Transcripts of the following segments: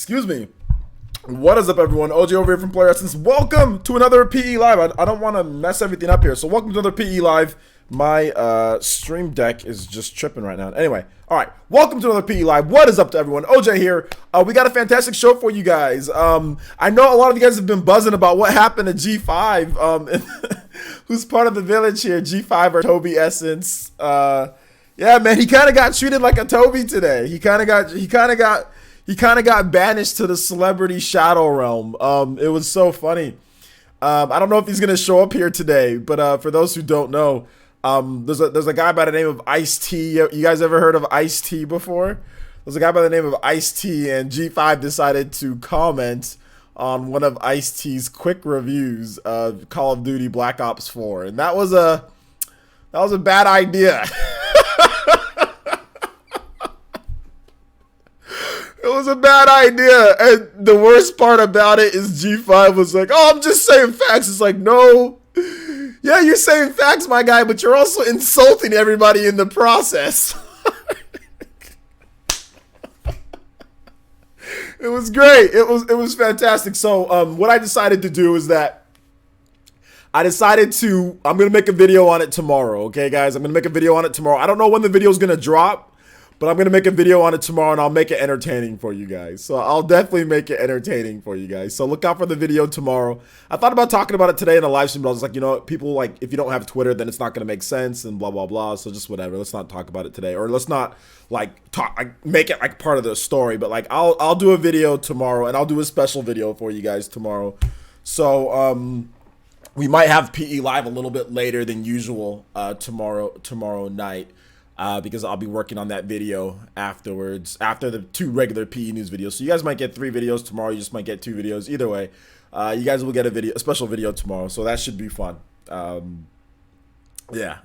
Excuse me. What is up, everyone? OJ over here from Player Essence. Welcome to another PE Live. I don't want to mess everything up here, so welcome to another PE Live. My stream deck is just tripping right now. Anyway, all right. Welcome to another PE Live. What is up to everyone? OJ here. We got a fantastic show for you guys. I know a lot of you guys have been buzzing about what happened to G5. Who's part of the village here? G5 or Toby Essence. Yeah, man, he kind of got treated like a Toby today. He kind of got banished to the celebrity shadow realm. It was so funny. I don't know if he's gonna show up here today, but for those who don't know, there's a guy by the name of Ice-T. You guys ever heard of Ice-T before? There's a guy by the name of Ice-T, and G5 decided to comment on one of Ice-T's quick reviews of Call of Duty Black Ops 4, and that was a bad idea. It was a bad idea, and the worst part about it is G5 was like, "Oh, I'm just saying facts." It's like, no, yeah, you're saying facts, my guy, but you're also insulting everybody in the process. It was great. It was fantastic. So, what I decided to do is that I'm gonna make a video on it tomorrow. Okay, guys, I'm gonna make a video on it tomorrow. I don't know when the video is gonna drop, but I'm going to make a video on it tomorrow, and I'll make it entertaining for you guys. So I'll definitely make it entertaining for you guys. So look out for the video tomorrow. I thought about talking about it today in a live stream, but I was like, you know what? People, like, if you don't have Twitter, then it's not going to make sense and blah, blah, blah. So just whatever. Let's not talk about it today. Or let's not, like, make it, like, part of the story. But, like, I'll do a video tomorrow, and I'll do a special video for you guys tomorrow. So, we might have PE Live a little bit later than usual tomorrow night. Because I'll be working on that video afterwards, after the 2 regular PE news videos. So you guys might get 3 videos tomorrow. You just might get 2 videos. Either way, you guys will get a special video tomorrow. So that should be fun. Yeah.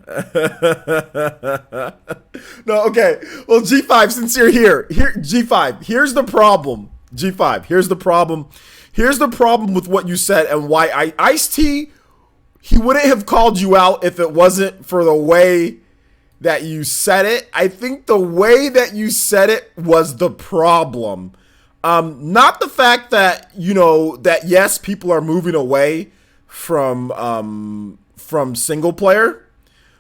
No, okay. Well, G5, since you're here, G5, here's the problem. G5, here's the problem. Here's the problem with what you said and why Ice-T, he wouldn't have called you out if it wasn't for the way that you said it. I think the way that you said it was the problem. Not the fact that, you know, that yes, people are moving away from single player.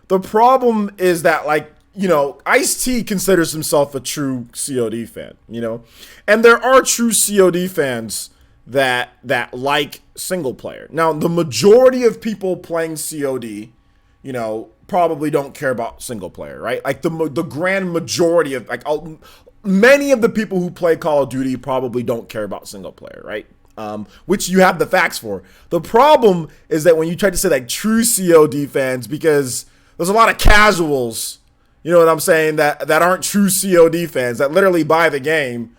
The problem is that, like, you know, Ice-T considers himself a true COD fan, you know, and there are true COD fans that like single player. Now, the majority of people playing COD, you know, probably don't care about single player, right? Like the grand majority of, like, many of the people who play Call of Duty probably don't care about single player, right? Which you have the facts for. The problem is that when you try to say, like, true COD fans, because there's a lot of casuals, you know what I'm saying, that aren't true COD fans, that literally buy the game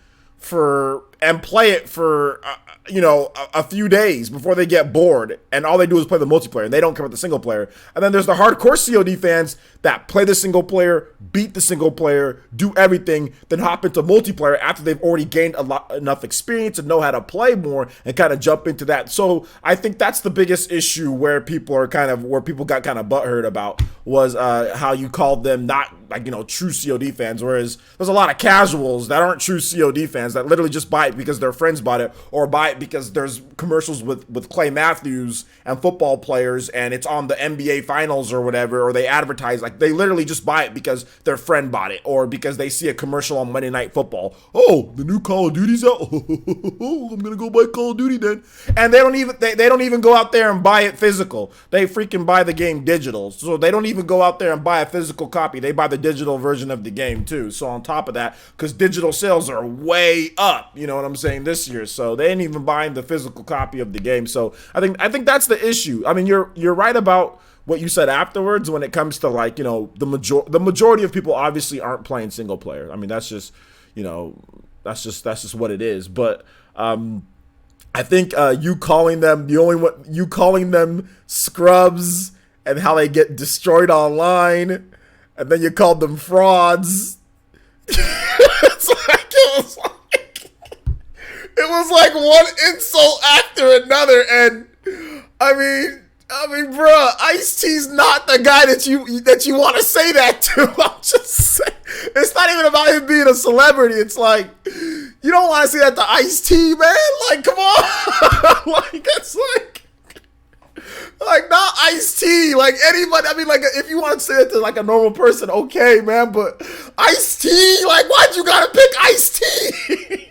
and play it for you know, a few days before they get bored, and all they do is play the multiplayer, and they don't care about the single player. And then there's the hardcore COD fans that play the single player, beat the single player, do everything, then hop into multiplayer after they've already gained enough experience and know how to play more and kind of jump into that. So I think that's the biggest issue where people got kind of butthurt about was how you called them not, like, you know, true COD fans, whereas there's a lot of casuals that aren't true COD fans that literally just buy it because their friends bought it, or buy it because there's commercials with Clay Matthews and football players, and it's on the NBA finals or whatever, or they advertise, like, they literally just buy it because their friend bought it, or because they see a commercial on Monday Night Football. Oh, the new Call of Duty's out. I'm gonna go buy Call of Duty then. And they don't even go out there and buy it physical. They freaking buy the game digital. So they don't even go out there and buy a physical copy. They buy the digital version of the game too. So on top of that, because digital sales are way up, you know what I'm saying, this year. So they ain't even buying the physical copy of the game. So I think that's the issue. I mean, you're right about what you said afterwards when it comes to, like, you know, the majority of people obviously aren't playing single player. I mean, that's just, you know, that's just what it is. But I think you calling them scrubs and how they get destroyed online, and then you called them frauds. It was like one insult after another, and I mean, bro, Ice-T's not the guy that you want to say that to. I'm just saying, it's not even about him being a celebrity. It's like, You don't want to say that to Ice-T, man. Like, come on. Like, that's like not Ice-T. Like, anybody. I mean, like, if you want to say it to like a normal person, okay, man. But Ice-T, like, why'd you gotta pick Ice-T?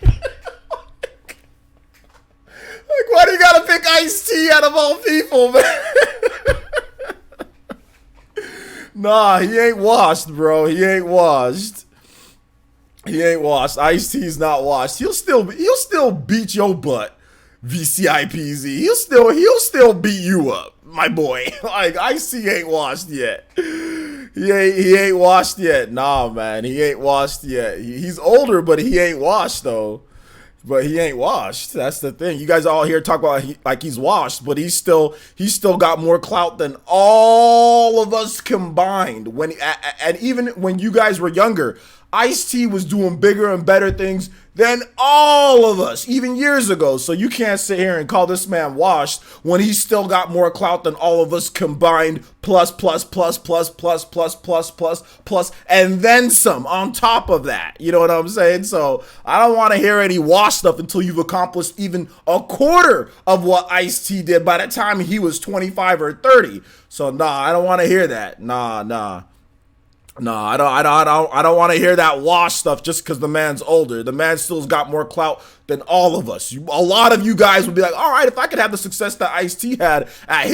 Like, why do you gotta pick Ice-T out of all people, man? Nah, he ain't washed, bro. He ain't washed. He ain't washed. Ice-T's not washed. He'll still beat your butt, VCIPZ. He'll beat you up, my boy. Like, Ice-T ain't washed yet. He ain't washed yet. Nah, man, he ain't washed yet. He's older, but he ain't washed though. But he ain't washed. That's the thing. You guys all here talk about like he's washed, but he's still got more clout than all of us combined. And even when you guys were younger, Ice-T was doing bigger and better things than all of us, even years ago. So you can't sit here and call this man washed when he's still got more clout than all of us combined, plus, and then some on top of that. You know what I'm saying? So I don't want to hear any washed stuff until you've accomplished even a quarter of what Ice-T did by the time he was 25 or 30. So nah, I don't want to hear that. Nah. No, I don't want to hear that wash stuff just because the man's older. The man still's got more clout than all of us. A lot of you guys would be like, all right, if I could have the success that Ice-T had at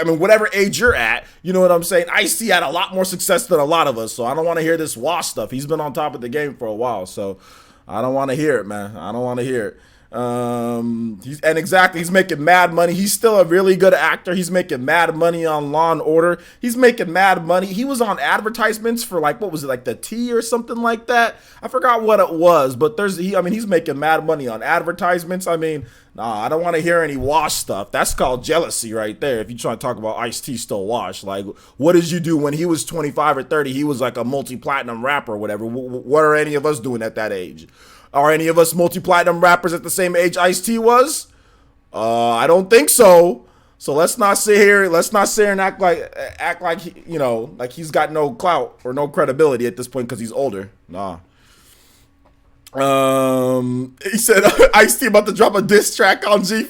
whatever age you're at, you know what I'm saying? Ice-T had a lot more success than a lot of us, so I don't want to hear this wash stuff. He's been on top of the game for a while, so I don't want to hear it, man. I don't want to hear it. He's making mad money. He's still a really good actor. He's making mad money on Law and Order. He's making mad money. He was on advertisements for like, what was it, like the tea or something like that? I forgot what it was, but he's making mad money on advertisements. I mean, nah, I don't want to hear any wash stuff. That's called jealousy right there. If you're trying to talk about Ice-T still wash, like, what did you do when he was 25 or 30? He was like a multi-platinum rapper or whatever. What are any of us doing at that age? Are any of us multi-platinum rappers at the same age Ice-T was? I don't think so. So let's not sit here and act like like he's got no clout or no credibility at this point because he's older. Nah. He said Ice-T about to drop a diss track on G5.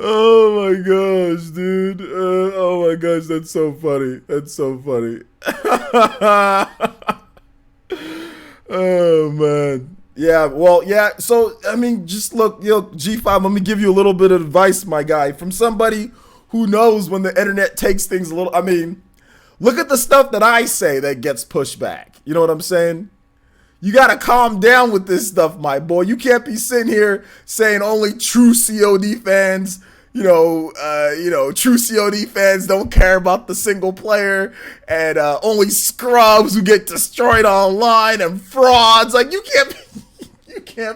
Oh my gosh, dude. Oh my gosh, that's so funny. That's so funny. Oh man. Yeah, well, yeah. So I mean, just look, G5, let me give you a little bit of advice, my guy, from somebody who knows when the internet takes things a little. I mean, look at the stuff that I say that gets pushed back. You know what I'm saying? You gotta calm down with this stuff, my boy. You can't be sitting here saying only true COD fans, true COD fans don't care about the single player, and only scrubs who get destroyed online and frauds. Like, you can't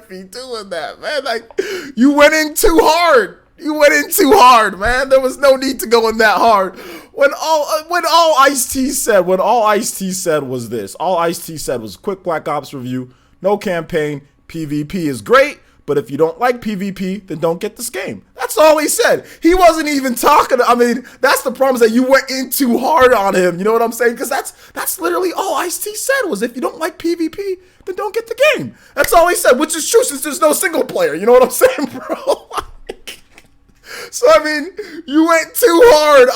be doing that, man. Like, you went in too hard. You went in too hard, man. There was no need to go in that hard. When all Ice-T said was this. All Ice-T said was quick Black Ops review, no campaign, PvP is great, but if you don't like PvP, then don't get this game. That's all he said. He wasn't even talking. I mean, that's the problem, is that you went in too hard on him. You know what I'm saying? Because that's literally all Ice-T said was, if you don't like PvP, then don't get the game. That's all he said, which is true since there's no single player. You know what I'm saying, bro? So, I mean, you went too hard.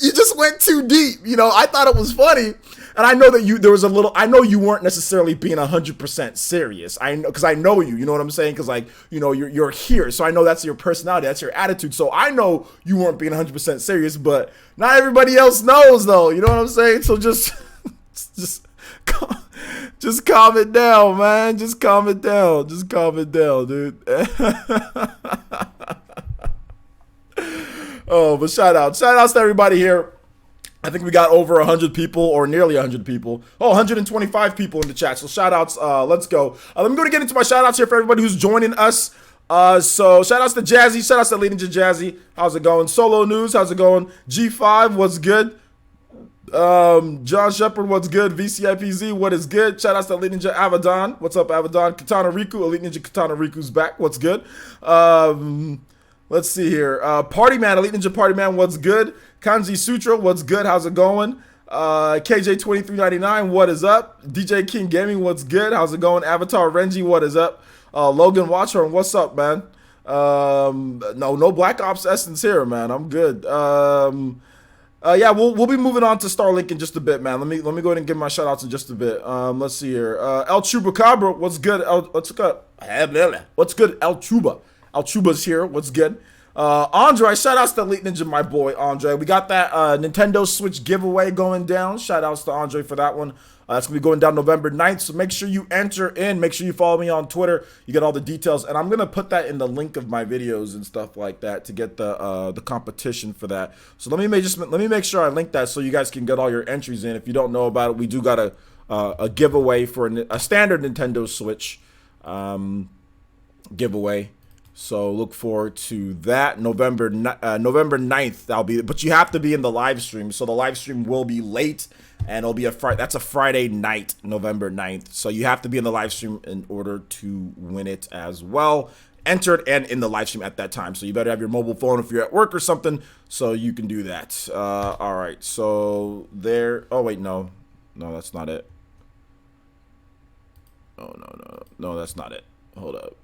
You just went too deep. You know, I thought it was funny. And I know that I know you weren't necessarily being 100% serious. I know, because I know you know what I'm saying? Because, you're here. So I know that's your personality. That's your attitude. So I know you weren't being 100% serious, but not everybody else knows, though. You know what I'm saying? So just calm it down, man. Just calm it down. Just calm it down, dude. Oh, but shout outs to everybody here. I think we got over 100 people, or nearly 100 people. Oh, 125 people in the chat. So shout outs, let's go. Let me go to get into my shout outs here for everybody who's joining us. So shout outs to Jazzy, shout outs to Leading to Jazzy. How's it going? Solo News, how's it going? G5, what's good? John Shepard, what's good? VCIPZ, what is good? Shout outs to Elite Ninja Avedon. What's up, Avedon? Katana Riku, Elite Ninja Katana Riku's back. What's good? Let's see here. Party Man, Elite Ninja Party Man, what's good? Kanji Sutra, what's good? How's it going? KJ2399, what is up? DJ King Gaming, what's good? How's it going? Avatar Renji, what is up? Logan Watchhorn, what's up, man? No Black Ops Essence here, man. I'm good. Yeah, we'll be moving on to Starlink in just a bit, man. Let me go ahead and give my shout outs in just a bit. Let's see here. El Chupacabra, what's good? What's good? El Chuba. El Chuba's here. What's good? Andre, shout outs to Elite Ninja, my boy Andre. We got that Nintendo Switch giveaway going down. Shout outs to Andre for that one. That's going to be going down November 9th. So make sure you enter in. Make sure you follow me on Twitter. You get all the details. And I'm going to put that in the link of my videos and stuff like that to get the competition for that. So let me make sure I link that so you guys can get all your entries in. If you don't know about it, we do got a giveaway for a standard Nintendo Switch giveaway. So look forward to that November 9th. That'll be, but you have to be in the live stream. So the live stream will be late, and it'll be that's a Friday night, November 9th. So you have to be in the live stream in order to win it as well. Entered and in the live stream at that time. So you better have your mobile phone if you're at work or something, so you can do that. All right. So there. Oh wait, no, that's not it. Oh no, that's not it. Hold up.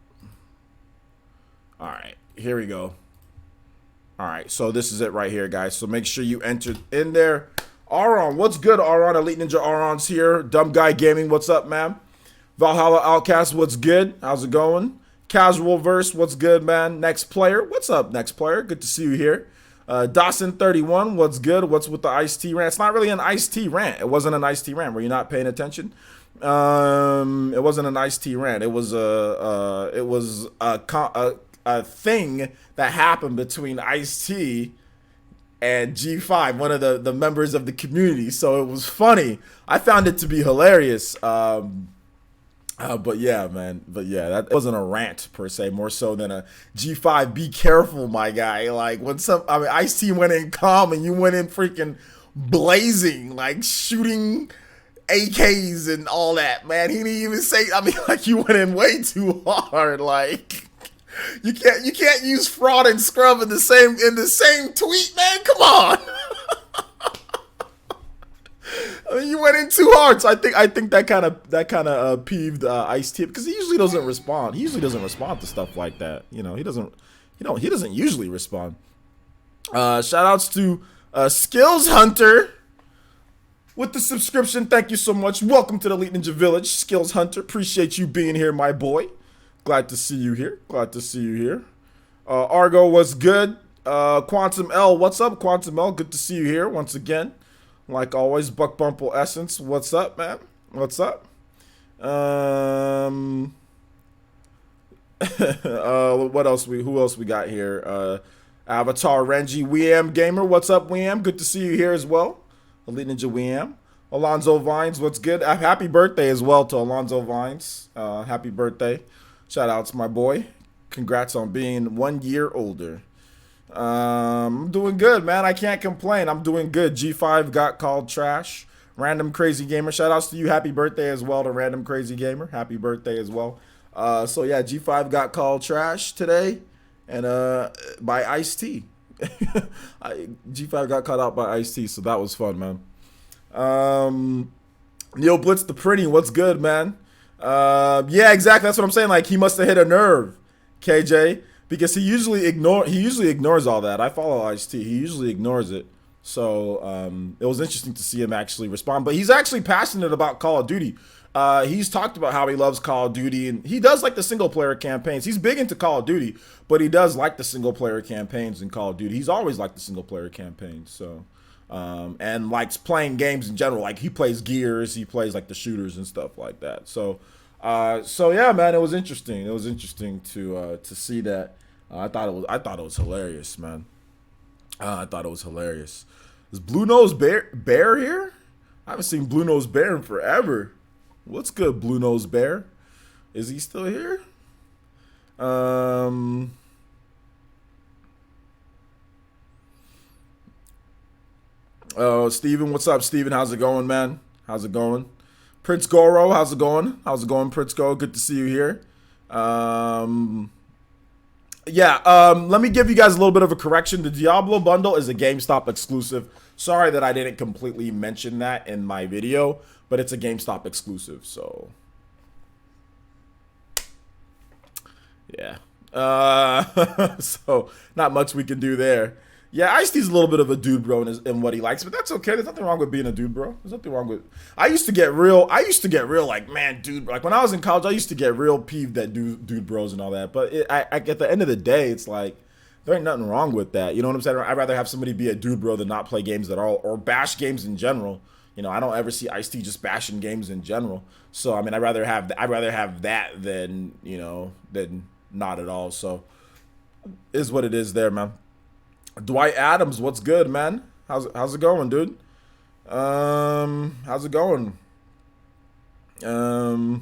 All right, here we go. All right, so this is it right here, guys. So make sure you enter in there. Aron, what's good, Aron? Elite Ninja Aron's here. Dumb Guy Gaming, what's up, man? Valhalla Outcast, what's good? How's it going? Casual Verse, what's good, man? Next Player, what's up, Next Player? Good to see you here. Dawson31, what's good? What's with the Ice-T rant? It's not really an Ice-T rant. It wasn't an Ice-T rant. Were you not paying attention? It wasn't an Ice-T rant. It was a thing that happened between Ice-T and G5, one of the members of the community. So it was funny. I found it to be hilarious. But yeah, man. But yeah, that wasn't a rant per se, more so than a G5. Be careful, my guy. Like when Ice-T went in calm and you went in freaking blazing, like shooting AKs and all that, man. He didn't even say. Like you went in way too hard, like. You can't use fraud and scrub in the same tweet, man. Come on. You went in too hard. So I think that kind of peeved Ice-T because he usually doesn't respond. He usually doesn't respond to stuff like that. You know, he doesn't usually respond. Shout outs to Skills Hunter with the subscription. Thank you so much. Welcome to the Elite Ninja Village, Skills Hunter. Appreciate you being here, my boy. Glad to see you here. Argo, what's good? Quantum L, what's up, Quantum L? Good to see you here once again. Like always, Buck Bumple Essence, what's up, man? What's up? What else? Who else we got here? Avatar Renji, Weam Gamer, what's up, Weam? Good to see you here as well. Elite Ninja Weam. Alonzo Vines, what's good? Happy birthday as well to Alonzo Vines. Happy birthday. Shout out to my boy. Congrats on being 1 year older. I'm doing good, man. I can't complain. I'm doing good. G5 got called trash. Random Crazy Gamer. Shout outs to you. Happy birthday as well to Random Crazy Gamer. Happy birthday as well. So yeah, G5 got called trash today, and by Ice-T. G5 got caught out by Ice-T, so that was fun, man. Neil Blitz the Pretty. What's good, man? Yeah, exactly. That's what I'm saying. Like he must have hit a nerve, KJ, because he usually ignores all that. I follow Ice-T. He usually ignores it. So it was interesting to see him actually respond. But he's actually passionate about Call of Duty. He's talked about how he loves Call of Duty, and he does like the single player campaigns. He's big into Call of Duty, but he does like the single player campaigns in Call of Duty. He's always liked the single player campaigns. So. And likes playing games in general. Like he plays Gears, he plays like the shooters and stuff like that. So yeah, man, it was interesting. It was interesting to see that. I thought it was hilarious, man. I thought it was hilarious. Is Blue Nose Bear here? I haven't seen Blue Nose Bear in forever. What's good, Blue Nose Bear? Is he still here? Oh, Steven, what's up, Steven? How's it going, man? How's it going? Prince Goro, how's it going? How's it going, Prince Goro? Good to see you here. Yeah, let me give you guys a little bit of a correction. The Diablo bundle is a GameStop exclusive. Sorry that I didn't completely mention that in my video, but it's a GameStop exclusive, so yeah. So not much we can do there. Yeah, Ice-T's a little bit of a dude bro in what he likes, but that's okay. There's nothing wrong with being a dude bro. There's nothing wrong with. I used to get real like, man, dude. Like when I was in college, I used to get real peeved at dude bros and all that. But at the end of the day, it's like there ain't nothing wrong with that. You know what I'm saying? I'd rather have somebody be a dude bro than not play games at all or bash games in general. You know, I don't ever see Ice-T just bashing games in general. So I mean, I'd rather have that than than not at all. So is what it is there, man. Dwight Adams, what's good, man? How's it going, dude? How's it going? All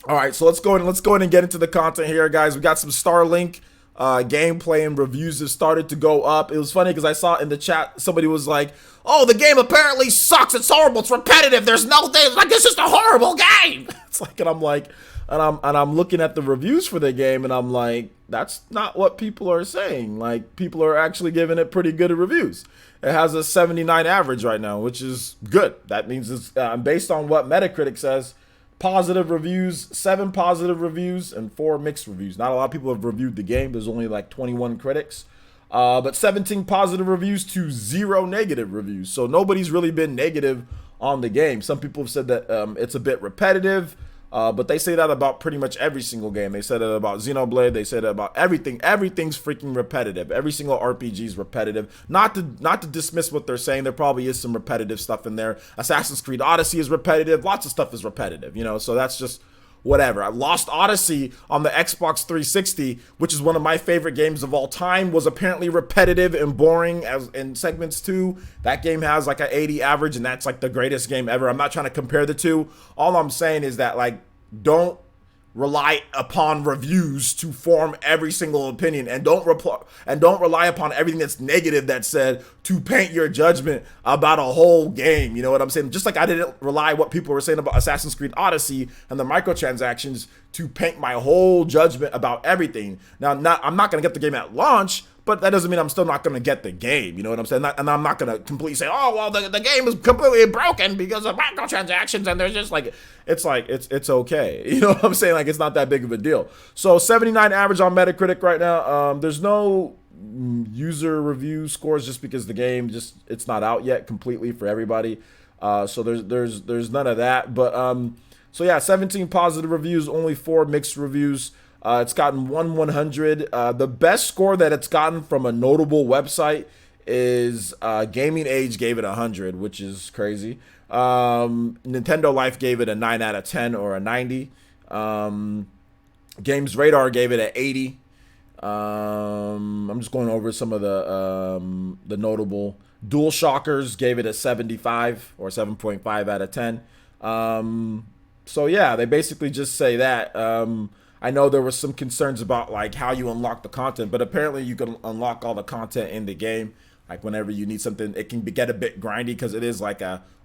right, so let's go in and get into the content here, guys. We got some Starlink gameplay and reviews have started to go up. It was funny because I saw in the chat somebody was like, "Oh, the game apparently sucks. It's horrible. It's repetitive. There's no thing. Like it's just a horrible game." It's like, and I'm like, and I'm looking at the reviews for the game, and I'm like, that's not what people are saying. Like, people are actually giving it pretty good reviews. It has a 79 average right now, which is good. That means it's based on what Metacritic says. Positive reviews, 7 positive reviews, and 4 mixed reviews. Not a lot of people have reviewed the game. There's only like 21 critics. But 17 positive reviews to 0 negative reviews. So nobody's really been negative on the game. Some people have said that it's a bit repetitive. But they say that about pretty much every single game. They said it about Xenoblade. They said it about everything. Everything's freaking repetitive. Every single RPG is repetitive. Not to dismiss what they're saying. There probably is some repetitive stuff in there. Assassin's Creed Odyssey is repetitive. Lots of stuff is repetitive, so that's just whatever. I Lost Odyssey on the Xbox 360, which is one of my favorite games of all time, was apparently repetitive and boring as in segments too. That game has like an 80 average, and that's like the greatest game ever. I'm not trying to compare the two. All I'm saying is that, like, don't rely upon reviews to form every single opinion, and don't rely upon everything that's negative that's said to paint your judgment about a whole game. You know what I'm saying? Just like I didn't rely what people were saying about Assassin's Creed Odyssey and the microtransactions to paint my whole judgment about everything. Now, I'm not going to get the game at launch, but that doesn't mean I'm still not going to get the game. You know what I'm saying? And I'm not going to completely say, oh, well, the game is completely broken because of microtransactions, and there's just it's okay. You know what I'm saying? Like, it's not that big of a deal. So 79 average on Metacritic right now. There's no user review scores just because the game it's not out yet completely for everybody. So there's none of that. But so yeah, 17 positive reviews, only 4 mixed reviews. It's gotten 100. The best score that it's gotten from a notable website is Gaming Age gave it 100, which is crazy. Nintendo Life gave it a 9 out of 10 or a 90. Games Radar gave it an 80. I'm just going over some of the notable. Dual Shockers gave it a 75 or 7.5 out of 10. So yeah, they basically just say that. I know there was some concerns about like how you unlock the content, but apparently you can unlock all the content in the game. Like whenever you need something, it can get a bit grindy because it is like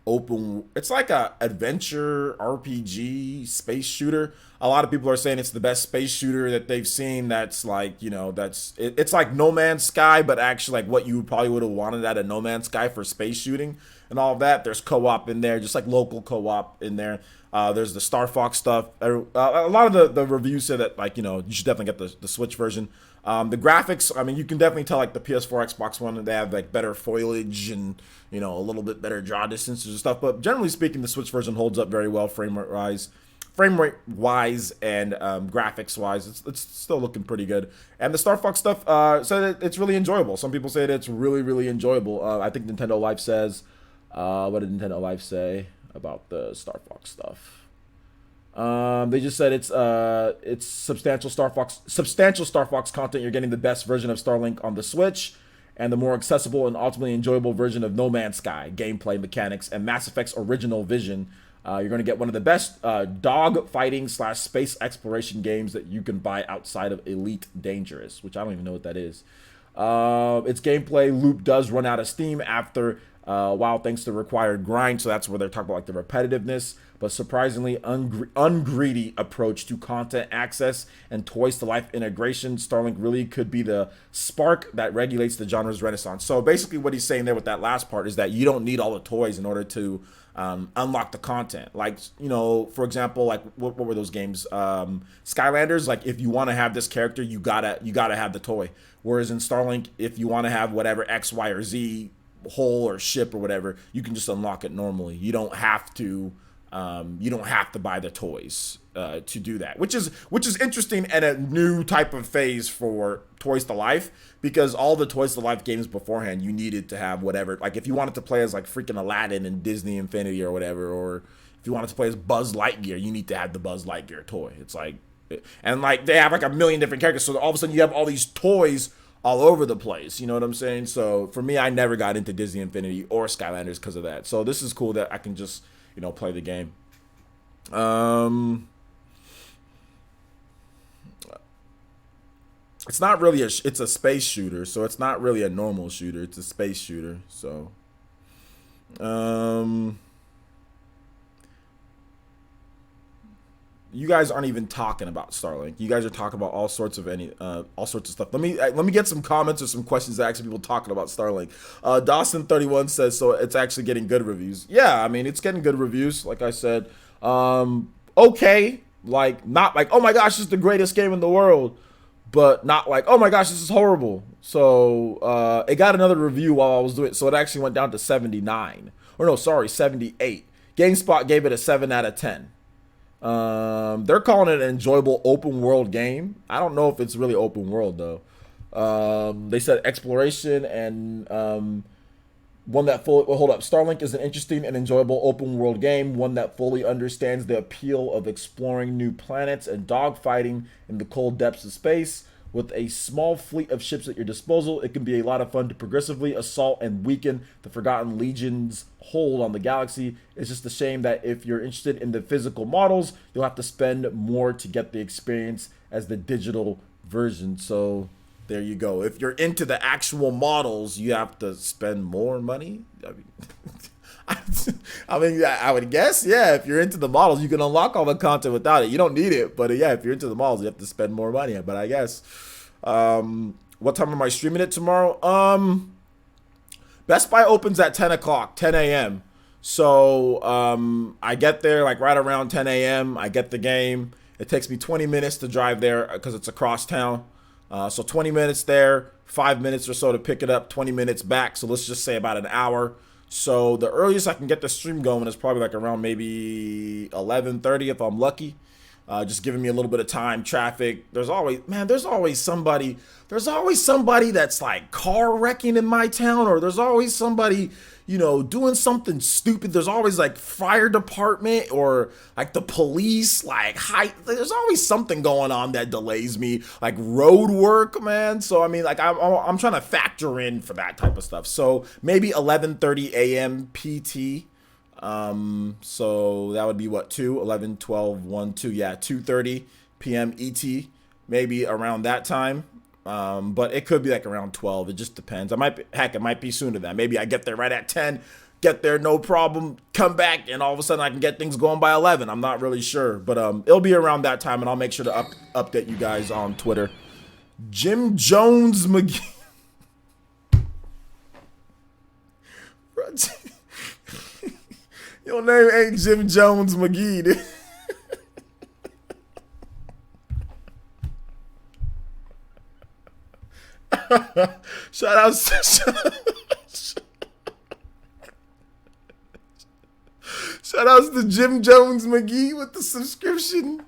it's like a adventure RPG space shooter. A lot of people are saying it's the best space shooter that they've seen. That's like, it's like No Man's Sky, but actually like what you probably would have wanted out of No Man's Sky for space shooting and all of that. There's co-op in there, just like local co-op in there. There's the Star Fox stuff. A lot of the reviews say that, like, you should definitely get the Switch version. The graphics, I mean, you can definitely tell, like, the PS4, Xbox One, they have, like, better foliage and, a little bit better draw distances and stuff. But generally speaking, the Switch version holds up very well frame rate wise and graphics-wise. It's still looking pretty good. And the Star Fox stuff, said it's really enjoyable. Some people say that it's really, really enjoyable. I think Nintendo Life says, what did Nintendo Life say about the Star Fox stuff? They just said it's substantial Star Fox content. You're getting the best version of Starlink on the Switch, and the more accessible and ultimately enjoyable version of No Man's Sky gameplay mechanics and Mass Effect's original vision. You're going to get one of the best dog fighting / space exploration games that you can buy outside of Elite Dangerous, which I don't even know what that is. Its gameplay loop does run out of steam after a while thanks to required grind, so that's where they're talking about like the repetitiveness. but surprisingly ungreedy approach to content access and toys to life integration. Starlink really could be the spark that regulates the genre's renaissance. So basically, what he's saying there with that last part is that you don't need all the toys in order to unlock the content. Like, you know, for example, like what were those games? Skylanders. Like, if you want to have this character, you gotta have the toy. Whereas in Starlink, if you want to have whatever X, Y, or Z hole or ship or whatever, you can just unlock it normally. You don't have to buy the toys to do that, which is interesting and a new type of phase for Toys to Life, because all the Toys to Life games beforehand, you needed to have whatever. Like, if you wanted to play as like freaking Aladdin in Disney Infinity or whatever, or if you wanted to play as Buzz Lightyear, you need to have the Buzz Lightyear toy. It's like, and like they have like a million different characters, so all of a sudden you have all these toys all over the place. You know what I'm saying? So for me, I never got into Disney Infinity or Skylanders because of that. So this is cool that I can just, you know, play the game. It's not really it's a space shooter, so it's not really a normal shooter. It's a space shooter. So, you guys aren't even talking about Starlink. You guys are talking about all sorts of stuff. Let me get some comments or some questions that actually people talking about Starlink. Dawson31 says, so it's actually getting good reviews. Yeah, I mean, it's getting good reviews. Like I said, okay, like not like, oh my gosh, this is the greatest game in the world, but not like, oh my gosh, this is horrible. So it got another review while I was doing it, so it actually went down to 79. Or no, sorry, 78. GameSpot gave it a 7 out of 10. They're calling it an enjoyable open world game. I don't know if it's really open world though. They said exploration and one that fully, well, hold up. Starlink is an interesting and enjoyable open world game, one that fully understands the appeal of exploring new planets and dogfighting in the cold depths of space. With a small fleet of ships at your disposal, it can be a lot of fun to progressively assault and weaken the Forgotten Legion's hold on the galaxy. It's just a shame that if you're interested in the physical models, you'll have to spend more to get the experience as the digital version. So there you go. If you're into the actual models, you have to spend more money. I mean, I would guess, yeah, if you're into the models, you can unlock all the content without it. You don't need it, but yeah, if you're into the models, you have to spend more money. But I guess, what time am I streaming it tomorrow? Best Buy opens at 10 o'clock, 10 a.m. So I get there like right around 10 a.m. I get the game. It takes me 20 minutes to drive there because it's across town. So 20 minutes there, 5 minutes or so to pick it up, 20 minutes back. So let's just say about an hour. So the earliest I can get the stream going is probably like around maybe 11:30 if I'm lucky. Just giving me a little bit of time, traffic. There's always somebody that's like car wrecking in my town, or there's always somebody, you know, doing something stupid. There's always like fire department or like the police, like there's always something going on that delays me, like road work, man. So I mean, like I'm trying to factor in for that type of stuff. So maybe 11:30 a.m. PT. So that would be what, 2, 11, 12, 1, 2, yeah, 2:30 p.m. ET, maybe around that time. But it could be like around 12. It just depends. It might be sooner than that. Maybe I get there right at 10, get there, no problem, come back, and all of a sudden I can get things going by 11. I'm not really sure, but it'll be around that time, and I'll make sure to update you guys on Twitter. Jim Jones McGee. Your name ain't Jim Jones McGee, dude. Shout outs to Jim Jones McGee with the subscription.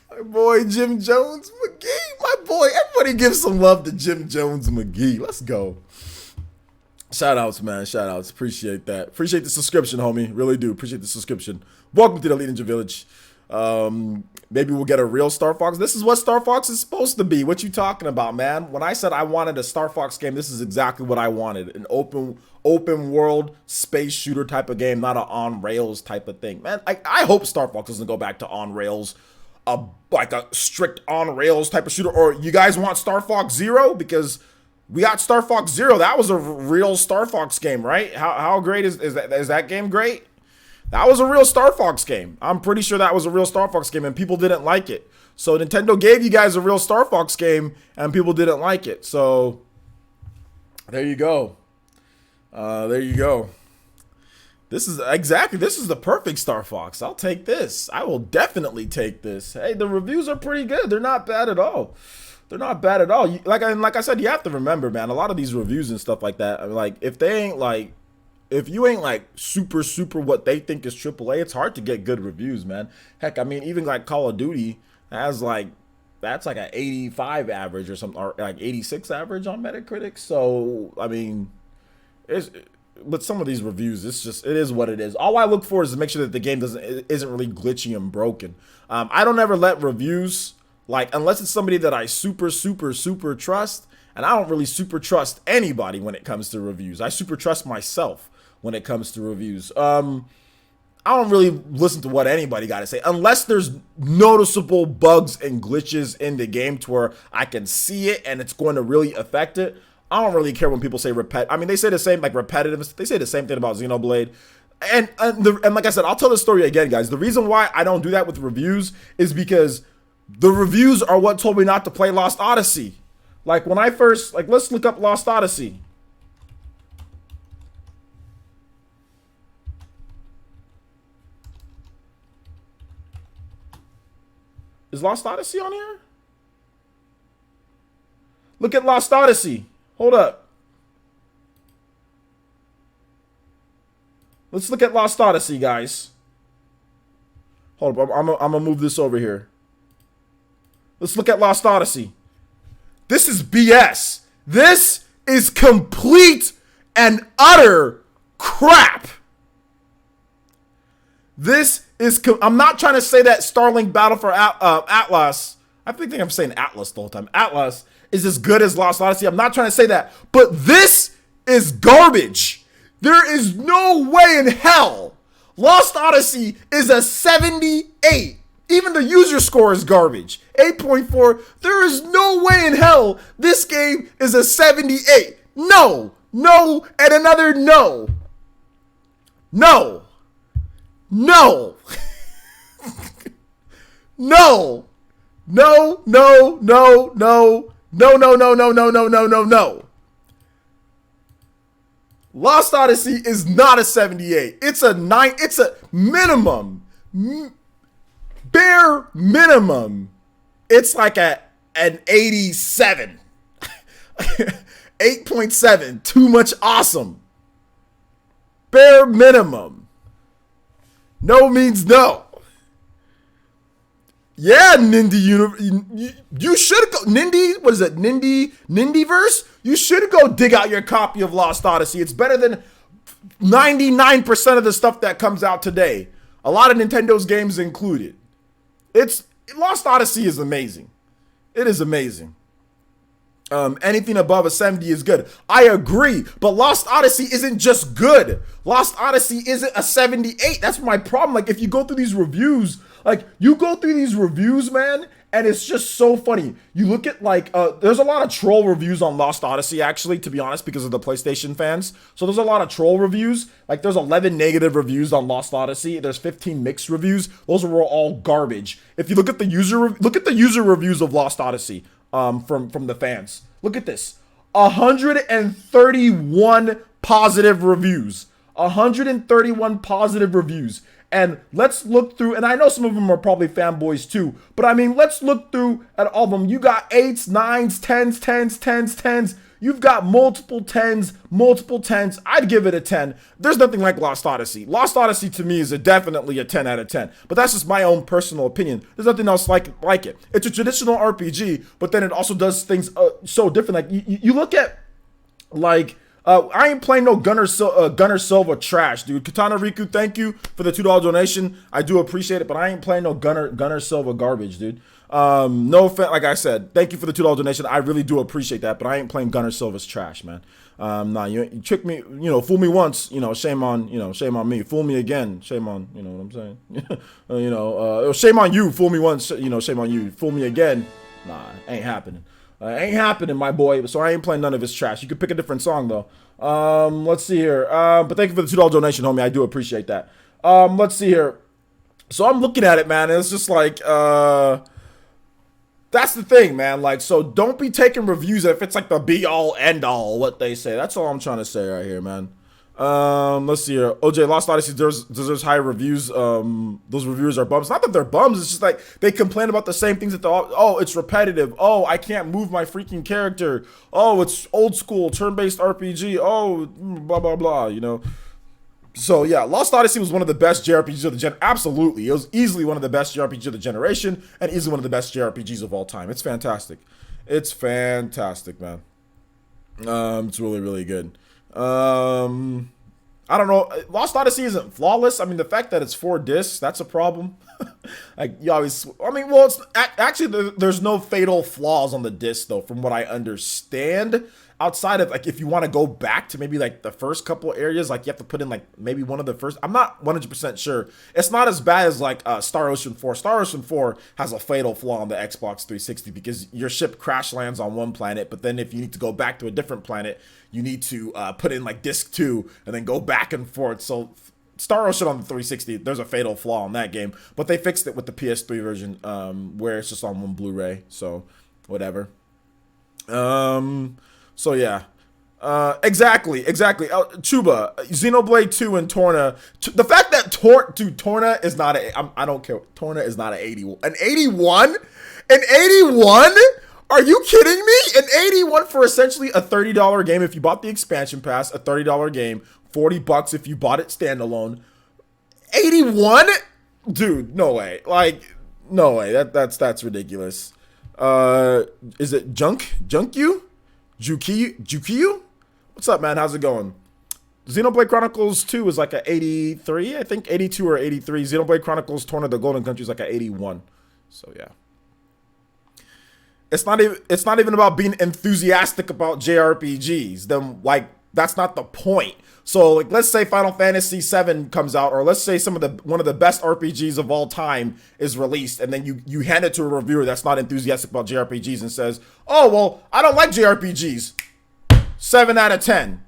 My boy Jim Jones McGee. My boy. Everybody give some love to Jim Jones McGee. Let's go. Shout outs, man. Shout outs. Appreciate that. Appreciate the subscription, homie. Really do. Appreciate the subscription. Welcome to the Elite Ninja Village. Maybe we'll get a real Star Fox. This is what Star Fox is supposed to be. What you talking about, man? When I said I wanted a Star Fox game, this is exactly what I wanted. An open world space shooter type of game, not an on rails type of thing. Man, I hope Star Fox doesn't go back to on rails, like a strict on rails type of shooter. Or you guys want Star Fox Zero? Because we got Star Fox Zero. That was a real Star Fox game, right? How great is that? Is that game great? That was a real Star Fox game. I'm pretty sure that was a real Star Fox game, and people didn't like it. So Nintendo gave you guys a real Star Fox game, and people didn't like it. So there you go. There you go. This is the perfect Star Fox. I'll take this. I will definitely take this. Hey, the reviews are pretty good. They're not bad at all. They're not bad at all. Like I said, you have to remember, man, a lot of these reviews and stuff like that, like, if you ain't like super what they think is AAA, it's hard to get good reviews, man. Heck, I mean, even like Call of Duty has that's like an 85 average or something, or like 86 average on Metacritic. So, I mean, with some of these reviews, it is what it is. All I look for is to make sure that the game isn't really glitchy and broken. I don't ever let reviews, like, unless it's somebody that I super trust, and I don't really super trust anybody when it comes to reviews. I super trust myself when it comes to reviews. I don't really listen to what anybody got to say unless there's noticeable bugs and glitches in the game to where I can see it and it's going to really affect it. I don't really care when people say I mean, they say the same, like, repetitive. They say the same thing about Xenoblade. And like I said, I'll tell the story again, guys. The reason why I don't do that with reviews is because the reviews are what told me not to play Lost Odyssey. Like, when I first, like, let's look up Lost Odyssey. Is Lost Odyssey on here? Look at Lost Odyssey. Hold up. Let's look at Lost Odyssey, guys. Hold up. I'm gonna move this over here. Let's look at Lost Odyssey. This is BS. This is complete and utter crap. This is... I'm not trying to say that Starlink Battle for Atlas... I think I'm saying Atlas the whole time. Atlas is as good as Lost Odyssey. I'm not trying to say that. But this is garbage. There is no way in hell Lost Odyssey is a 78. Even the user score is garbage. 8.4. There is no way in hell this game is a 78. No. No. And another no. No. No. No. No, no, no, no, no, no, no, no, no, no, no, no, no. Lost Odyssey is not a 78. It's a 9. It's a minimum. Bare minimum. It's like an 87. 8.7. Too much awesome. Bare minimum. No means no. Yeah, Nindy, you should go, Nindy, what is it, Nindyverse? You should go dig out your copy of Lost Odyssey. It's better than 99% of the stuff that comes out today. A lot of Nintendo's games included. Lost Odyssey is amazing. It is amazing. Anything above a 70 is good. I agree, but Lost Odyssey isn't just good. Lost Odyssey isn't a 78. That's my problem. Like, if you go through these reviews, man, and it's just so funny. You look at, like, there's a lot of troll reviews on Lost Odyssey, actually, to be honest, because of the PlayStation fans. So there's a lot of troll reviews. Like, there's 11 negative reviews on Lost Odyssey. There's 15 mixed reviews. Those were all garbage. If you look at the user reviews of Lost Odyssey, from the fans. Look at this. 131 positive reviews. 131 positive reviews. And let's look through, and I know some of them are probably fanboys too, but I mean, let's look through at all of them. You got 8s, 9s, 10s, 10s, 10s, 10s. You've got multiple 10s, multiple 10s. I'd give it a 10. There's nothing like Lost Odyssey. Lost Odyssey to me is definitely a 10 out of 10. But that's just my own personal opinion. There's nothing else like it. It's a traditional RPG, but then it also does things so different. Like, you look at, like, I ain't playing no Gunner Silva trash, dude. Katana Riku, thank you for the $2 donation. I do appreciate it, but I ain't playing no Gunner Silva garbage, dude. No offense, like I said, thank you for the $2 donation. I really do appreciate that, but I ain't playing Gunner Silva's trash, man. Nah, you tricked me, fool me once, shame on me. Fool me again, shame on, you know what I'm saying? Shame on you, fool me once, shame on you. Fool me again, nah, ain't happening. Ain't happening, my boy. So I ain't playing none of his trash. You could pick a different song, though. Let's see here. But thank you for the $2 donation, homie. I do appreciate that. Let's see here. So I'm looking at it, man, and it's just like, that's the thing, man. Like, so don't be taking reviews if it's like the be all end all what they say. That's all I'm trying to say right here, man. Let's see here. OJ Lost Odyssey deserves high reviews. Those reviewers are bums. Not that they're bums. It's just like they complain about the same things that oh, it's repetitive. Oh, I can't move my freaking character. Oh, it's old school turn-based RPG. Oh, blah blah blah. You know. So yeah, Lost Odyssey was one of the best JRPGs of the gen. Absolutely, it was easily one of the best JRPGs of the generation, and easily one of the best JRPGs of all time. It's fantastic. It's fantastic, man. It's really really good. I don't know. Lost Odyssey isn't flawless. I mean, the fact that it's 4 discs, that's a problem. Like you always, I mean, well, it's actually there's no fatal flaws on the disc though, from what I understand. Outside of like, if you want to go back to maybe like the first couple areas, like you have to put in like maybe one of the first. I'm not 100% sure. It's not as bad as like Star Ocean 4. Star Ocean 4 has a fatal flaw on the Xbox 360 because your ship crash lands on one planet, but then if you need to go back to a different planet, you need to put in like disc 2 and then go back and forth. So Star Ocean on the 360, there's a fatal flaw in that game, but they fixed it with the PS3 version, where it's just on one Blu-ray. So whatever. So yeah, exactly. Chuba, Xenoblade 2 and Torna. The fact that Torna is not I don't care. Torna is not an 81. An 81? An 81? Are you kidding me? An 81 for essentially a $30 game if you bought the expansion pass, a $30 game, $40 if you bought it standalone. 81? Dude, no way. Like, no way. That's ridiculous. Is it Junkyu? Jukiyu? What's up, man? How's it going? Xenoblade Chronicles 2 is like a 83, I think 82 or 83. Xenoblade Chronicles Torn of the Golden Country is like a 81. So yeah. It's not even about being enthusiastic about JRPGs. Then like that's not the point. So like let's say Final Fantasy VII comes out, or let's say one of the best RPGs of all time is released, and then you hand it to a reviewer that's not enthusiastic about JRPGs and says, "Oh well, I don't like JRPGs." 7 out of 10.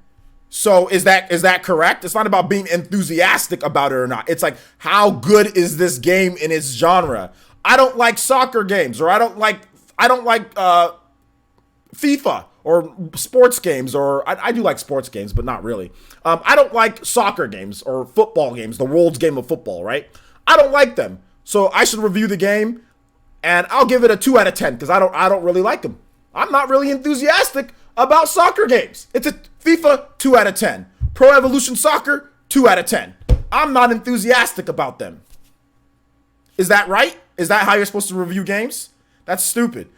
So is that correct? It's not about being enthusiastic about it or not. It's like, how good is this game in its genre? I don't like soccer games, or I don't like FIFA or sports games, or I do like sports games, but not really. I don't like soccer games or football games, the world's game of football, right? I don't like them. So I should review the game, and I'll give it a 2 out of 10 because I don't really like them. I'm not really enthusiastic about soccer games. It's a FIFA 2 out of 10. Pro Evolution Soccer 2 out of 10. I'm not enthusiastic about them. Is that right? Is that how you're supposed to review games? That's stupid.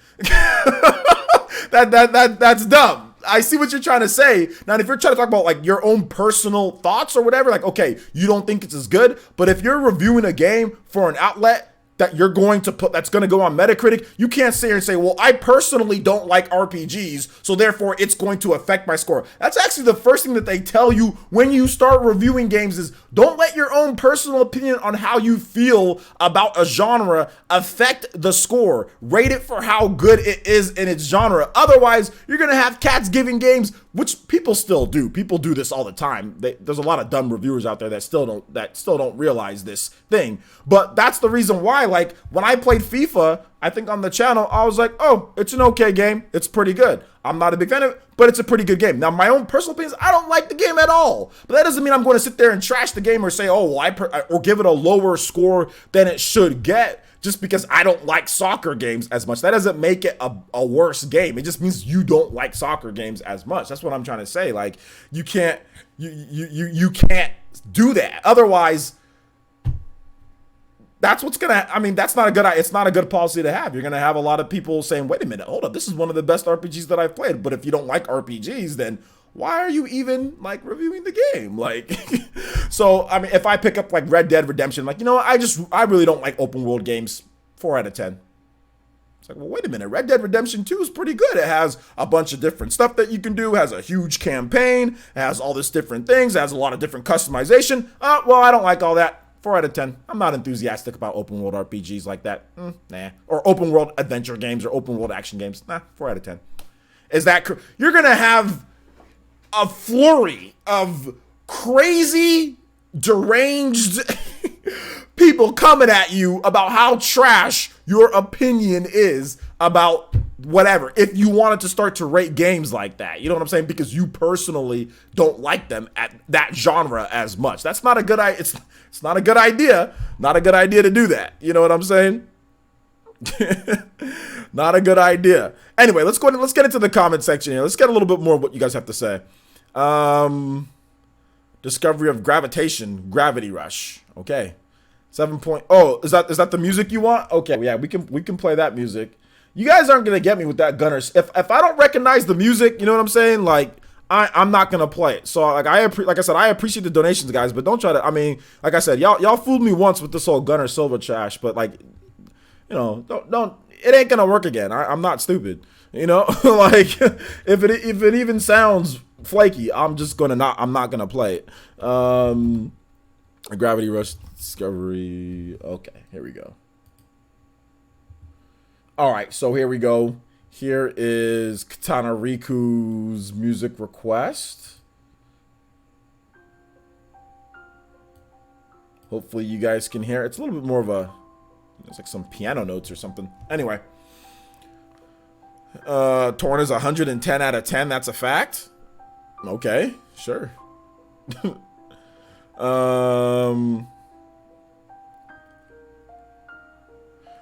That's dumb. I see what you're trying to say. Now, if you're trying to talk about like your own personal thoughts or whatever, like, okay, you don't think it's as good, but if you're reviewing a game for an outlet that you're going to put, that's going to go on Metacritic, you can't sit here and say, well, I personally don't like RPGs, so therefore it's going to affect my score. That's actually the first thing that they tell you when you start reviewing games is don't let your own personal opinion on how you feel about a genre affect the score. Rate it for how good it is in its genre. Otherwise, you're going to have cats giving games, which people still do. People do this all the time. There's a lot of dumb reviewers out there that still don't realize this thing. But that's the reason why, like, when I played FIFA, I think on the channel, I was like, oh, it's an okay game. It's pretty good. I'm not a big fan of it, but it's a pretty good game. Now, my own personal opinions, I don't like the game at all. But that doesn't mean I'm going to sit there and trash the game or say, oh, well, or give it a lower score than it should get just because I don't like soccer games as much. That doesn't make it a worse game. It just means you don't like soccer games as much. That's what I'm trying to say. Like, you can't do that. Otherwise, that's what's gonna. I mean, that's not a good. It's not a good policy to have. You're gonna have a lot of people saying, "Wait a minute, hold up, this is one of the best RPGs that I've played." But if you don't like RPGs, then why are you even like reviewing the game? Like, so I mean, if I pick up like Red Dead Redemption, like, you know, I really don't like open world games. 4 out of 10. It's like, well, wait a minute. Red Dead Redemption 2 is pretty good. It has a bunch of different stuff that you can do. It has a huge campaign. It has all this different things. It has a lot of different customization. Well, I don't like all that. 4 out of 10. I'm not enthusiastic about open world RPGs like that. Nah. Or open world adventure games or open world action games. Nah, 4 out of 10. Is that you're going to have a flurry of crazy, deranged people coming at you about how trash your opinion is about whatever. If you wanted to start to rate games like that, you know what I'm saying? Because you personally don't like them at that genre as much. That's not a good idea. It's not a good idea. Not a good idea to do that. You know what I'm saying? Not a good idea. Anyway, let's get into the comment section here. Let's get a little bit more of what you guys have to say. Discovery of gravitation, gravity rush. Okay. 7 point. Oh, is that the music you want? Okay, yeah, we can play that music. You guys aren't gonna get me with that Gunners. If I don't recognize the music, you know what I'm saying? Like I'm not gonna play it. So like I said, I appreciate the donations, guys, but don't try to. I mean, like I said, y'all fooled me once with this whole Gunner Silver trash, but like, you know, don't. It ain't gonna work again. I'm not stupid. You know, like if it even sounds flaky, I'm not gonna play it. Gravity Rush Discovery. Okay, here we go. All right, so here we go. Here is Katana Riku's music request. Hopefully you guys can hear. It's a little bit more of a, it's like some piano notes or something. Anyway. Torn is 110 out of 10. That's a fact. Okay, sure.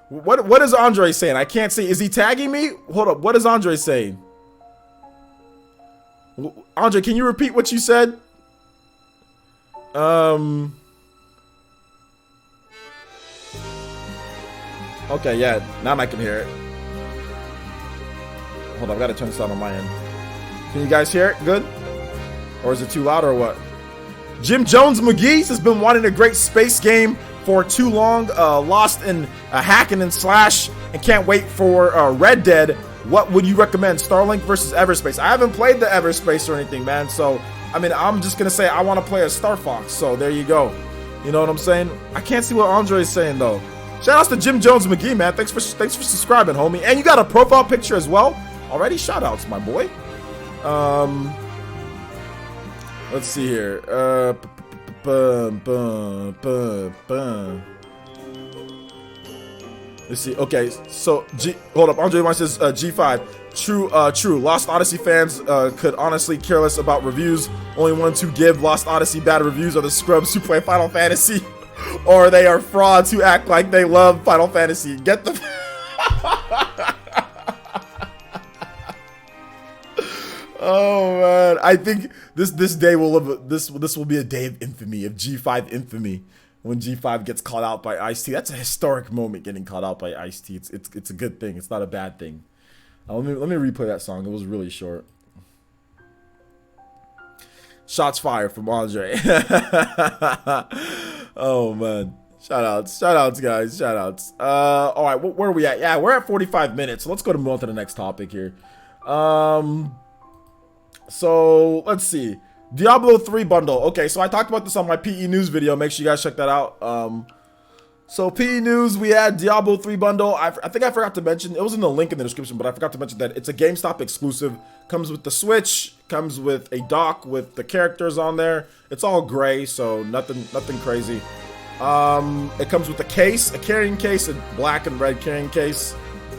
What is Andre saying? I can't see. Is he tagging me? Hold up. What is Andre saying? Andre, can you repeat what you said? Okay, yeah. Now I can hear it. Hold on, I've got to turn this down on my end. Can you guys hear it good? Or is it too loud or what? Jim Jones McGee has been wanting a great space game for too long. Lost in hacking and slash and can't wait for Red Dead. What would you recommend? Starlink versus Everspace. I haven't played the Everspace or anything, man. So, I mean, I'm just going to say I want to play as Star Fox. So, there you go. You know what I'm saying? I can't see what Andre is saying, though. Shout outs to Jim Jones McGee, man. Thanks for subscribing, homie. And you got a profile picture as well. Already shout outs, my boy. Let's see here. Let's see. Okay, so hold up. Andre Wine says G5. True. Lost Odyssey fans could honestly care less about reviews. Only ones who give Lost Odyssey bad reviews are the scrubs who play Final Fantasy, or they are frauds who act like they love Final Fantasy. Get the. Oh man, I think this day will live. This will be a day of infamy, of G5 infamy, when G5 gets caught out by Ice-T. That's a historic moment, getting caught out by Ice-T. It's a good thing. It's not a bad thing. Let me replay that song. It was really short. Shots fired from Andre. Oh man, shout outs guys, shout outs. All right, where are we at? Yeah, we're at 45 minutes. So let's go to move on to the next topic here. So let's see. Diablo 3 bundle. Okay, so I talked about this on my PE News video. Make sure you guys check that out. So PE News, we had Diablo 3 bundle. I think I forgot to mention, it was in the link in the description, but I forgot to mention that it's a GameStop exclusive. Comes with the Switch, comes with a dock with the characters on there. It's all gray, so nothing crazy. It comes with a case, a carrying case, a black and red carrying case.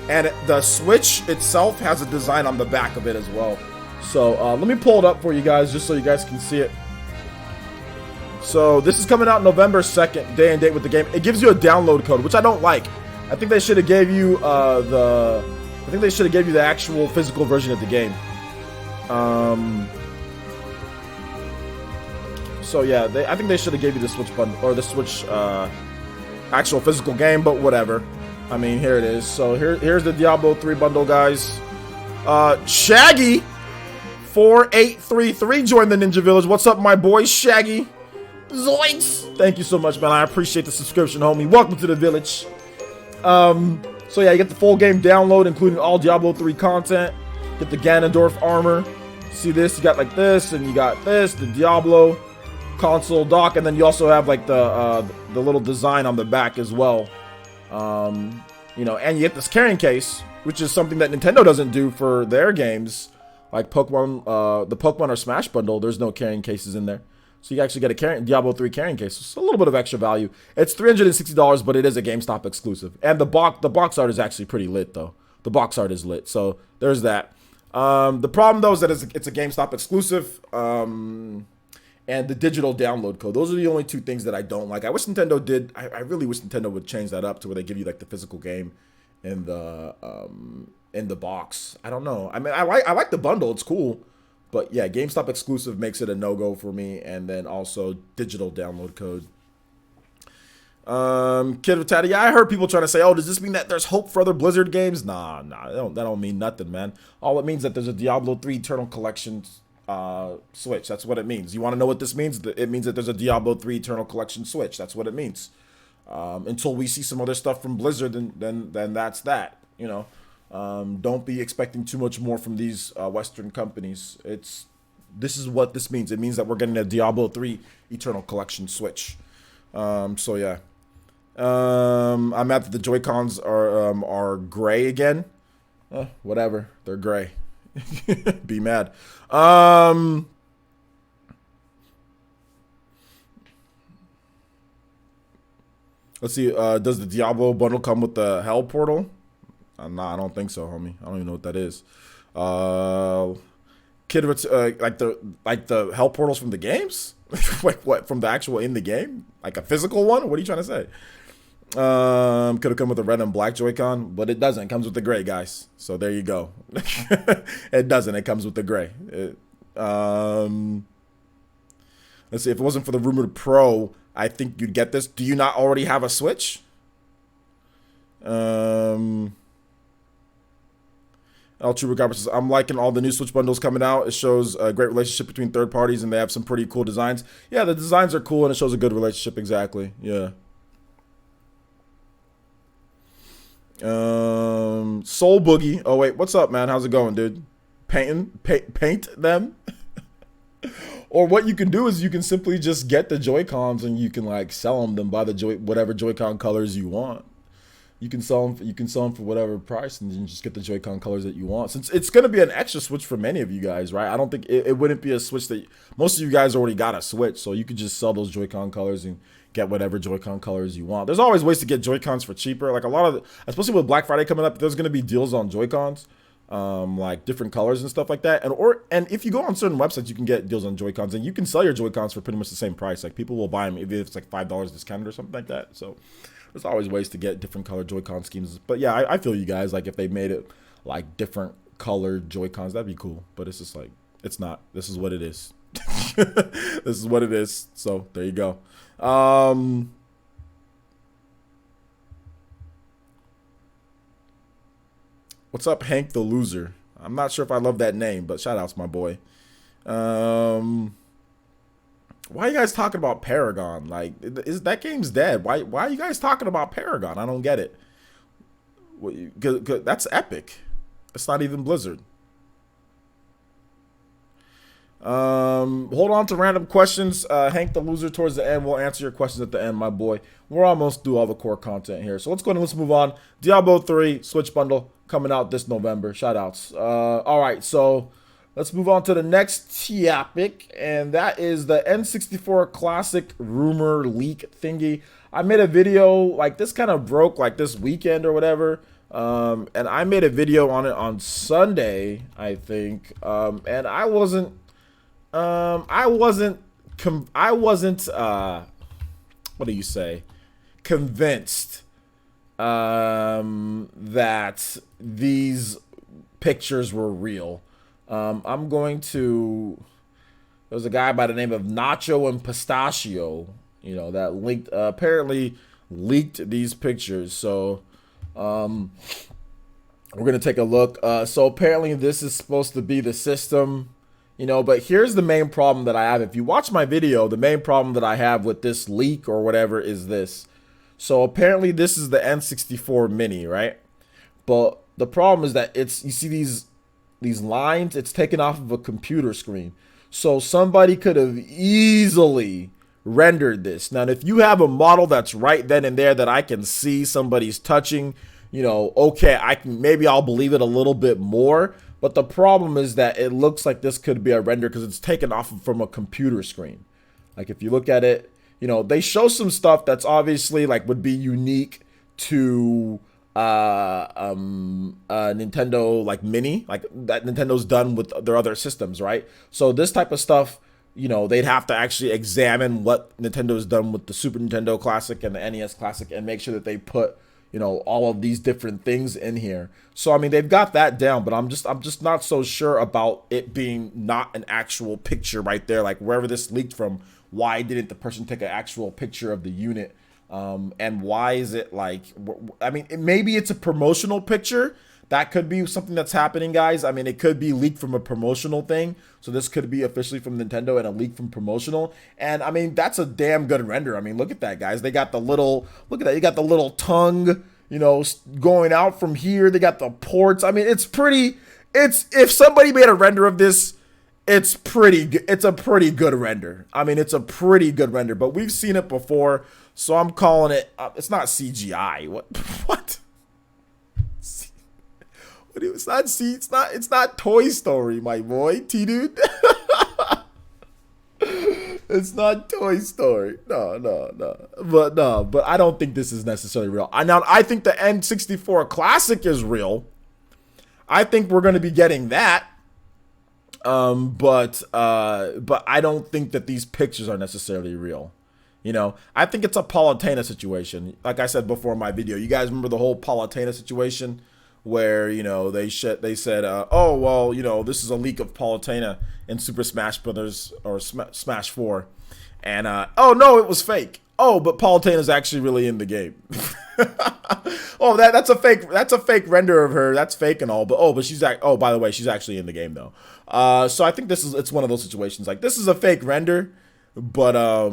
And the Switch itself has a design on the back of it as well. So let me pull it up for you guys just so you guys can see it. So this is coming out November 2nd, day and date with the game. It gives you a download code, which I don't like. I think they should have gave you the actual physical version of the game. So yeah, I think they should have gave you the Switch bundle or the Switch actual physical game, but whatever. I mean, here it is. So here's the Diablo 3 bundle, guys. Shaggy 4833 joined the Ninja Village. What's up, my boy Shaggy? Zoinks! Thank you so much, man. I appreciate the subscription, homie. Welcome to the village. So yeah, you get the full game download, including all Diablo 3 content. Get the Ganondorf armor. See this? You got like this, and you got this, the Diablo console dock, and then you also have like the little design on the back as well. You know, and you get this carrying case, which is something that Nintendo doesn't do for their games, like Pokemon, the Pokemon or Smash bundle. There's no carrying cases in there, So you actually get a Diablo 3 carrying case. It's a little bit of extra value. It's $360, but it is a GameStop exclusive. And the box art is actually pretty lit, though. The box art is lit. So there's that. The problem, though, is that it's a GameStop exclusive. And the digital download code. Those are the only two things that I don't like. I wish Nintendo did. I really wish Nintendo would change that up to where they give you like the physical game in the box. I don't know. I mean, I like the bundle. It's cool. But yeah, GameStop exclusive makes it a no-go for me, and then also digital download code. Kid with Tatty, yeah, I heard people trying to say, oh, does this mean that there's hope for other Blizzard games? Nah, that don't mean nothing, man. All it means is that there's a Diablo 3 Eternal Collection Switch. That's what it means. You want to know what this means? It means that there's a Diablo 3 Eternal Collection Switch. That's what it means. Until we see some other stuff from Blizzard, then that's that, you know. Don't be expecting too much more from these Western companies. This is what this means. It means that we're getting a Diablo 3 Eternal Collection Switch. So yeah. I'm mad that the Joy-Cons are gray again. Whatever. They're gray. Be mad. Let's see. Does the Diablo bundle come with the Hell Portal? Nah, I don't think so, homie. I don't even know what that is. Kid, like the Hell Portals from the games? Like what? From the actual in the game? Like a physical one? What are you trying to say? Could have come with a red and black Joy-Con, but it doesn't. It comes with the gray, guys. So there you go. It doesn't. It comes with the gray. Let's see. If it wasn't for the rumored Pro, I think you'd get this. Do you not already have a Switch? El Chupacabra says, I'm liking all the new Switch bundles coming out. It shows a great relationship between third parties, and they have some pretty cool designs. Yeah, the designs are cool, and it shows a good relationship. Exactly. Yeah. Soul Boogie. Oh wait, what's up, man? How's it going, dude? Paint them. Or what you can do is you can simply just get the Joy-Cons and you can like sell them buy the whatever Joy-Con colors you want. You can sell them for whatever price, and then just get the Joy-Con colors that you want. Since it's going to be an extra Switch for many of you guys, right? I don't think it wouldn't be a Switch that most of you guys already got a Switch, so you could just sell those Joy-Con colors and get whatever Joy-Con colors you want. There's always ways to get Joy-Cons for cheaper. Like a lot of, especially with Black Friday coming up, there's going to be deals on Joy-Cons, like different colors and stuff like that. And if you go on certain websites, you can get deals on Joy-Cons, and you can sell your Joy-Cons for pretty much the same price. Like people will buy them if it's like $5 discounted or something like that. So there's always ways to get different color Joy-Con schemes. But yeah, I feel you guys. Like if they made it like different colored Joy-Cons, that'd be cool. But it's just like, it's not. This is what it is. This is what it is. So there you go. What's up, Hank the Loser? I'm not sure if I love that name, but shout outs, my boy. Why are you guys talking about Paragon? Like, that game's dead. Why are you guys talking about Paragon? I don't get it. That's Epic. It's not even Blizzard. Hold on to random questions. Hank the Loser towards the end. We'll answer your questions at the end, my boy. We're almost through all the core content here. So let's go ahead and let's move on. Diablo 3 Switch bundle coming out this November. Shout outs. All right, so let's move on to the next topic, and that is the N64 Classic rumor leak thingy. I made a video, like this kind of broke like this weekend or whatever, and I made a video on it on Sunday, I think, and I wasn't what do you say, convinced that these pictures were real. I'm going to, there's a guy by the name of Nacho and Pistachio, you know, that apparently leaked these pictures. So we're going to take a look. So apparently this is supposed to be the system, you know, but here's the main problem that I have. If you watch my video, the main problem that I have with this leak or whatever is this. So apparently this is the N64 Mini, right? But the problem is that you see these lines, it's taken off of a computer screen. So somebody could have easily rendered this. Now, if you have a model that's right then and there that I can see somebody's touching, you know, okay, maybe I'll believe it a little bit more. But the problem is that it looks like this could be a render because it's taken off from a computer screen. Like if you look at it, you know, they show some stuff that's obviously like would be unique to Nintendo like Mini, like that Nintendo's done with their other systems, right? So this type of stuff, you know, they'd have to actually examine what Nintendo's done with the Super Nintendo Classic and the NES Classic and make sure that they put, you know, all of these different things in here. So I mean, they've got that down, but I'm just not so sure about it being not an actual picture right there. Like wherever this leaked from, why didn't the person take an actual picture of the unit? And why is it like? I mean, maybe it's a promotional picture. That could be something that's happening, guys. I mean, it could be leaked from a promotional thing. So this could be officially from Nintendo and a leak from promotional. And I mean, that's a damn good render. I mean, look at that, guys. They got the little, look at that. You got the little tongue, you know, going out from here. They got the ports. I mean, it's pretty, it's, if somebody made a render of this, it's pretty good. It's a pretty good render. I mean, it's a pretty good render, but we've seen it before. So I'm calling it, it's not CGI. What? What? It's not it's not Toy Story, my boy, T-dude. It's not Toy Story. No. But I don't think this is necessarily real. I think the N64 Classic is real. I think we're going to be getting that. But I don't think that these pictures are necessarily real. You know, I think it's a Palutena situation. Like I said before in my video, you guys remember the whole Palutena situation where, you know, they said, oh, well, you know, this is a leak of Palutena in Super Smash Brothers or Smash 4. And, oh, no, it was fake. Oh, but Palutena is actually really in the game. Oh, that's a fake render of her. That's fake and all, but she's by the way, she's actually in the game though. So I think it's one of those situations. Like this is a fake render, but I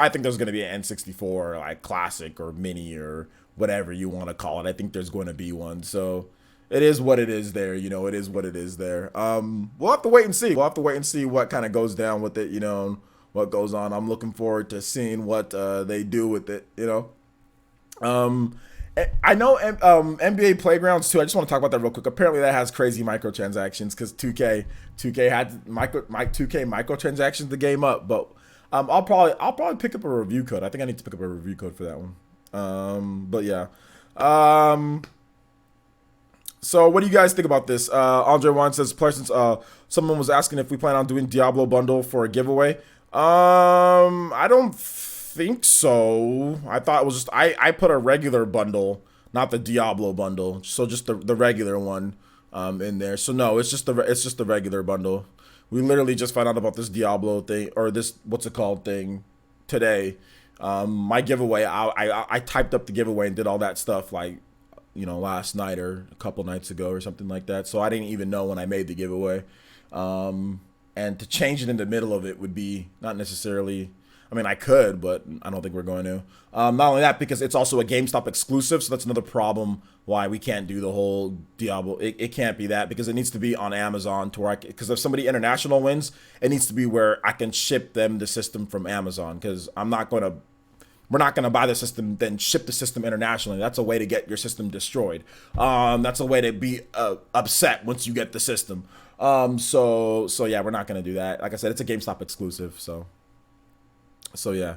think there's gonna be an N64 like classic or mini or whatever you want to call it. I think there's going to be one. So it is what it is there. You know, it is what it is there. We'll have to wait and see. We'll have to wait and see what kind of goes down with it. You know, what goes on. I'm looking forward to seeing what they do with it. You know. I know NBA Playgrounds too. I just want to talk about that real quick. Apparently that has crazy microtransactions because 2K had 2K microtransactions the game up. But I'll probably pick up a review code. I think I need to pick up a review code for that one. But yeah. So what do you guys think about this? Andre Juan says, since someone was asking if we plan on doing Diablo bundle for a giveaway. I don't think so. I thought it was just I put a regular bundle, not the Diablo bundle, so just the regular one in there. So no, it's just the regular bundle. We literally just found out about this Diablo thing or this what's it called thing today. My giveaway, I typed up the giveaway and did all that stuff like, you know, last night or a couple nights ago or something like that. So I didn't even know when I made the giveaway. And to change it in the middle of it would be not necessarily, I mean, I could, but I don't think we're going to. Not only that, because it's also a GameStop exclusive, so that's another problem why we can't do the whole Diablo. It can't be that because it needs to be on Amazon to where because if somebody international wins, it needs to be where I can ship them the system from Amazon because we're not going to buy the system, then ship the system internationally. That's a way to get your system destroyed. That's a way to be upset once you get the system. So yeah, we're not going to do that. Like I said, it's a GameStop exclusive, so yeah.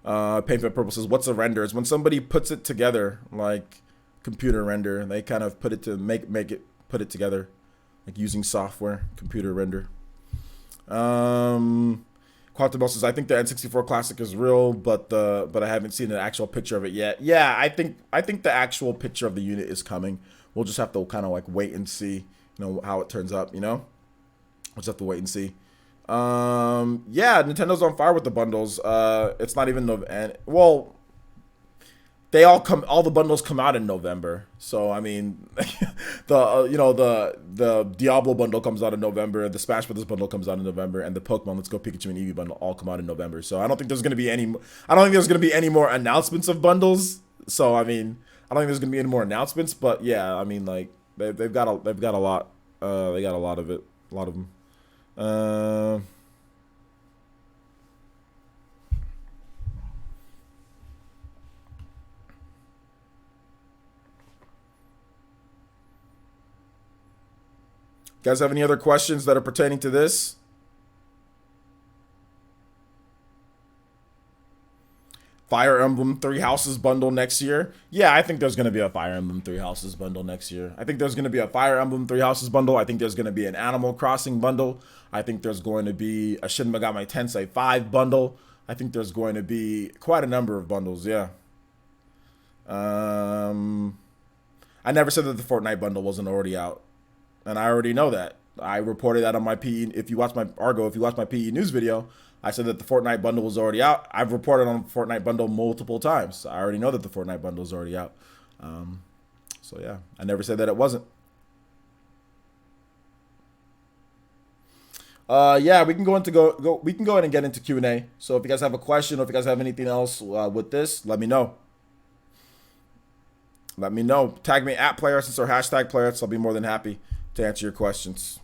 Painful Purple says, what's a render? It's when somebody puts it together, like computer render. They kind of put it to put it together, like using software, computer render. Quantum Bell says, I think the N64 Classic is real, but I haven't seen an actual picture of it yet. Yeah, I think the actual picture of the unit is coming. We'll just have to kind of like wait and see, you know, how it turns up, you know? We'll just have to wait and see. Yeah, Nintendo's on fire with the bundles. It's not even well, all the bundles come out in November. So I mean, the Diablo bundle comes out in November, the Smash Brothers bundle comes out in November, and the Pokemon Let's Go Pikachu and Eevee bundle all come out in November. So I don't think there's gonna be any more announcements of bundles. So I mean, I don't think there's gonna be any more announcements. But yeah, I mean, like they've got a lot. They got a lot of it, a lot of them. Guys have any other questions that are pertaining to this? Fire Emblem Three Houses bundle next year. Yeah, I think there's going to be a Fire Emblem Three Houses bundle next year. I think there's going to be a Fire Emblem Three Houses bundle. I think there's going to be an Animal Crossing bundle. I think there's going to be a Shin Megami Tensei 5 bundle. I think there's going to be quite a number of bundles, yeah. I never said that the Fortnite bundle wasn't already out. And I already know that. I reported that on my PE. If you watch my PE news video, I said that the Fortnite bundle was already out. I've reported on the Fortnite bundle multiple times. I already know that the Fortnite bundle is already out. So yeah, I never said that it wasn't. Yeah, we can go ahead and get into Q&A. So if you guys have a question or if you guys have anything else with this, let me know. Let me know. Tag me at PlayerSense or hashtag PlayerSense. I'll be more than happy to answer your questions.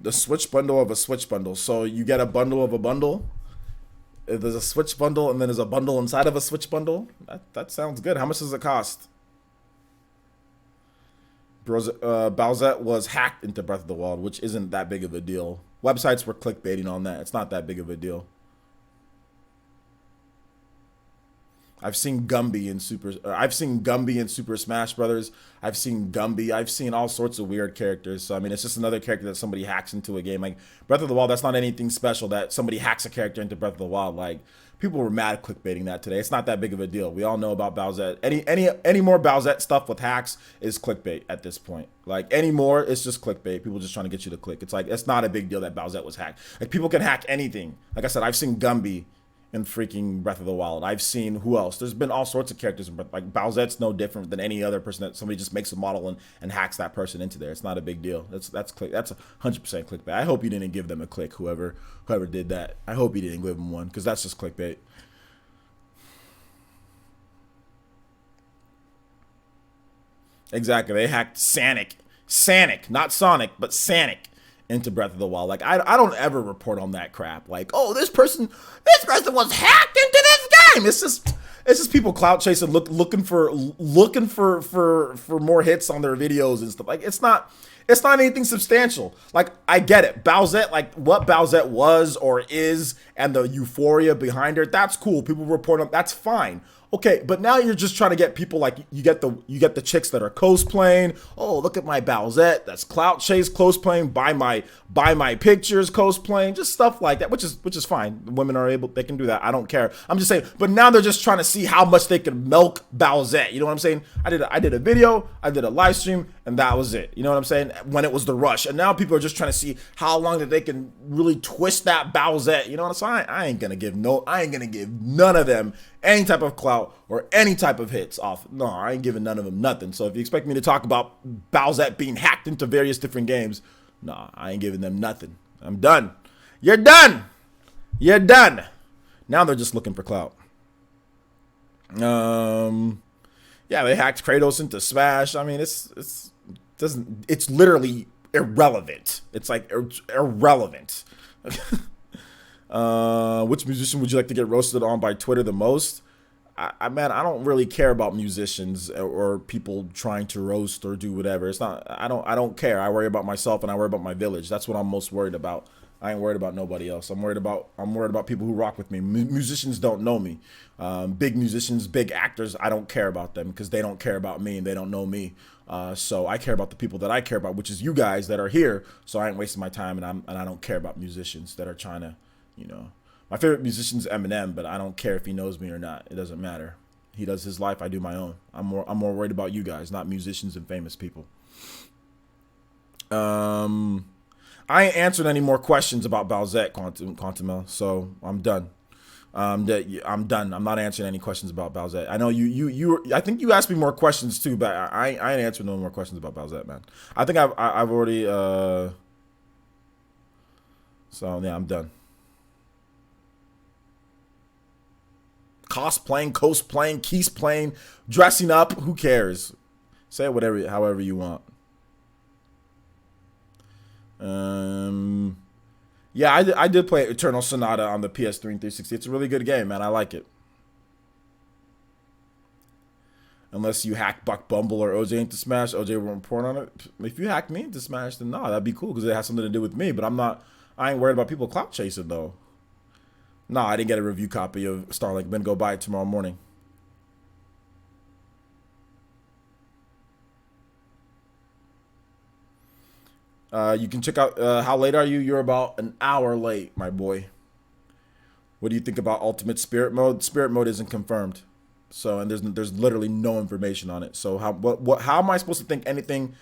The Switch bundle of a Switch bundle. So you get a bundle of a bundle. There's a Switch bundle and then there's a bundle inside of a Switch bundle. That sounds good. How much does it cost? Bowsette was hacked into Breath of the Wild, which isn't that big of a deal. Websites were clickbaiting on that. It's not that big of a deal. I've seen Gumby in Super Smash Brothers. I've seen Gumby. I've seen all sorts of weird characters. So I mean, it's just another character that somebody hacks into a game. Like Breath of the Wild, that's not anything special that somebody hacks a character into Breath of the Wild. Like people were mad clickbaiting that today. It's not that big of a deal. We all know about Bowsette. Any more Bowsette stuff with hacks is clickbait at this point. Like any more, it's just clickbait. People just trying to get you to click. It's like it's not a big deal that Bowsette was hacked. Like people can hack anything. Like I said, I've seen Gumby in freaking Breath of the Wild. I've seen who else? There's been all sorts of characters, like Bowsette's no different than any other person that somebody just makes a model and hacks that person into there. It's not a big deal. That's 100% clickbait. I hope you didn't give them a click, whoever did that. I hope you didn't give them one because that's just clickbait. Exactly. They hacked Sanic, not Sonic, but Sanic into Breath of the Wild. Like I don't ever report on that crap. Like, oh, this person was hacked into this game. It's just people clout chasing, looking for more hits on their videos and stuff. Like it's not anything substantial. Like I get it. Bowsette, like what Bowsette was or is and the euphoria behind her, that's cool. People report on that's fine. Okay, but now you're just trying to get people like you get the chicks that are cosplaying. Oh, look at my Bowsette. That's clout chase cosplaying. Buy my pictures cosplaying. Just stuff like that, which is fine. Women are they can do that. I don't care. I'm just saying. But now they're just trying to see how much they can milk Bowsette. You know what I'm saying? I did a video. I did a live stream, and that was it. You know what I'm saying? When it was the rush, and now people are just trying to see how long that they can really twist that Bowsette. You know what I'm saying? I ain't gonna give none of them any type of clout or any type of hits off. No, I ain't giving none of them nothing. So if you expect me to talk about Bowsette being hacked into various different games, no, I ain't giving them nothing. I'm done. You're done. You're done. Now they're just looking for clout. Yeah, they hacked Kratos into Smash. I mean, it's literally irrelevant. It's like irrelevant. Which musician would you like to get roasted on by Twitter the most? I don't really care about musicians or people trying to roast or do whatever. It's not. I don't care. I worry about myself and I worry about my village. That's what I'm most worried about. I ain't worried about nobody else. I'm worried about people who rock with me. Musicians don't know me. Big musicians, big actors, I don't care about them because they don't care about me and they don't know me. So I care about the people that I care about, which is you guys that are here. So I ain't wasting my time and I don't care about musicians that are trying to, you know. My favorite musician is Eminem, but I don't care if he knows me or not. It doesn't matter. He does his life, I do my own. I'm more worried about you guys, not musicians and famous people. I ain't answered any more questions about Bowsette, Quantumel, so I'm done. I'm done. I'm not answering any questions about Bowsette. I know you. I think you asked me more questions too, but I ain't answering no more questions about Bowsette, man. I think I've already. So yeah, I'm done. Cosplaying, playing, dressing up. Who cares? Say it however you want. Yeah, I did play Eternal Sonata on the PS3 and 360. It's a really good game, man. I like it. Unless you hack Buck Bumble or OJ into Smash, OJ won't report on it. If you hack me into Smash, then no, that'd be cool because it has something to do with me. But I ain't worried about people clout chasing though. No, I didn't get a review copy of Starlink. I'm gonna go buy it tomorrow morning. You can check out how late are you? You're about an hour late, my boy. What do you think about Ultimate Spirit Mode? Spirit Mode isn't confirmed, so and there's literally no information on it. So how am I supposed to think anything,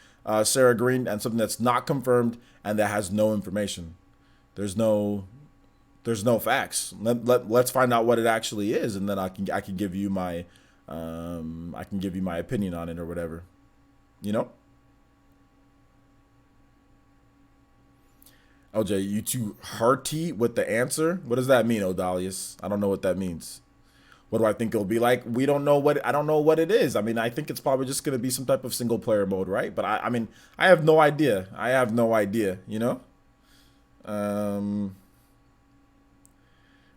Sarah Green, and something that's not confirmed and that has no information? There's no facts. Let's find out what it actually is, and then I can give you my opinion on it or whatever, you know. OJ, you too hearty with the answer? What does that mean, Odalius? I don't know what that means. What do I think it'll be like? I don't know what it is. I mean, I think it's probably just gonna be some type of single player mode, right? But I mean, I have no idea. You know.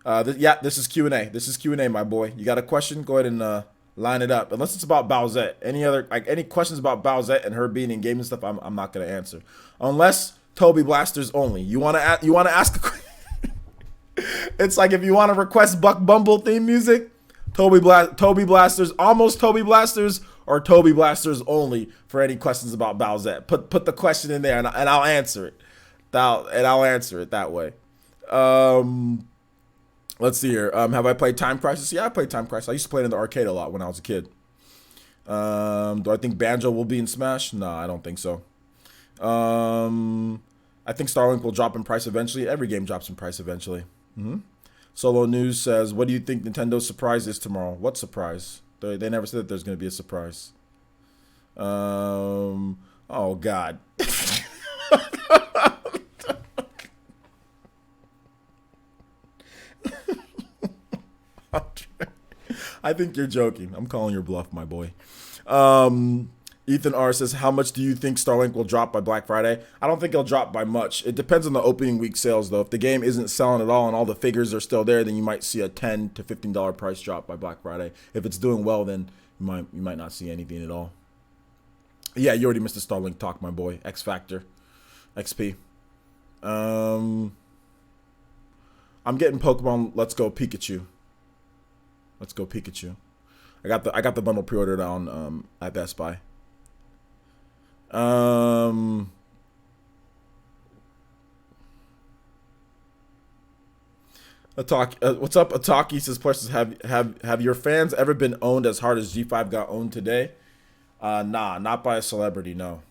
This is Q&A. This is Q&A, my boy. You got a question? Go ahead and line it up. Unless it's about Bowsette. Any questions about Bowsette and her being in games and stuff? I'm not gonna answer. Unless Toby Blasters only. You wanna ask a question? It's like if you want to request Buck Bumble theme music, Toby Blasters, almost Toby Blasters, or Toby Blasters only for any questions about Bowsette. Put the question in there and I'll answer it. I'll answer it that way. Let's see here. Have I played Time Crisis? Yeah, I played Time Crisis. I used to play it in the arcade a lot when I was a kid. Do I think Banjo will be in Smash? No, I don't think so. I think Starlink will drop in price eventually. Every game drops in price eventually. Solo News says, what do you think Nintendo's surprise is tomorrow? What surprise? They never said that there's going to be a surprise. Oh, God. I think you're joking. I'm calling your bluff, my boy. Ethan R says, how much do you think Starlink will drop by Black Friday? I don't think it'll drop by much. It depends on the opening week sales, though. If the game isn't selling at all and all the figures are still there, then you might see a $10 to $15 price drop by Black Friday. If it's doing well, then you might not see anything at all. Yeah, you already missed the Starlink talk, my boy. X Factor. XP. I'm getting Pokemon Let's Go Pikachu. Let's Go Pikachu. I got the bundle pre-ordered on at Best Buy. What's up, Ataki? Says, questions. Have your fans ever been owned as hard as G5 got owned today? Nah, not by a celebrity. No,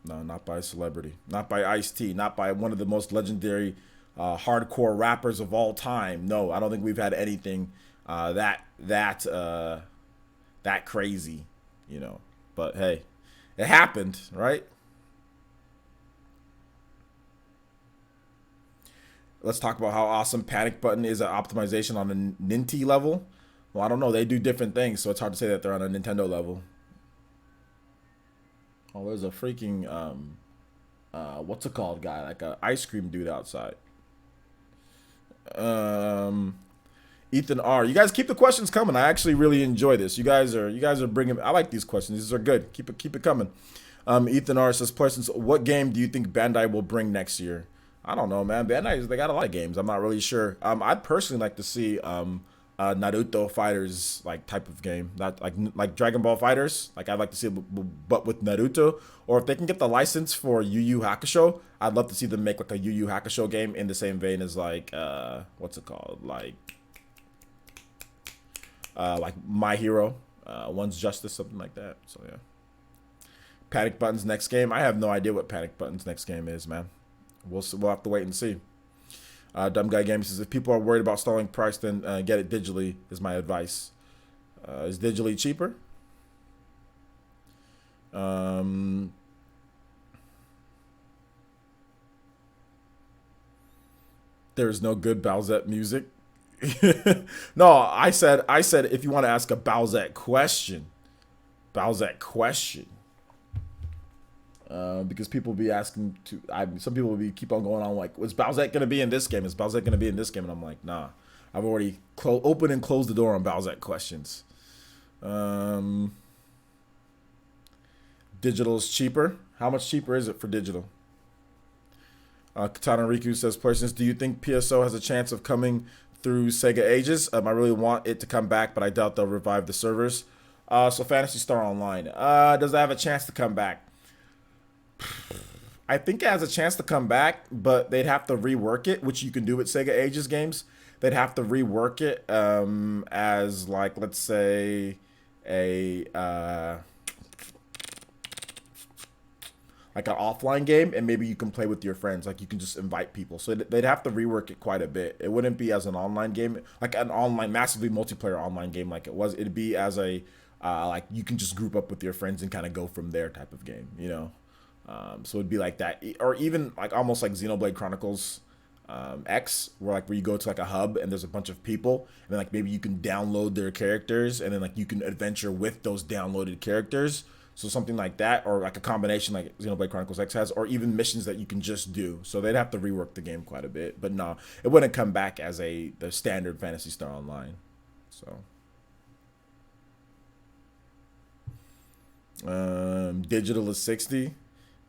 not by a celebrity. Not by Ice-T. Not by one of the most legendary hardcore rappers of all time. No, I don't think we've had anything that crazy, you know. But hey, it happened, right? Let's talk about how awesome Panic Button is at optimization on a Ninty level. Well, I don't know. They do different things, so it's hard to say that they're on a Nintendo level. Oh, there's a freaking what's it called guy, like a ice cream dude outside. Ethan R, you guys keep the questions coming. I actually really enjoy this. You guys are bringing. I like these questions. These are good. Keep it coming. Ethan R says, questions. What game do you think Bandai will bring next year? I don't know, man. Bandai, they got a lot of games. I'm not really sure. I'd personally like to see Naruto Fighters like type of game, not like Dragon Ball Fighters. Like I'd like to see it, but with Naruto. Or if they can get the license for Yu Yu Hakusho, I'd love to see them make like a Yu Yu Hakusho game in the same vein as like what's it called, like My Hero, One's Justice, something like that. So yeah. Panic Button's next game. I have no idea what Panic Button's next game is, man. We'll have to wait and see. Dumb Guy Game says, if people are worried about stalling price, then get it digitally is my advice. Is digitally cheaper? There's no good Bowsette music. No, I said if you want to ask a Bowsette question. Because people be asking some people will be keep on going on like, is Bowsette gonna be in this game? Is Bowsette gonna be in this game? And I'm like, nah. I've already opened and closed the door on Bowsette questions. Digital is cheaper. How much cheaper is it for digital? Katana Riku says, Persons, do you think PSO has a chance of coming through Sega Ages? I really want it to come back, but I doubt they'll revive the servers. So Phantasy Star Online. Does it have a chance to come back? I think it has a chance to come back, but they'd have to rework it, which you can do with Sega Ages games. They'd have to rework it as, like, let's say, like an offline game, and maybe you can play with your friends. Like, you can just invite people. So they'd have to rework it quite a bit. It wouldn't be as an online game, like an online, massively multiplayer online game like it was. It'd be as a, like, you can just group up with your friends and kind of go from there type of game, you know? So it'd be like that. Or even, like, almost like Xenoblade Chronicles X, where you go to, like, a hub and there's a bunch of people, and then, like, maybe you can download their characters, and then, like, you can adventure with those downloaded characters. So something like that, or like a combination like Xenoblade Chronicles X has, or even missions that you can just do. So they'd have to rework the game quite a bit. But no, it wouldn't come back as the standard Phantasy Star Online. So digital is 60.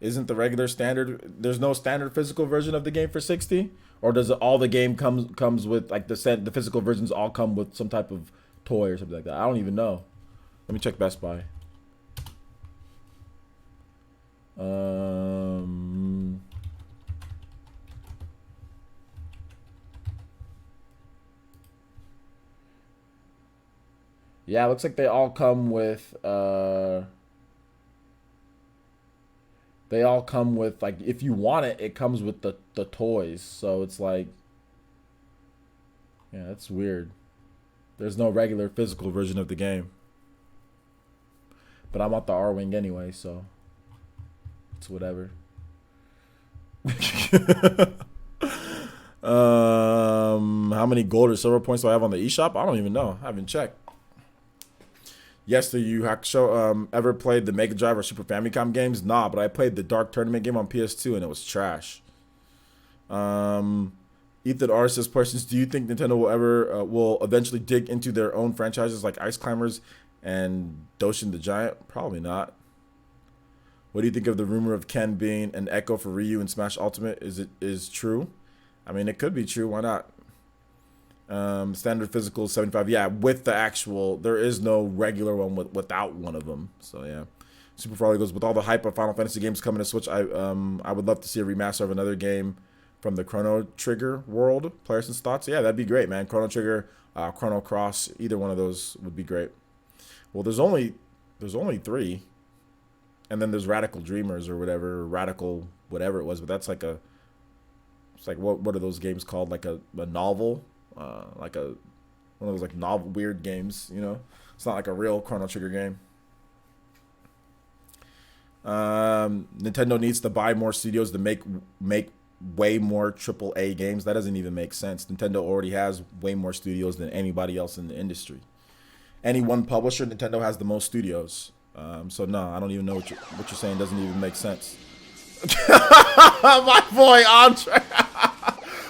Isn't the regular standard? There's no standard physical version of the game for 60, or does all the game comes with, like, the physical versions all come with some type of toy or something like that? I don't even know. Let me check Best Buy. Yeah, it looks like they all come with like, if you want it, it comes with the toys. So it's like, yeah, that's weird. There's no regular physical version of the game. But I'm at the R-Wing anyway, so it's whatever. How many gold or silver points do I have on the eShop? I don't even know. I haven't checked. Yes, do you ever played the Mega Drive or Super Famicom games? Nah, but I played the Dark Tournament game on PS2 and it was trash. Ethan R says, Persons, do you think Nintendo will eventually dig into their own franchises like Ice Climbers and Doshin the Giant? Probably not. What do you think of the rumor of Ken being an Echo for Ryu in Smash Ultimate? Is true? I mean, it could be true. Why not? Standard physical 75. Yeah, with the actual. There is no regular one without one of them. So yeah. Super Frolly goes, with all the hype of Final Fantasy games coming to Switch, I would love to see a remaster of another game from the Chrono Trigger world. Players' thoughts? Yeah, that'd be great, man. Chrono Trigger, Chrono Cross, either one of those would be great. Well, there's only 3. And then there's Radical Dreamers or whatever, Radical whatever it was, but that's like it's like, what are those games called? Like a novel, like one of those like novel weird games, you know? It's not like a real Chrono Trigger game. Nintendo needs to buy more studios to make way more AAA games. That doesn't even make sense. Nintendo already has way more studios than anybody else in the industry. Any one publisher, Nintendo has the most studios. So no, I don't even know what you're saying. Doesn't even make sense. My boy Andre.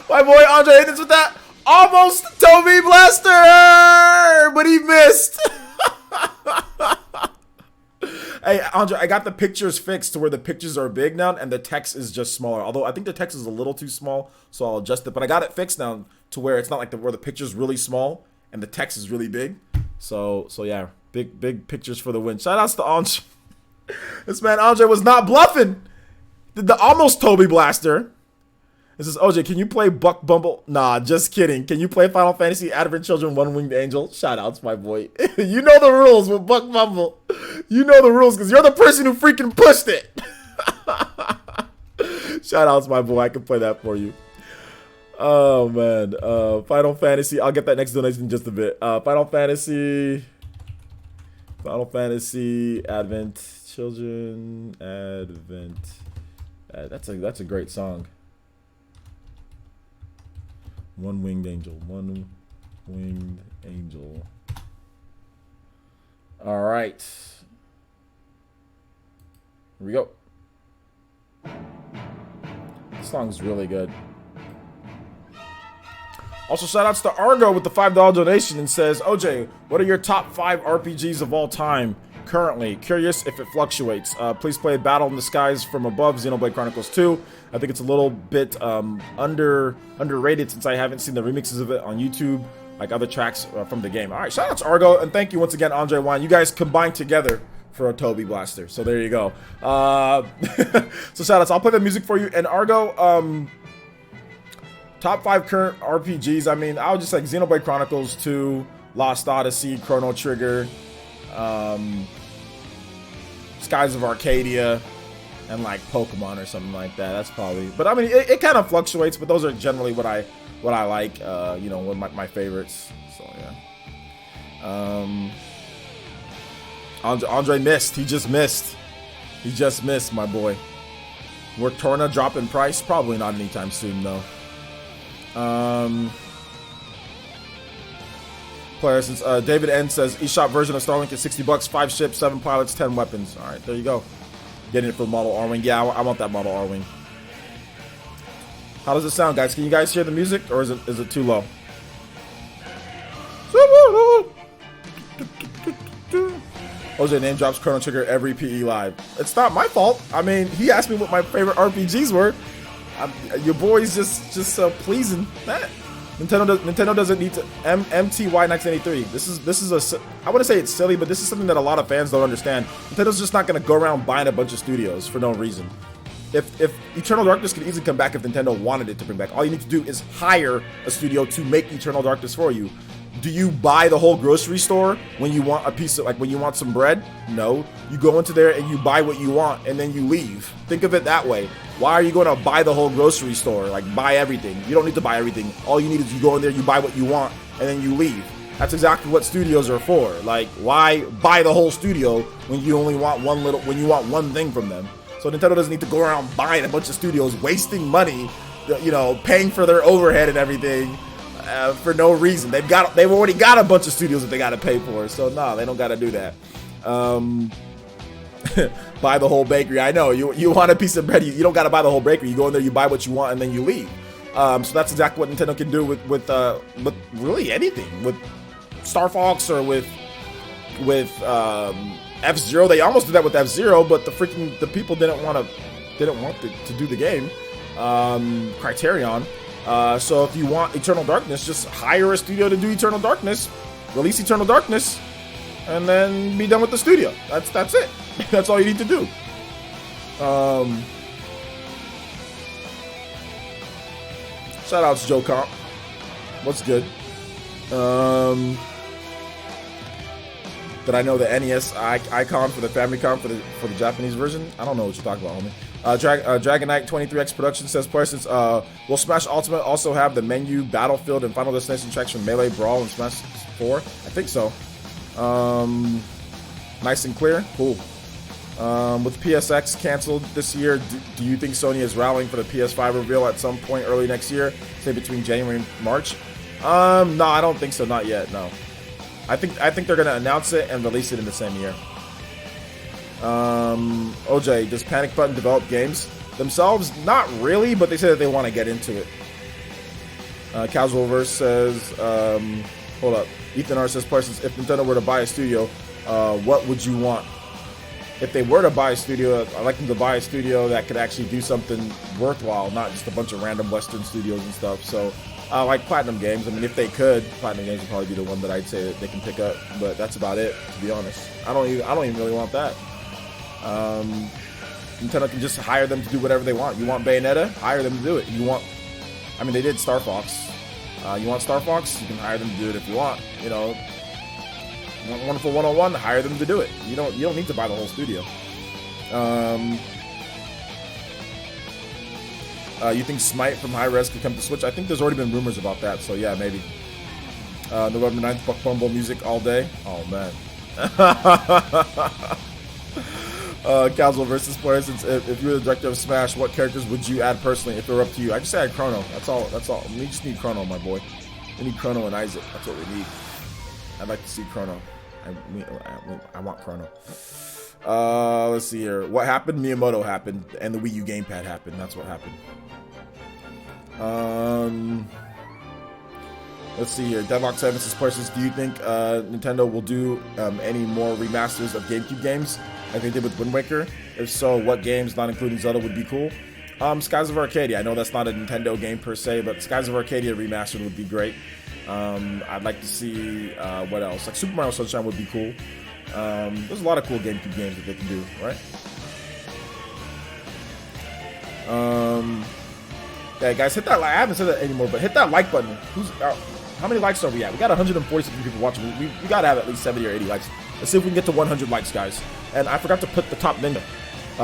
My boy Andre hit this with that almost Toby Blaster, but he missed. Hey, Andre, I got the pictures fixed to where the pictures are big now and the text is just smaller. Although I think the text is a little too small, so I'll adjust it. But I got it fixed now to where it's not like where the picture's really small and the text is really big. So yeah, big pictures for the win. Shout outs to Andre. This man Andre was not bluffing. The almost Toby Blaster. It says, OJ, can you play Buck Bumble? Nah, just kidding. Can you play Final Fantasy Advent Children One Winged Angel? Shout outs, my boy. You know the rules with Buck Bumble. You know the rules because you're the person who freaking pushed it. Shout outs, my boy. I can play that for you. Oh, man. Final Fantasy. I'll get that next donation in just a bit. Final Fantasy Advent Children. Advent. That's a great song. One Winged Angel. One Winged Angel. All right. Here we go. This song's really good. Also, shout outs to Argo with the $5 donation and says, OJ, what are your top 5 RPGs of all time? currently. Curious if it fluctuates. Please play Battle in the Skies from Above, Xenoblade Chronicles 2. I think it's a little bit underrated since I haven't seen the remixes of it on YouTube, like other tracks from the game. All right, shout out to Argo, and thank you once again, Andre Wine. You guys combined together for a Toby Blaster, so there you go. So shout outs. I'll play the music for you. And Argo, top 5 current RPGs. I mean, I would just like Xenoblade Chronicles 2, Lost Odyssey, Chrono Trigger, Skies of Arcadia, and like Pokemon or something like that. That's probably, but I mean, it kind of fluctuates, but those are generally what I like, you know, one of my favorites. So yeah. Andre missed. He just missed. He just missed, my boy. Will Torna drop in price? Probably not anytime soon, though. Player, since David N says eShop version of Starlink is $60, 5 ships, 7 pilots, 10 weapons. All right, there you go. Getting it for the model R-Wing. Yeah, I want that model R-Wing. How does it sound, guys? Can you guys hear the music, or is it too low? OJ name drops Chrono Trigger every PE live. It's not my fault. I mean, he asked me what my favorite RPGs were. Your boy's just pleasing that. Nintendo doesn't need to MTY 1983. This is I wouldn't say it's silly, but this is something that a lot of fans don't understand. Nintendo's just not gonna go around buying a bunch of studios for no reason. If Eternal Darkness could easily come back if Nintendo wanted it to bring back, all you need to do is hire a studio to make Eternal Darkness for you. Do you buy the whole grocery store when you want a piece of, like, when you want some bread? No. You go into there and you buy what you want and then you leave. Think of it that way. Why are you going to buy the whole grocery store? Like, buy everything. You don't need to buy everything. All you need is you go in there, you buy what you want, and then you leave. That's exactly what studios are for. Like, why buy the whole studio when you only want when you want one thing from them? So Nintendo doesn't need to go around buying a bunch of studios, wasting money, you know, paying for their overhead and everything. For no reason. They've already got a bunch of studios that they got to pay for, so no, they don't got to do that. Buy the whole bakery. I know you want a piece of bread, you don't got to buy the whole bakery. You go in there, you buy what you want, and then you leave. So that's exactly what Nintendo can do with really anything, with Star Fox or with F-Zero. They almost did that with F-Zero, but the people didn't want to do the game. Criterion. So if you want Eternal Darkness, just hire a studio to do Eternal Darkness, release Eternal Darkness, and then be done with the studio. That's it. That's all you need to do. Shout out to Joe Comp. What's good? Did I know the NES icon for the Famicom for the Japanese version? I don't know what you're talking about, homie. Dragon Knight 23X Production says, persons, will Smash Ultimate also have the menu, Battlefield, and Final Destination tracks from Melee, Brawl, and Smash 4? I think so. Nice and clear. Cool. With PSX canceled this year, do you think Sony is rallying for the PS5 reveal at some point early next year, say between January and March? No, I don't think so. Not yet. No. I think they're gonna announce it and release it in the same year. OJ, does Panic Button develop games themselves? Not really, but they say that they want to get into it. Casual Verse says, hold up. Ethan R says, Parsons, if Nintendo were to buy a studio, what would you want? If they were to buy a studio, I'd like them to buy a studio that could actually do something worthwhile, not just a bunch of random Western studios and stuff. So, like Platinum Games. I mean, if they could, Platinum Games would probably be the one that I'd say that they can pick up. But that's about it, to be honest. I don't even really want that. Nintendo can just hire them to do whatever they want. You want Bayonetta? Hire them to do it. I mean, they did Star Fox. You want Star Fox? You can hire them to do it if you want. You know, you want Wonderful 101? Hire them to do it. You don't need to buy the whole studio. You think Smite from High Res could come to Switch? I think there's already been rumors about that, so yeah, maybe. November 9th, Buck Bumble music all day. Oh, man. Casual versus players. If you were the director of Smash, what characters would you add personally if it were up to you? I just add Chrono. That's all. We just need Chrono, my boy. We need Chrono and Isaac. That's what we need. I'd like to see Chrono. I want Chrono. Let's see here. What happened? Miyamoto happened, and the Wii U gamepad happened. That's what happened. Let's see here. Deadlock 7 says, Parsons, do you think Nintendo will do any more remasters of GameCube games like they did with Wind Waker? If so, what games, not including Zelda, would be cool? Skies of Arcadia. I know that's not a Nintendo game per se, but Skies of Arcadia remastered would be great. I'd like to see, what else? Like Super Mario Sunshine would be cool. There's a lot of cool GameCube games that they can do, right? Yeah, guys, hit that like. I haven't said that anymore, but hit that like button. How many likes are we at? We got 146 people watching. We got to have at least 70 or 80 likes. Let's see if we can get to 100 likes, guys. And I forgot to put the top ninja.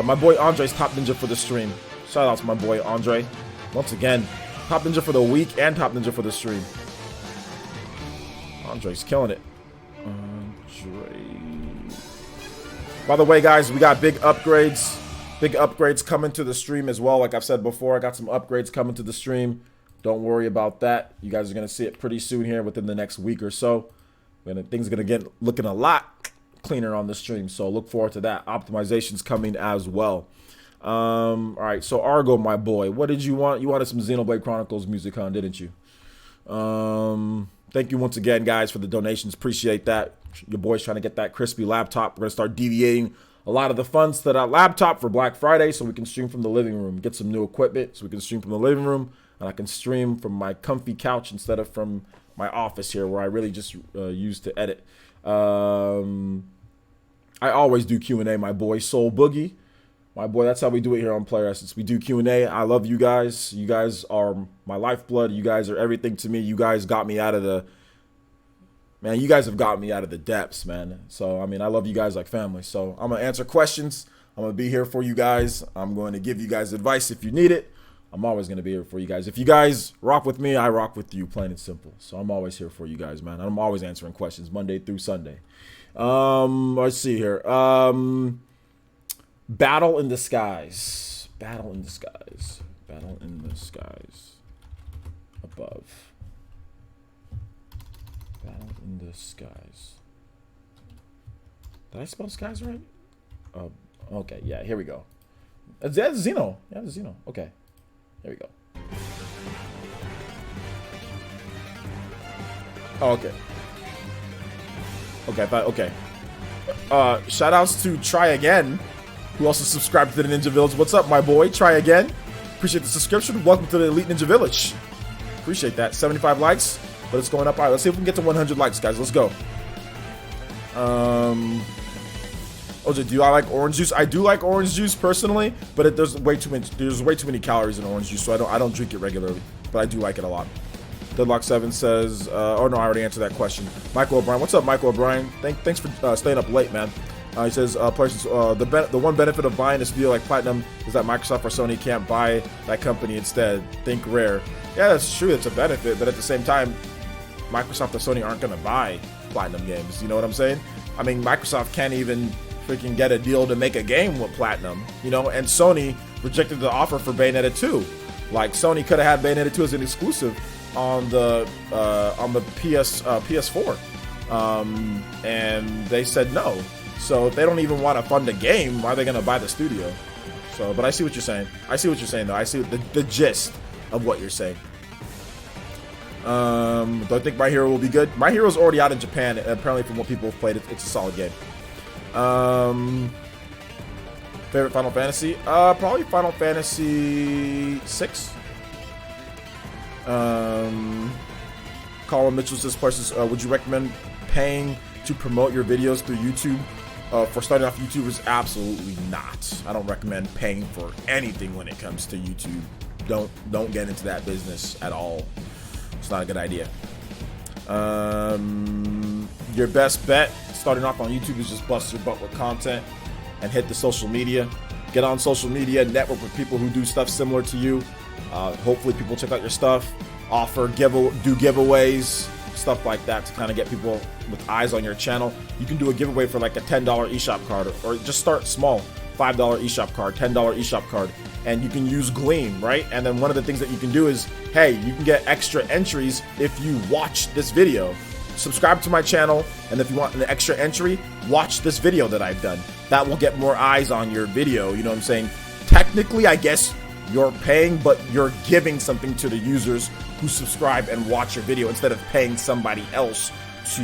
My boy Andre's top ninja for the stream. Shout out to my boy Andre. Once again, top ninja for the week and top ninja for the stream. Andre's killing it. Andre. By the way, guys, we got big upgrades. Big upgrades coming to the stream as well. Like I've said before, I got some upgrades coming to the stream. Don't worry about that. You guys are going to see it pretty soon here within the next week or so. Things are going to get looking a lot cleaner on the stream. So look forward to that. Optimization's coming as well. All right. So Argo, my boy, what did you want? You wanted some Xenoblade Chronicles music, huh? Didn't you? Thank you once again, guys, for the donations. Appreciate that. Your boy's trying to get that crispy laptop. We're going to start deviating a lot of the funds to that laptop for Black Friday so we can stream from the living room. Get some new equipment so we can stream from the living room. And I can stream from my comfy couch instead of from my office here where I really just use to edit. I always do Q&A, my boy. Soul Boogie. My boy, that's how we do it here on Player Essence. We do Q&A. I love you guys. You guys are my lifeblood. You guys are everything to me. You guys got me out of the... Man, you guys have got me out of the depths, man. So, I mean, I love you guys like family. So, I'm going to answer questions. I'm going to be here for you guys. I'm going to give you guys advice if you need it. I'm always going to be here for you guys. If you guys rock with me, I rock with you, plain and simple. So, I'm always here for you guys, man. I'm always answering questions Monday through Sunday. Let's see here. Battle in the Skies. Battle in the Skies. Battle in the Skies. Above. Battle in the Skies. Did I spell skies right? Okay, yeah, here we go. That's Xeno. Yeah, that's Xeno. Okay. Here we go. Oh, okay. Okay, I thought, okay. Shout outs to Try Again, who also subscribed to the Ninja Village. What's up, my boy? Try Again. Appreciate the subscription. Welcome to the Elite Ninja Village. Appreciate that. 75 likes. But it's going up. All right, let's see if we can get to 100 likes, guys. Let's go. OJ, do I like orange juice? I do like orange juice personally, but there's way too many calories in orange juice, so I don't drink it regularly. But I do like it a lot. Deadlock 7 says, oh no, I already answered that question. Michael O'Brien, what's up, Michael O'Brien? Thanks for staying up late, man. He says, the one benefit of buying a studio like Platinum is that Microsoft or Sony can't buy that company instead. Think Rare. Yeah, that's true. It's a benefit, but at the same time, Microsoft or Sony aren't going to buy Platinum games. You know what I'm saying? I mean, Microsoft can't even freaking get a deal to make a game with Platinum, you know, and Sony rejected the offer for Bayonetta 2. Like, Sony could have had Bayonetta 2 as an exclusive on the PS4. And they said no. So if they don't even want to fund a game, why are they going to buy the studio? So, but I see what you're saying. I see what you're saying, though. I see the gist of what you're saying. Do I think My Hero will be good? My Hero's already out in Japan. Apparently, from what people have played, it's a solid game. Favorite Final Fantasy? Probably Final Fantasy 6. Colin Mitchell says, would you recommend paying to promote your videos through YouTube? For starting off YouTubers, absolutely not. I don't recommend paying for anything when it comes to YouTube. Don't get into that business at all. It's not a good idea. Your best bet starting off on YouTube is just bust your butt with content and hit the social media. Get on social media, network with people who do stuff similar to you. Hopefully people check out your stuff, do giveaways, stuff like that to kind of get people with eyes on your channel. You can do a giveaway for like a $10 eShop card, or just start small. $5 eShop card, $10 eShop card, and you can use Gleam, right? And then one of the things that you can do is, hey, you can get extra entries if you watch this video. Subscribe to my channel, and if you want an extra entry, watch this video that I've done. That will get more eyes on your video, you know what I'm saying? Technically, I guess You're paying, but you're giving something to the users who subscribe and watch your video instead of paying somebody else to,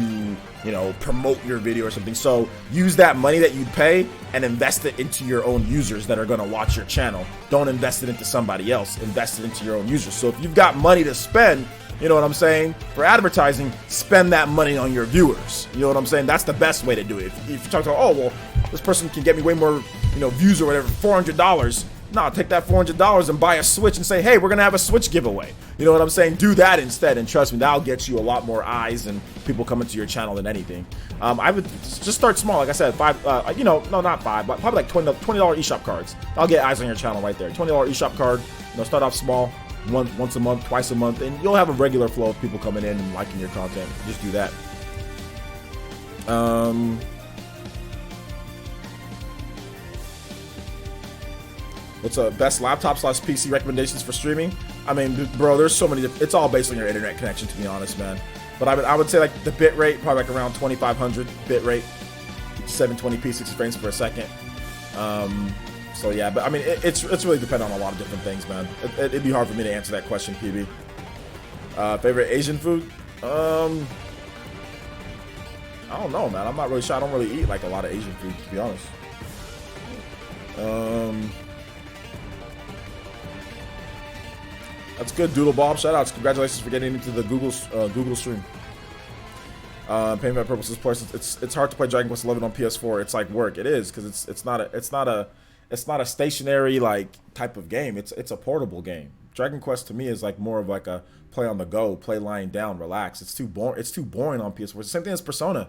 you know, promote your video or something. So use that money that you pay and invest it into your own users that are going to watch your channel. Don't invest it into somebody else. Invest it into your own users. So if you've got money to spend, you know what I'm saying, for advertising, spend that money on your viewers. You know what I'm saying? That's the best way to do it. If you talk about, oh, well, this person can get me way more, you know, views or whatever, $400. No, take that $400 and buy a Switch and say, hey, we're going to have a Switch giveaway. You know what I'm saying? Do that instead. And trust me, that'll get you a lot more eyes and people coming to your channel than anything. I would just start small. Like I said, you know, no, not 5, but probably like $20 eShop cards. I'll get eyes on your channel right there. $20 eShop card. You know, start off small, once a month, twice a month, and you'll have a regular flow of people coming in and liking your content. Just do that. What's up? Best laptop / PC recommendations for streaming? I mean, bro, there's so many. It's all based on your internet connection, to be honest, man. But I would say like the bit rate, probably like around 2500 bit rate, 720p, 60 frames per second. So yeah, but I mean, it's really dependent on a lot of different things, man. It'd be hard for me to answer that question, PB. Favorite Asian food? I don't know, man. I'm not really sure. I don't really eat like a lot of Asian food, to be honest. That's good, Doodle Bob. Shoutouts. Congratulations for getting into the Google stream. Payment by purposes. Plus, it's hard to play Dragon Quest XI on PS4. It's like work. It is, because it's not a stationary like type of game. It's a portable game. Dragon Quest to me is like more of like a play on the go, play lying down, relax. It's too boring. It's too boring on PS4. It's the same thing as Persona.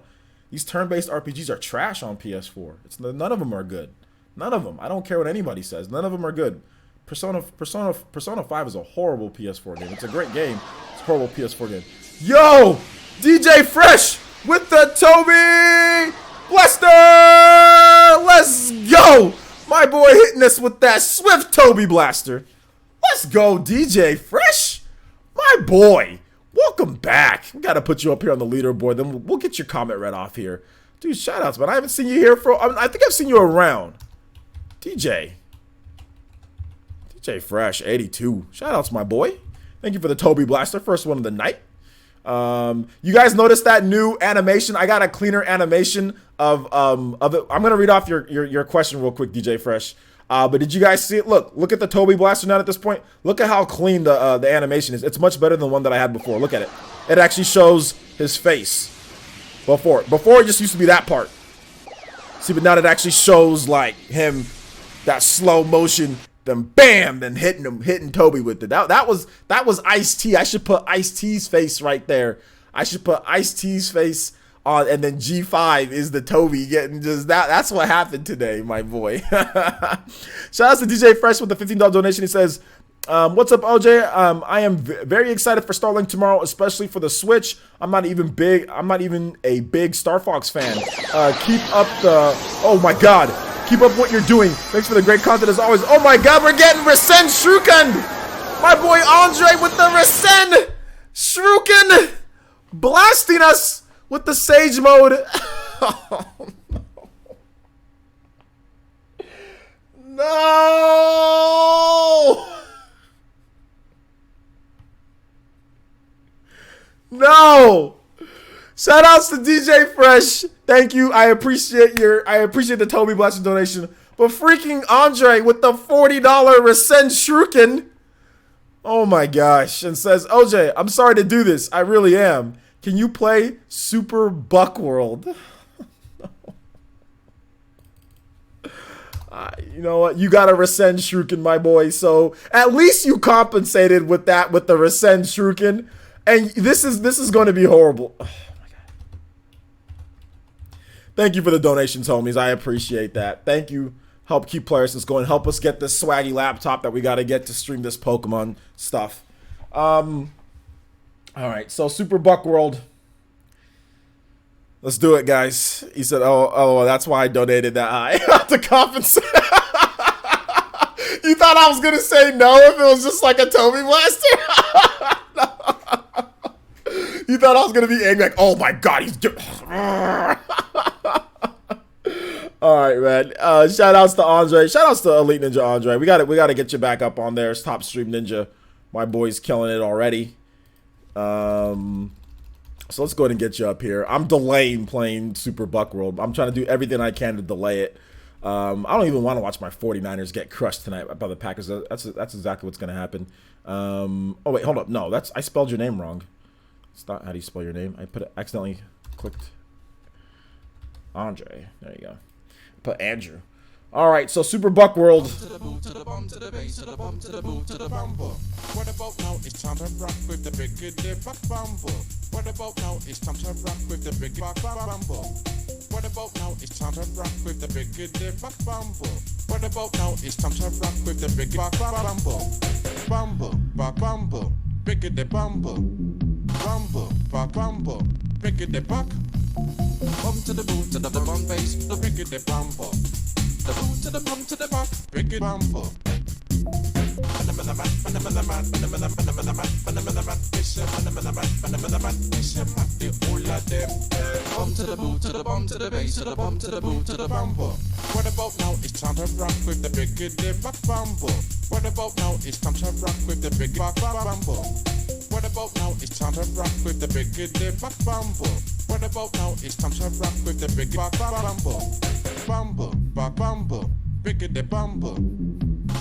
These turn-based RPGs are trash on PS4. None of them are good. None of them. I don't care what anybody says. None of them are good. Persona 5 is a horrible PS4 game. It's a great game. It's a horrible PS4 game. Yo! DJ Fresh with the Toby Blaster! Let's go! My boy hitting us with that swift Toby Blaster. Let's go, DJ Fresh! My boy! Welcome back. We gotta put you up here on the leaderboard. Then we'll get your comment read off here. Dude, shoutouts, man. I haven't seen you here for... I think I've seen you around. DJ Fresh, 82. Shoutouts, my boy. Thank you for the Toby Blaster, first one of the night. You guys noticed that new animation? I got a cleaner animation of it. I'm gonna read off your question real quick, DJ Fresh. But did you guys see it? Look at the Toby Blaster now at this point. Look at how clean the animation is. It's much better than the one that I had before. Look at it. It actually shows his face. Before it just used to be that part. See, but now it actually shows like him, that slow motion. Then bam, then hitting Toby with it. That was Ice-T. I should put Ice-T's face right there. I should put Ice-T's face on, and then G5 is the Toby getting just that. That's what happened today, my boy. Shout out to DJ Fresh with the $15 donation. He says, what's up, OJ? I am very excited for Starlink tomorrow, especially for the Switch. I'm not even a big Star Fox fan. Keep up the, oh my god. Keep up what you're doing. Thanks for the great content as always. Oh my god, we're getting Rasen Shuriken! My boy Andre with the Rasen Shuriken! Blasting us with the Sage mode. Oh, no! No! Shout outs to DJ Fresh. Thank you. I appreciate the Toby Blaster donation. But freaking Andre with the $40 Rasen Shuriken. Oh my gosh. And says, OJ, I'm sorry to do this. I really am. Can you play Super Buck World? You know what? You got a Rasen Shuriken, my boy. So at least you compensated with that, with the Rasen Shuriken. And this is going to be horrible. Thank you for the donations, homies. I appreciate that. Thank you. Help keep players going. Help us get this swaggy laptop that we got to get to stream this Pokemon stuff. All right. So Super Buck World. Let's do it, guys. He said, oh, that's why I donated that high to compensate. You thought I was going to say no if it was just like a Toby Blaster? No. You thought I was going to be angry like, oh my god, he's doing... All right, man. Shout outs to Andre. Shout outs to Elite Ninja Andre. We got to get you back up on there. It's Top Stream Ninja. My boy's killing it already. So let's go ahead and get you up here. I'm delaying playing Super Buck World. I'm trying to do everything I can to delay it. I don't even want to watch my 49ers get crushed tonight by the Packers. That's exactly what's going to happen. Oh, wait, hold up. No, I spelled your name wrong. It's not how do you spell your name. I accidentally clicked Andre. There you go. Put Andrew. All right, so Super Buck World. To the boot, to the bum, to the base, to the bum, to the boot, to the bumble. What about now? It's time to rock with the big buck bumble. What about now? It's time to rock with the big buck bumble. What about now? It's time to rock with the big buck bumble. What about now? It's time to rock with the big buck bumble. Bumble, buck bumble, big bumble. Bumble, buck bumble, big buck. Bum to the boot, to the bum base, the big bumble. The boot to the bum to the buck, big bumble. Bum to the boot, to the bum to the base, to the bum to the boot, to the bumble. What about now? It's time to rock with the big buck bumble. What about now? It's time to rock with the big buck bumble. What about now? It's time to rock with the big buck bumble. What about now? It's time to rock with the big buck bumble. Bumble, buck bumble, big bumble.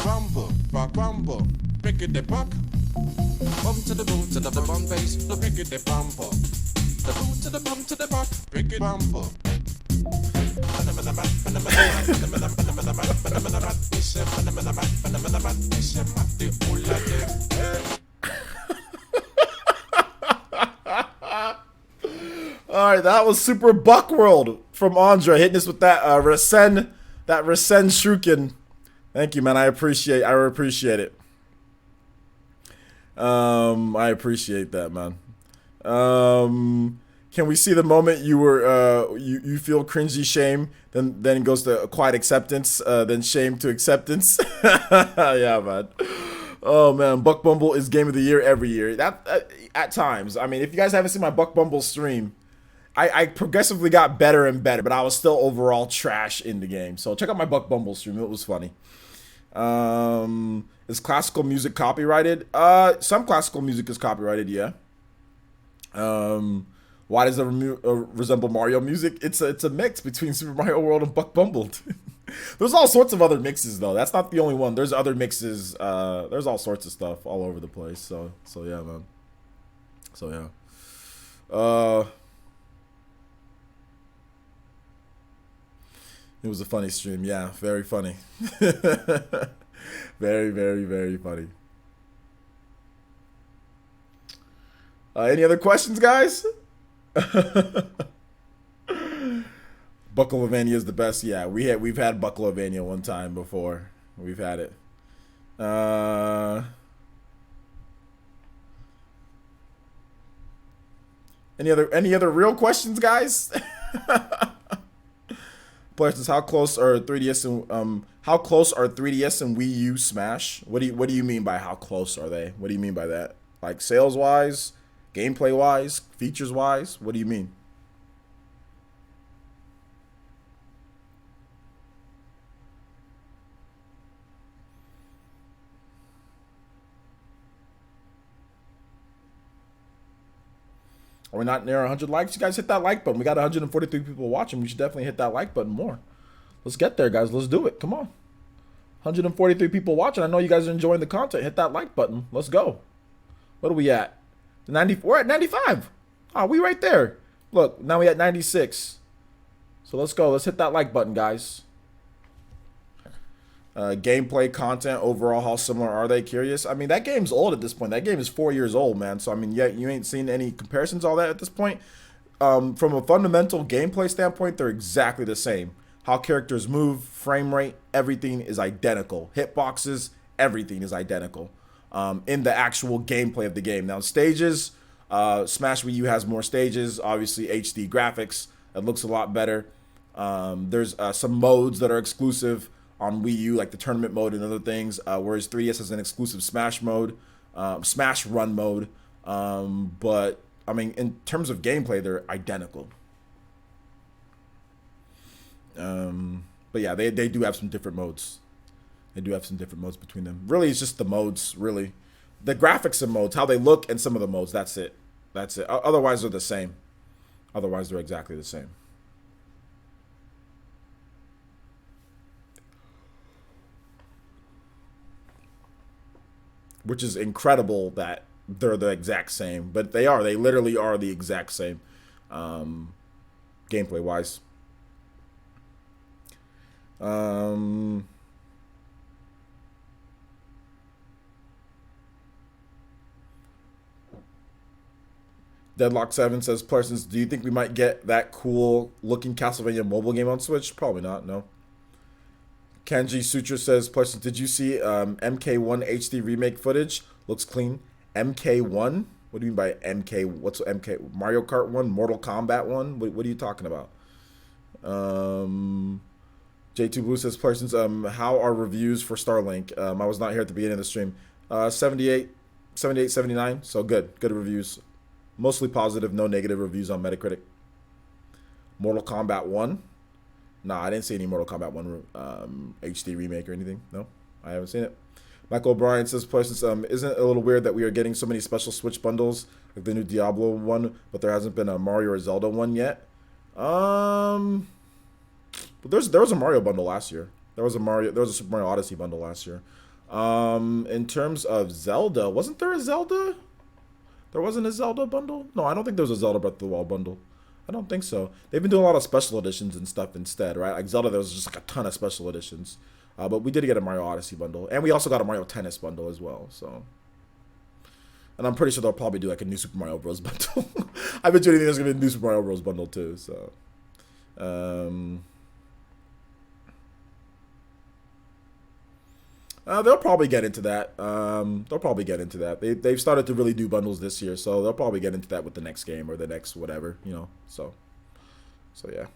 Bumble, buck bumble, big buck. Bum to the boot, to the bum base, the big bumble. The boot to the bum to the buck, big bumble. All right, that was Super Buck World from Andre hitting us with that Rasen Shuriken. Thank you, man. I appreciate it. I appreciate that, man. Can we see the moment you were you feel cringy shame, then it goes to quiet acceptance, then shame to acceptance? Yeah, man. Oh man, Buck Bumble is game of the year every year. That at times. I mean, if you guys haven't seen my Buck Bumble stream, I progressively got better and better, but I was still overall trash in the game. So check out my Buck Bumble stream. It was funny. Is classical music copyrighted? Some classical music is copyrighted, yeah. Why does it resemble Mario music? It's a mix between Super Mario World and Buck Bumble. There's all sorts of other mixes though. That's not the only one. There's other mixes. There's all sorts of stuff all over the place. So yeah, man. So yeah. It was a funny stream. Yeah, very funny. Very, very, very funny. Any other questions, guys? Buckleovania is the best. Yeah, we've had Buckleovania one time before. We've had it. Any other real questions, guys? Players says, how close are 3DS and Wii U Smash? What do you mean by how close are they? What do you mean by that? Like sales wise, gameplay wise, features wise? What do you mean? Are we not near 100 likes? You guys hit that like button. We got 143 people watching. We should definitely hit that like button more. Let's get there, guys. Let's do it. Come on. 143 people watching. I know you guys are enjoying the content. Hit that like button. Let's go. What are we at? 94. We're at 95. Oh, we right there. Look, now we at 96. So let's go. Let's hit that like button, guys. Gameplay, content, overall, how similar are they? Curious. I mean, that game's old at this point. That game is 4 years old, man. So, I mean, yeah, you ain't seen any comparisons, all that at this point. From a fundamental gameplay standpoint, they're exactly the same. How characters move, frame rate, everything is identical. Hitboxes, everything is identical in the actual gameplay of the game. Now, stages, Smash Wii U has more stages. Obviously, HD graphics. It looks a lot better. There's some modes that are exclusive on Wii U, like the tournament mode and other things, whereas 3DS has an exclusive Smash mode, Smash Run mode. But, I mean, in terms of gameplay, they're identical. But yeah, they do have some different modes. They do have some different modes between them. Really, it's just the modes, really. The graphics and modes, how they look, and some of the modes, that's it. That's it. Otherwise, they're the same. Otherwise, they're exactly the same. Which is incredible that they're the exact same. But they are. They literally are the exact same. Gameplay-wise. Deadlock 7 says, Parsons, do you think we might get that cool looking Castlevania mobile game on Switch? Probably not, no. Kanji Sutra says, Parsons, did you see MK1 HD remake footage? Looks clean. MK1? What do you mean by MK? What's MK? Mario Kart 1? Mortal Kombat 1? What are you talking about? J2 Blue says, Parsons, how are reviews for Starlink? I was not here at the beginning of the stream. 78, 79. So good. Good reviews. Mostly positive, no negative reviews on Metacritic. Mortal Kombat 1. Nah, I didn't see any Mortal Kombat 1 HD remake or anything. No, I haven't seen it. Michael O'Brien says, isn't it a little weird that we are getting so many special Switch bundles, like the new Diablo one, but there hasn't been a Mario or Zelda one yet? But there was a Mario bundle last year. There was a Super Mario Odyssey bundle last year. In terms of Zelda, wasn't there a Zelda? There wasn't a Zelda bundle? No, I don't think there was a Zelda Breath of the Wild bundle. I don't think so. They've been doing a lot of special editions and stuff instead, right? Like Zelda, there was just like a ton of special editions. But we did get a Mario Odyssey bundle. And we also got a Mario Tennis bundle as well, so. And I'm pretty sure they'll probably do like a new Super Mario Bros. Bundle. I bet you anything there's going to be a new Super Mario Bros. Bundle too, so. They'll probably get into that. They've started to really do bundles this year, so they'll probably get into that with the next game or the next whatever, you know. So yeah.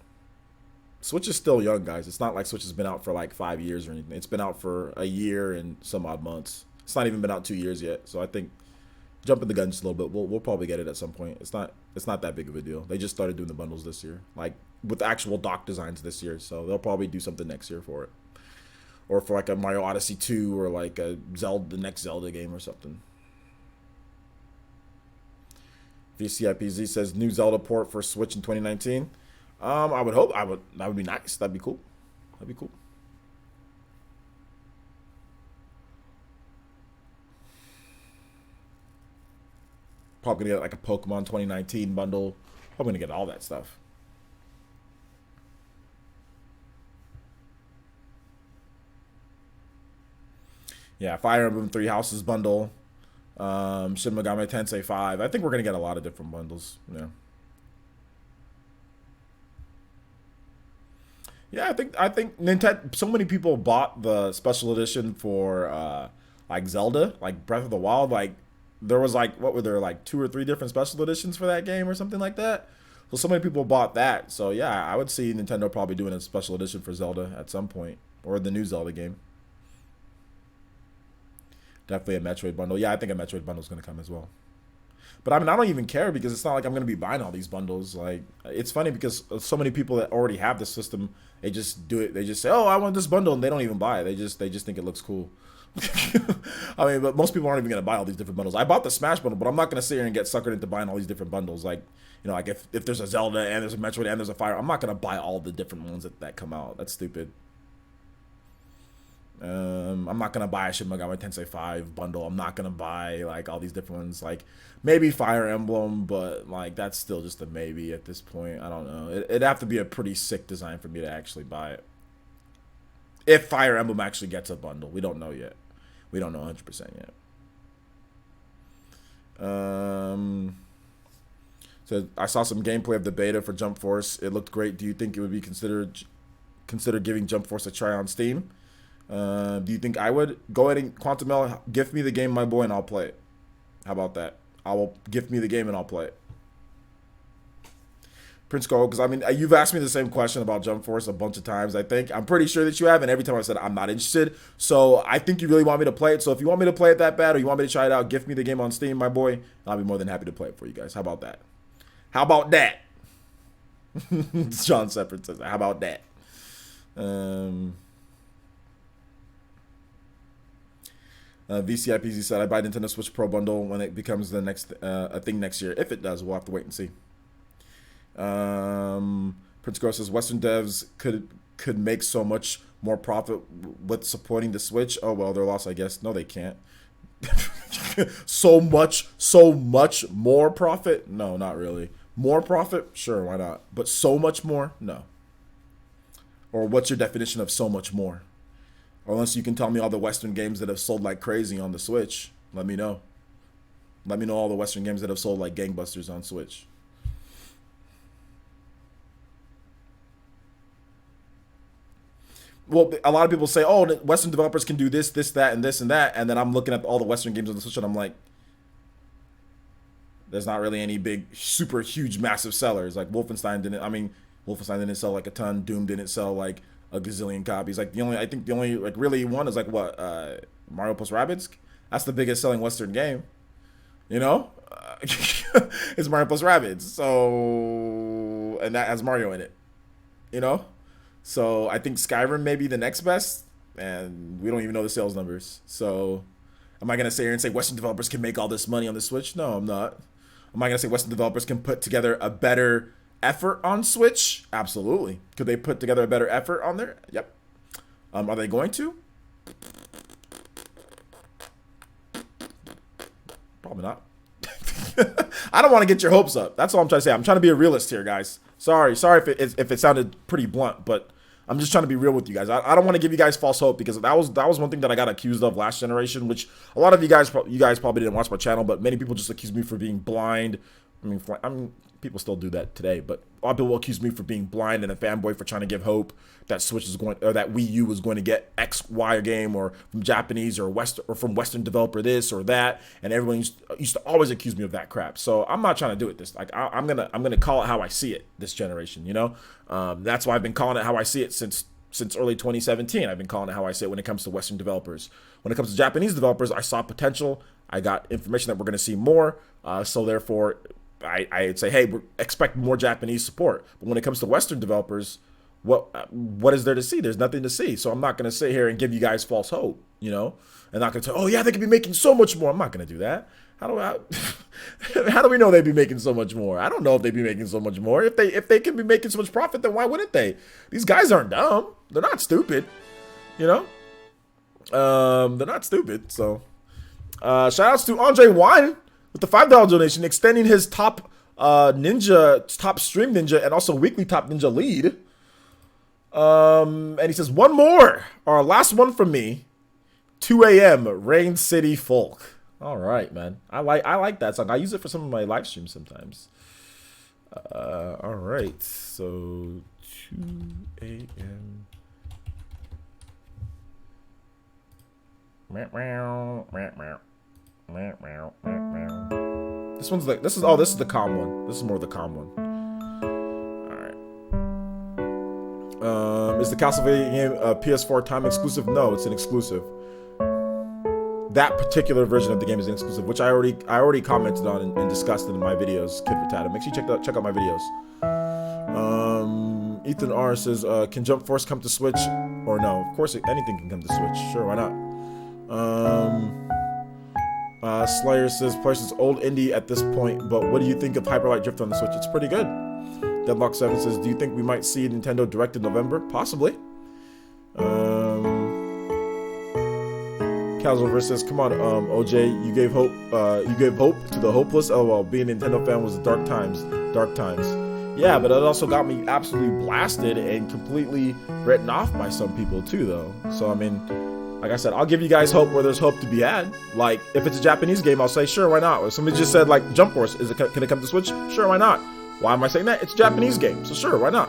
Switch is still young, guys. It's not like Switch has been out for like 5 years or anything. It's been out for a year and some odd months. It's not even been out 2 years yet. So I think jumping the gun just a little bit. We'll probably get it at some point. It's not that big of a deal. They just started doing the bundles this year, like with actual dock designs this year. So they'll probably do something next year for it. Or for like a Mario Odyssey 2 or like a the next Zelda game or something. VCIPZ says new Zelda port for Switch in 2019. I would hope. That would be nice. That'd be cool. Probably gonna get like a Pokemon 2019 bundle. Probably gonna get all that stuff. Yeah, Fire Emblem 3 Houses bundle. Shin Megami Tensei 5. I think we're gonna get a lot of different bundles. Yeah, I think Nintendo. So many people bought the special edition for like Zelda, like Breath of the Wild. Like there was like what were there like 2 or 3 different special editions for that game or something like that. So many people bought that. So yeah, I would see Nintendo probably doing a special edition for Zelda at some point, or the new Zelda game. Definitely a Metroid bundle. Yeah, I think a Metroid bundle is going to come as well. But I mean, I don't even care because it's not like I'm going to be buying all these bundles. Like, it's funny because so many people that already have the system, they just do it. They just say, "Oh, I want this bundle," and they don't even buy it. They just think it looks cool. I mean, but most people aren't even going to buy all these different bundles. I bought the Smash bundle, but I'm not going to sit here and get suckered into buying all these different bundles. Like, you know, like if there's a Zelda and there's a Metroid and there's a Fire, I'm not going to buy all the different ones that come out. That's stupid. I'm not gonna buy a Shin Megami Tensei 5 bundle. I'm not gonna buy like all these different ones. Like maybe Fire Emblem, but like that's still just a maybe at this point. I don't know. It'd have to be a pretty sick design for me to actually buy it. If Fire Emblem actually gets a bundle, we don't know yet. We don't know 100% yet. So I saw some gameplay of the beta for Jump Force. It looked great. Do you think it would be consider giving Jump Force a try on Steam? Do you think I would? Go ahead and Quantum L, gift me the game, my boy, and I'll play it. How about that? I will gift me the game and I'll play it. Prince Cole, because I mean, you've asked me the same question about Jump Force a bunch of times. I'm pretty sure that you have, and every time I said I'm not interested. So I think you really want me to play it. So if you want me to play it that bad, or you want me to try it out, gift me the game on Steam, my boy. I'll be more than happy to play it for you guys. How about that? How about that? John Separate says, how about that? VCIPZ said, I buy Nintendo Switch Pro bundle when it becomes the next a thing next year. If it does, we'll have to wait and see. Prince Go says, Western devs could make so much more profit with supporting the Switch. Oh, well, they're lost, I guess. No, they can't. so much more profit? No, not really. More profit? Sure, why not? But so much more? No. Or what's your definition of so much more? Or unless you can tell me all the Western games that have sold like crazy on the Switch, let me know. Let me know all the Western games that have sold like gangbusters on Switch. Well, a lot of people say, oh, Western developers can do this, that, and this, and that. And then I'm looking at all the Western games on the Switch, and I'm like, there's not really any big, super huge, massive sellers. Like, Wolfenstein didn't sell like a ton. Doom didn't sell like a gazillion copies. Like, I think the only, like, really one is like, what, Mario plus Rabbids? That's the biggest selling Western game. You know? It's Mario plus Rabbids. So, and that has Mario in it. You know? So I think Skyrim may be the next best, and we don't even know the sales numbers. So am I going to sit here and say Western developers can make all this money on the Switch? No, I'm not. Am I going to say Western developers can put together a better effort on Switch? Absolutely. Could they put together a better effort on there? Yep. Are they going to? Probably not. I don't want to get your hopes up. That's all I'm trying to say. I'm trying to be a realist here, guys. Sorry if it sounded pretty blunt, but I'm just trying to be real with you guys. I don't want to give you guys false hope, because that was one thing that I got accused of last generation, which a lot of you guys probably didn't watch my channel, but many people just accused me for being blind. I mean, people still do that today, but a lot of people accuse me for being blind and a fanboy for trying to give hope that Switch is going, or that Wii U was going to get X, Y game, or from Japanese or from Western developer this or that, and everyone used to always accuse me of that crap. So I'm not trying to do it this. Like I'm gonna call it how I see it this generation. You know, that's why I've been calling it how I see it since early 2017. I've been calling it how I see it when it comes to Western developers. When it comes to Japanese developers, I saw potential. I got information that we're going to see more. So therefore, I'd say, hey, expect more Japanese support. But when it comes to Western developers, what is there to see? There's nothing to see. So I'm not going to sit here and give you guys false hope, you know? And not going to say, oh yeah, they could be making so much more. I'm not going to do that. How do we know they'd be making so much more? I don't know if they'd be making so much more. If they can be making so much profit, then why wouldn't they? These guys aren't dumb. They're not stupid, you know? They're not stupid. So shout outs to Andre Wine with the $5 donation, extending his top stream ninja, and also weekly top ninja lead. And he says, one more, our last one from me, 2 a.m. Rain City Folk. All right, man. I like that song. I use it for some of my live streams sometimes. All right. So 2 a.m. This one's like this is the calm one. This is more the calm one. All right. Is the Castlevania game a PS4 time exclusive? No, it's an exclusive. That particular version of the game is an exclusive, which I already commented on and discussed in my videos. Kid Potato. Make sure you check out my videos. Ethan R says, can Jump Force come to Switch or no? Of course, anything can come to Switch. Sure, why not? Slayer says, Price is old indie at this point, but what do you think of Hyper Light Drift on the Switch? It's pretty good. Deadlock 7 says, do you think we might see Nintendo Direct in November? Possibly. Calzover says, come on, OJ, you gave hope to the hopeless. LOL, being a Nintendo fan was dark times. Yeah, but it also got me absolutely blasted and completely written off by some people too, though. So I mean, like I said, I'll give you guys hope where there's hope to be had. Like, if it's a Japanese game, I'll say, sure, why not? If somebody just said, like, Jump Force, can it come to Switch? Sure, why not? Why am I saying that? It's a Japanese game, so sure, why not?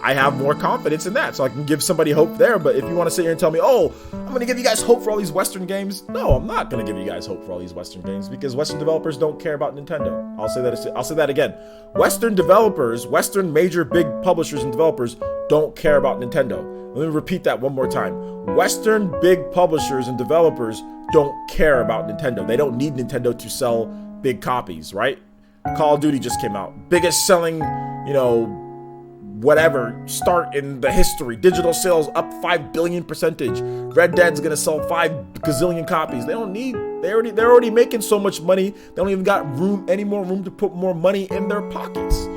I have more confidence in that, so I can give somebody hope there. But if you want to sit here and tell me, oh, I'm going to give you guys hope for all these Western games, no, I'm not going to give you guys hope for all these Western games, because Western developers don't care about Nintendo. I'll say that again. Western developers, Western major big publishers and developers don't care about Nintendo. Let me repeat that one more time. Western big publishers and developers don't care about Nintendo. They don't need Nintendo to sell big copies, right? Call of Duty just came out. Biggest selling, whatever start in the history. Digital sales up 5 billion percentage. Red Dead's gonna sell 5 gazillion copies. They're already making so much money. They don't even got any more room to put more money in their pockets.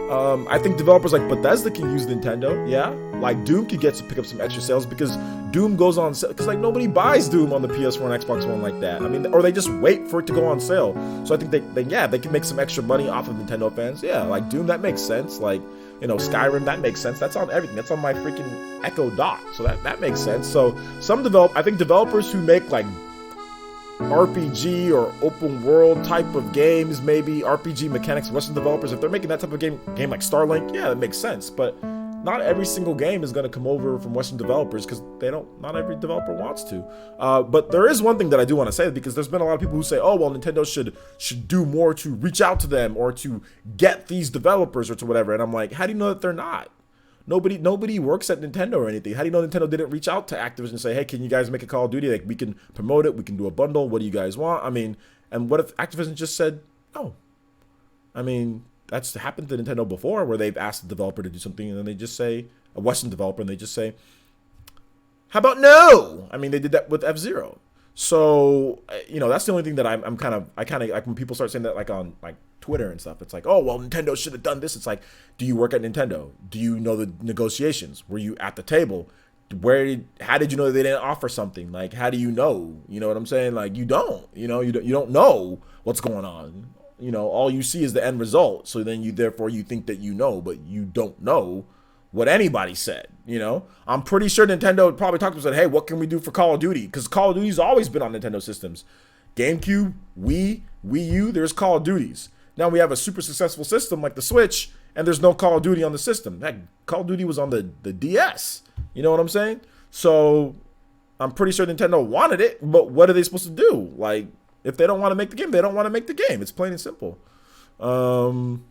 I think developers like Bethesda can use Nintendo. Yeah, like Doom could pick up some extra sales because Doom goes on sale. Because like nobody buys Doom on the PS4 and Xbox One like that. I mean, or they just wait for it to go on sale. So I think they can make some extra money off of Nintendo fans. Yeah, like Doom, that makes sense. Like, you know, Skyrim, that makes sense. That's on everything. That's on my freaking Echo Dot. So that makes sense. So I think developers who make like RPG or open world type of games, maybe RPG mechanics, Western developers, if they're making that type of game like Starlink, yeah, that makes sense. But not every single game is going to come over from Western developers because not every developer wants to. But there is one thing that I do want to say, because there's been a lot of people who say, oh, well, Nintendo should do more to reach out to them or to get these developers or to whatever. And I'm like, how do you know that they're not? Nobody works at Nintendo or anything. How do you know Nintendo didn't reach out to Activision and say, hey, can you guys make a Call of Duty? Like, we can promote it. We can do a bundle. What do you guys want? I mean, and what if Activision just said no? I mean, that's happened to Nintendo before, where they've asked the developer to do something and then they just say, a Western developer, and they just say, how about no? I mean, they did that with F-Zero. So, you know, that's the only thing that I kind of like when people start saying that, like on like Twitter and stuff. It's like, oh, well, Nintendo should have done this. It's like, do you work at Nintendo? Do you know the negotiations? Were you at the table? How did you know that they didn't offer something? Like, how do you know? You know what I'm saying? Like, you don't. You know, you don't know what's going on. You know, all you see is the end result. So then therefore you think that you know, but you don't know what anybody said. You know, I'm pretty sure Nintendo probably talked to them and said, hey, what can we do for Call of Duty? Because Call of Duty's always been on Nintendo systems. GameCube, Wii U, there's Call of Duties. Now we have a super successful system like the Switch, and there's no Call of Duty on the system. Heck, Call of Duty was on the DS. You know what I'm saying? So I'm pretty sure Nintendo wanted it, but what are they supposed to do? Like, if they don't want to make the game, they don't want to make the game. It's plain and simple. Some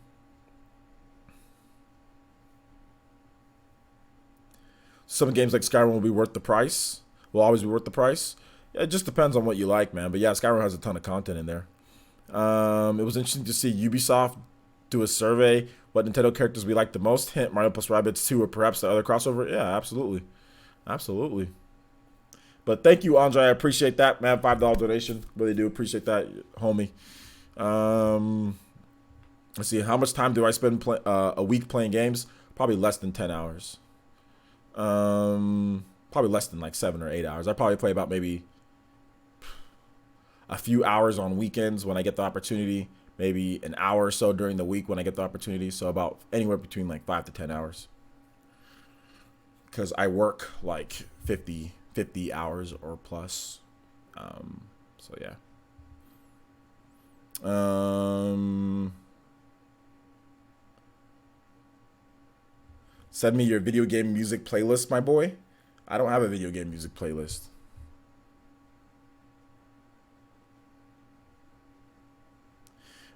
games like Skyrim will be worth the price. Will always be worth the price. Yeah, it just depends on what you like, man. But yeah, Skyrim has a ton of content in there. It was interesting to see Ubisoft do a survey what Nintendo characters we like the most. Hint, Mario plus Rabbids 2 or perhaps the other crossover. Yeah, absolutely. But thank you, Andre. I appreciate that, man. $5 donation. Really do appreciate that, homie. Let's see. How much time do I spend a week playing games? Probably less than 10 hours. Probably less than like 7 or 8 hours. I probably play about maybe a few hours on weekends when I get the opportunity. Maybe an hour or so during the week when I get the opportunity. So about anywhere between like 5 to 10 hours. Because I work like 50 hours or plus. So yeah. Send me your video game music playlist, my boy. I don't have a video game music playlist.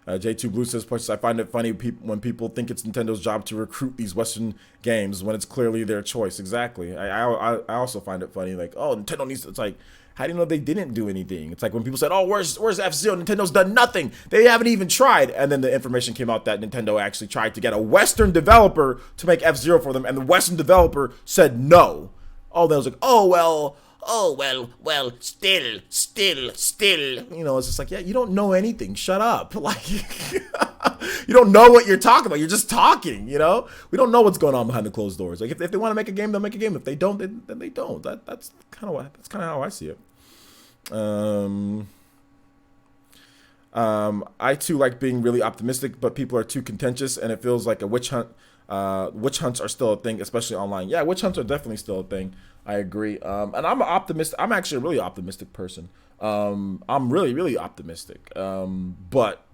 J2 Blue says, I find it funny when people think it's Nintendo's job to recruit these Western games when it's clearly their choice. Exactly. I also find it funny, like, oh, Nintendo needs to, it's like, how do you know they didn't do anything? It's like when people said, oh, where's F-Zero? Nintendo's done nothing. They haven't even tried. And then the information came out that Nintendo actually tried to get a Western developer to make F-Zero for them, and the Western developer said no. Oh, then I was like, well, still. You know, it's just like, yeah, you don't know anything. Shut up. Like, you don't know what you're talking about. You're just talking, you know? We don't know what's going on behind the closed doors. Like, if they want to make a game, they'll make a game. If they don't, then they don't. That's kind of how I see it. I too like being really optimistic, but people are too contentious, and it feels like a witch hunt. Witch hunts are still a thing, especially online. Yeah, witch hunts are definitely still a thing. I agree. And I'm an optimist. I'm actually a really optimistic person. I'm really, really optimistic. But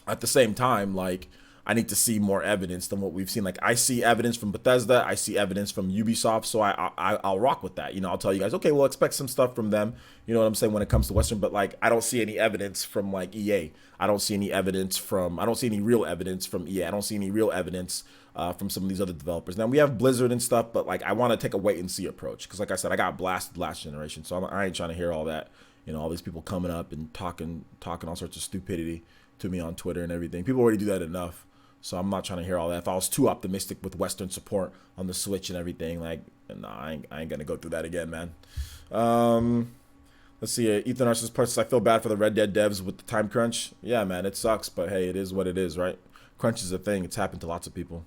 at the same time, like, I need to see more evidence than what we've seen. Like, I see evidence from Bethesda. I see evidence from Ubisoft. So I'll rock with that. You know, I'll tell you guys, okay, we'll expect some stuff from them. You know what I'm saying, when it comes to Western. But, like, I don't see any evidence from, like, EA. I don't see any real evidence from EA. I don't see any real evidence from some of these other developers. Now, we have Blizzard and stuff, but, like, I want to take a wait-and-see approach. Because, like I said, I got blasted last generation. So I ain't trying to hear all that. You know, all these people coming up and talking all sorts of stupidity to me on Twitter and everything. People already do that enough. So I'm not trying to hear all that. If I was too optimistic with Western support on the Switch and everything, like, nah, I ain't gonna go through that again, man. Let's see. Ethan Arce's parts. I feel bad for the Red Dead devs with the time crunch. Yeah, man, it sucks, but hey, it is what it is, right? Crunch is a thing. It's happened to lots of people.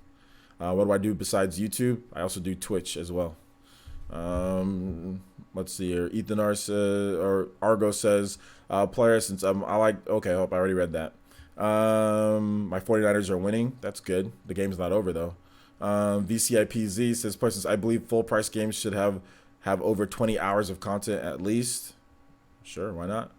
What do I do besides YouTube? I also do Twitch as well. Let's see here. Ethan Arce or Argo says, player since I like. Okay, I hope I already read that. My 49ers are winning. That's good. The game's not over though. VCIPZ says, since I believe full price games should have over 20 hours of content at least. Sure, why not?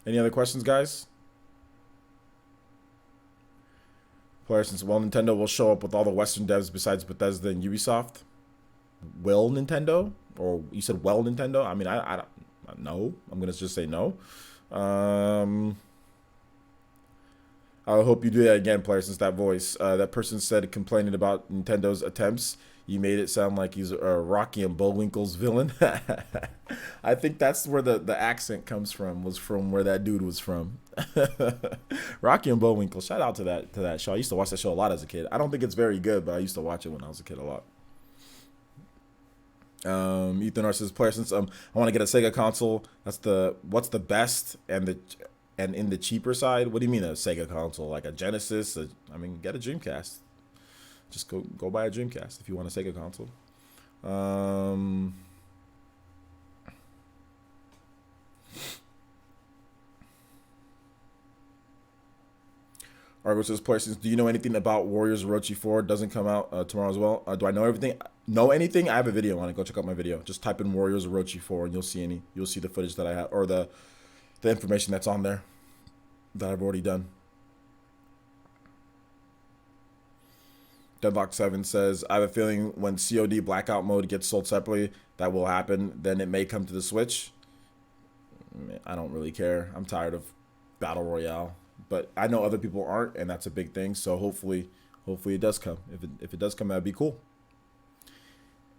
Any other questions, guys? Player since Nintendo will show up with all the Western devs besides Bethesda and Ubisoft. Will Nintendo? Or you said Nintendo? I mean, I don't know. I'm gonna just say no. I hope you do that again, player, since that voice. That person said complaining about Nintendo's attempts. You made it sound like he's Rocky and Bullwinkle's villain. I think that's where the accent comes from, was from where that dude was from. Rocky and Bullwinkle. Shout out to that show. I used to watch that show a lot as a kid. I don't think it's very good, but I used to watch it when I was a kid a lot. Ethan R says, player, since I want to get a Sega console, what's the best and in the cheaper side? What do you mean a Sega console? Like a Genesis? I mean, get a Dreamcast. Just go buy a Dreamcast if you want a Sega console. Argo says, questions. Do you know anything about Warriors Orochi 4? Doesn't come out tomorrow as well. Do I know everything? Know anything? I have a video on it. Go check out my video. Just type in Warriors Orochi 4 and you'll see the footage that I have, or the information that's on there that I've already done. Deadlock7 says, I have a feeling when COD Blackout mode gets sold separately, that will happen. Then it may come to the Switch. I don't really care. I'm tired of Battle Royale. But I know other people aren't, and that's a big thing. So hopefully it does come. If it does come, that'd be cool.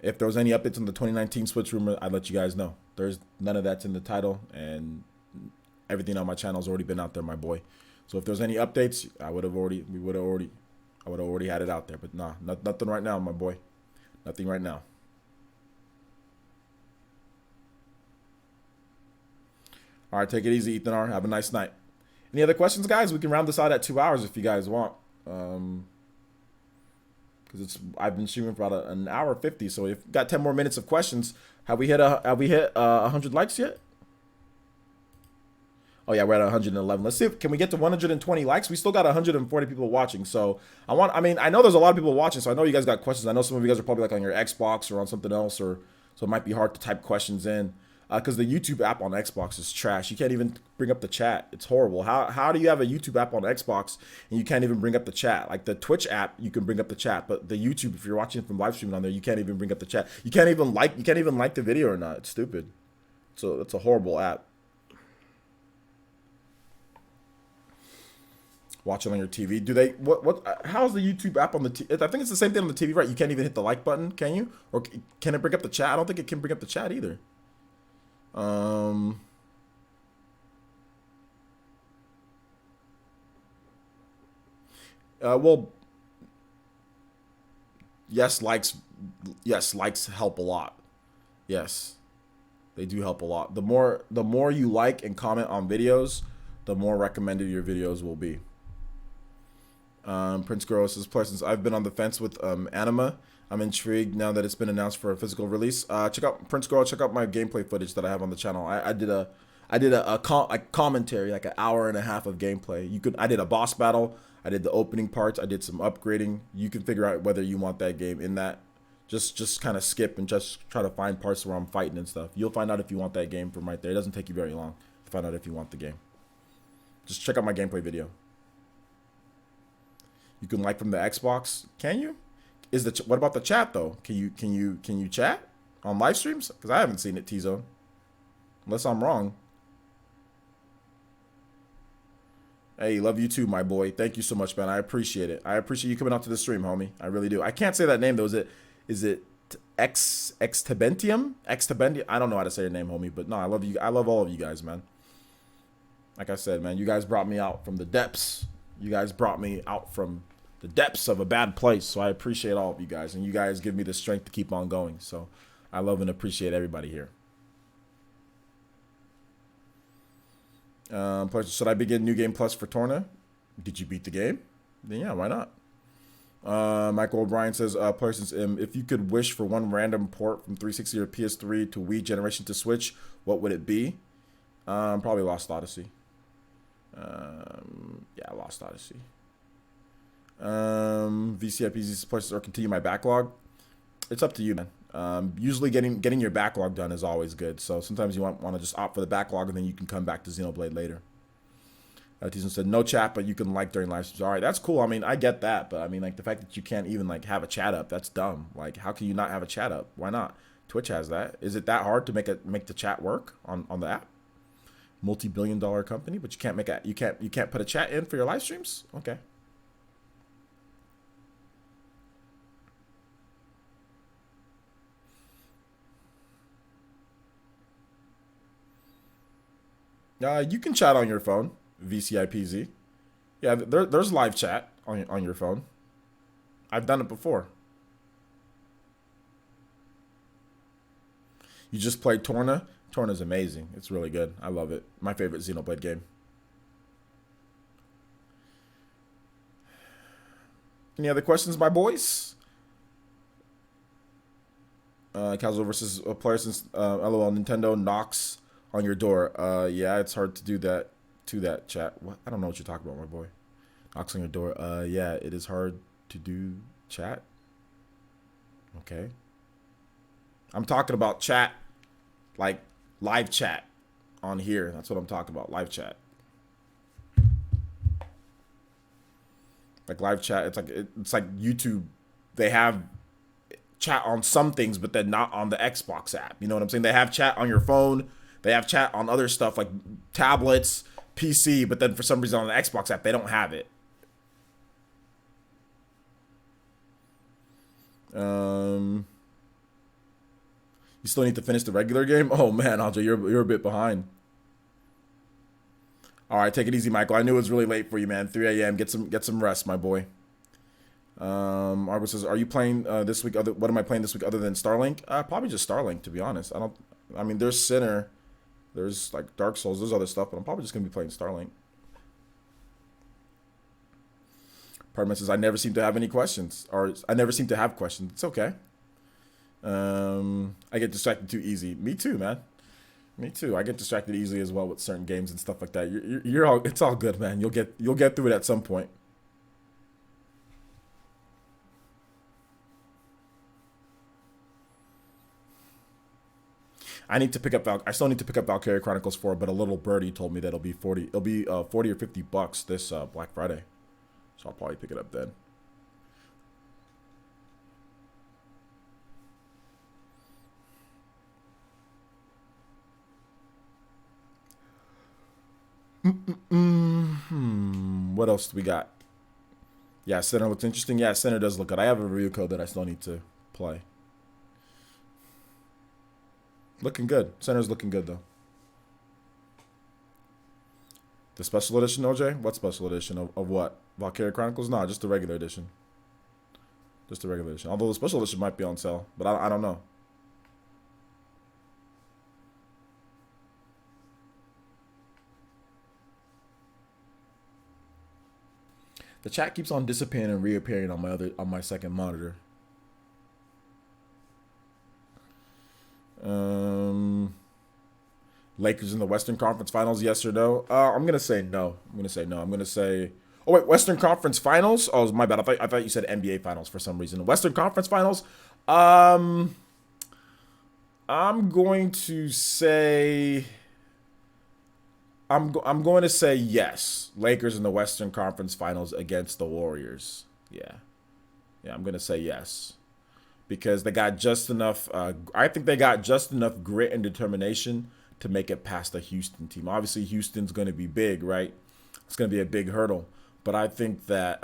If there was any updates on the 2019 Switch rumor, I'd let you guys know. There's none of that's in the title, and everything on my channel has already been out there, my boy. So if there's any updates, I would have already had it out there. But nah, nothing right now, my boy. Nothing right now. All right, take it easy, Ethan R. Have a nice night. Any other questions, guys? We can round this out at 2 hours if you guys want. Because I've been streaming for about an hour 50, so we've got 10 more minutes of questions. Have we hit 100 likes yet? Oh yeah, we're at 111. Let's see can we get to 120 likes? We still got 140 people watching. So I know there's a lot of people watching, so I know you guys got questions. I know some of you guys are probably like on your Xbox or on something else, or so it might be hard to type questions in. Because the YouTube app on Xbox is trash. You can't even bring up the chat. It's horrible. How do you have a YouTube app on Xbox and you can't even bring up the chat? Like the Twitch app, you can bring up the chat, but the YouTube, if you're watching from live streaming on there, you can't even bring up the chat. You can't even like the video or not. It's stupid. So it's a horrible app. Watch it on your TV. Do they how's the YouTube app on the TV? I think it's the same thing on the TV, right? You can't even hit the like button, can you? Or can it bring up the chat? I don't think it can bring up the chat either. Well, yes, likes help a lot. Yes, they do help a lot. The more you like and comment on videos, the more recommended your videos will be. Prince Girl says, since I've been on the fence with Anima, I'm intrigued now that it's been announced for a physical release. Check out Prince Girl. Check out my gameplay footage that I have on the channel. I did a commentary, like an hour and a half of gameplay. I did a boss battle. I did the opening parts. I did some upgrading. You can figure out whether you want that game in that. Just kind of skip and just try to find parts where I'm fighting and stuff. You'll find out if you want that game from right there. It doesn't take you very long to find out if you want the game. Just check out my gameplay video. You can like from the Xbox. Can you? What about the chat though? Can you chat on live streams? Because I haven't seen it, T-Zone. Unless I'm wrong. Hey, love you too, my boy. Thank you so much, man. I appreciate it. I appreciate you coming out to the stream, homie. I really do. I can't say that name though. Is it Extebentium? Extebentium? I don't know how to say your name, homie, but no, I love you. I love all of you guys, man. Like I said, man, you guys brought me out from the depths. You guys brought me out from the depths of a bad place. So I appreciate all of you guys, and you guys give me the strength to keep on going. So I love and appreciate everybody here. Should I begin New Game Plus for Torna? Did you beat the game? Then yeah, why not? Michael O'Brien says, if you could wish for one random port from 360 or PS3 to Wii generation to Switch, what would it be? Probably Lost Odyssey. Yeah, Lost Odyssey. VCIP's places or continue my backlog. It's up to you, man. Usually getting your backlog done is always good. So sometimes you want to just opt for the backlog and then you can come back to Xenoblade later. Tison said no chat, but you can like during live streams. All right, that's cool. I mean, I get that, but I mean, like the fact that you can't even like have a chat up, that's dumb. Like, how can you not have a chat up? Why not? Twitch has that. Is it that hard to make the chat work on the app? Multi-billion-dollar company, but you can't put a chat in for your live streams? Okay. You can chat on your phone, VCIPZ. Yeah, there's live chat on your phone. I've done it before. You just played Torna? Torna's amazing. It's really good. I love it. My favorite Xenoblade game. Any other questions, my boys? Casual versus a player since LOL Nintendo knocks on your door. Yeah, it's hard to do that to that chat. What? I don't know what you're talking about, my boy. Knocks on your door. Yeah, it is hard to do chat. Okay. I'm talking about chat, like live chat on here. That's what I'm talking about. Live chat. Like live chat. It's like YouTube. They have chat on some things, but then not on the Xbox app. You know what I'm saying? They have chat on your phone. They have chat on other stuff like tablets, PC, but then for some reason on the Xbox app, they don't have it. You still need to finish the regular game? Oh man, Andre, you're a bit behind. All right, take it easy, Michael. I knew it was really late for you, man. 3 a.m. Get some rest, my boy. Argo says, "Are you playing this week? What am I playing this week other than Starlink? Probably just Starlink, to be honest. I mean, there's Sinner, there's like Dark Souls, there's other stuff, but I'm probably just gonna be playing Starlink." Parliament says, "I never seem to have any questions, or I never seem to have questions. It's okay. I get distracted too easy. Me too, man. Me too. I get distracted easily as well with certain games and stuff like that. It's all good, man. You'll get through it at some point." I still need to pick up Valkyria Chronicles 4, but a little birdie told me that it'll be 40 or $50 this Black Friday. So I'll probably pick it up then. What else do we got? Yeah, Center looks interesting. Yeah, Center does look good. I have a review code that I still need to play. Looking good. Center's looking good, though. The special edition, OJ? What special edition? Of what? Valkyria Chronicles? No, just the regular edition. Just the regular edition. Although the special edition might be on sale, but I don't know. The chat keeps on disappearing and reappearing on my second monitor. Lakers in the Western Conference Finals, yes or no? I'm gonna say no. I'm gonna say. Oh wait, Western Conference Finals. Oh, my bad. I thought you said NBA Finals for some reason. Western Conference Finals. I'm going to say. I'm going to say yes. Lakers in the Western Conference Finals against the Warriors. Yeah, I'm gonna say yes. Because they got just enough. I think they got just enough grit and determination to make it past the Houston team. Obviously, Houston's going to be big, right? it's going to be a big hurdle. But I think that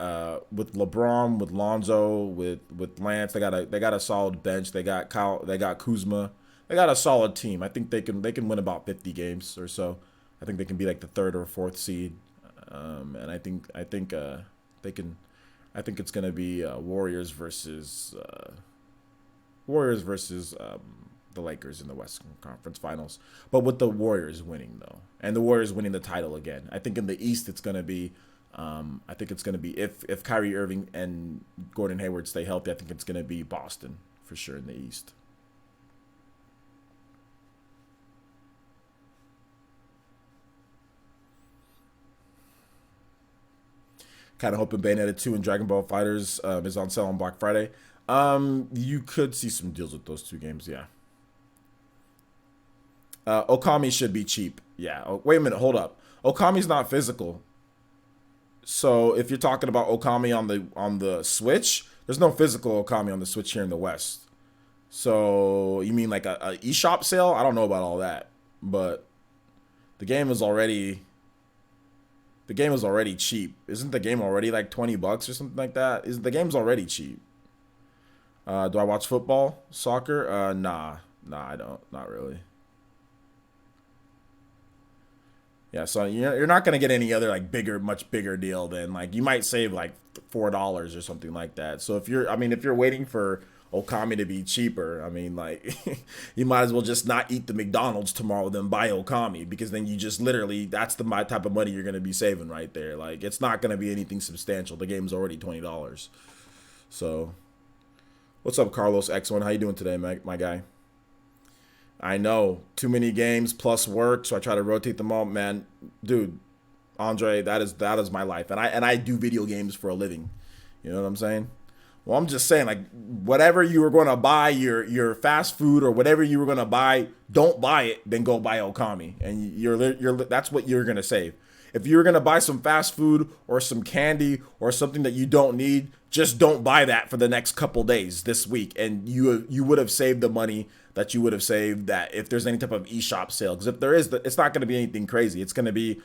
with LeBron, with Lonzo, with Lance, they got a solid bench. They got Kuzma. They got a solid team. I think they can win about 50 games or so. I think they can be like the third or fourth seed, and I think they can. I think it's gonna be Warriors versus the Lakers in the Western Conference Finals. But with the Warriors winning though, and the Warriors winning the title again. I think in the East it's gonna be. I think it's gonna be if Kyrie Irving and Gordon Hayward stay healthy. I think it's gonna be Boston for sure in the East. Kind of hoping Bayonetta 2 and Dragon Ball Fighters is on sale on Black Friday. You could see some deals with those two games, yeah. Okami should be cheap. Yeah. Oh, wait a minute, hold up. Okami's not physical. So if you're talking about Okami on the Switch, there's no physical Okami on the Switch here in the West. So you mean like a eShop sale? I don't know about all that, but the game is already cheap. Isn't the game already like $20 or something like that? The game's already cheap? Do I watch football, soccer? Nah, I don't. Not really. Yeah, so you're not gonna get any other like much bigger deal than like you might save like $4 or something like that. So if you're waiting for Okami to be cheaper, I mean like you might as well just not eat the McDonald's tomorrow than buy Okami, because then you just literally that's the type of money you're gonna be saving right there. Like it's not gonna be anything substantial. The game's already $20. So what's up, Carlos X1? How you doing today, my guy? I know, too many games plus work, so I try to rotate them all. Man, dude, Andre, that is my life, and I do video games for a living. You know what I'm saying? Well, I'm just saying, like, whatever you were going to buy, your fast food or whatever you were going to buy, don't buy it, then go buy Okami, and you're that's what you're going to save. If you're going to buy some fast food or some candy or something that you don't need, just don't buy that for the next couple days this week, and you would have saved the money that you would have saved that if there's any type of eShop sale. Because if there is, it's not going to be anything crazy. It's going to be,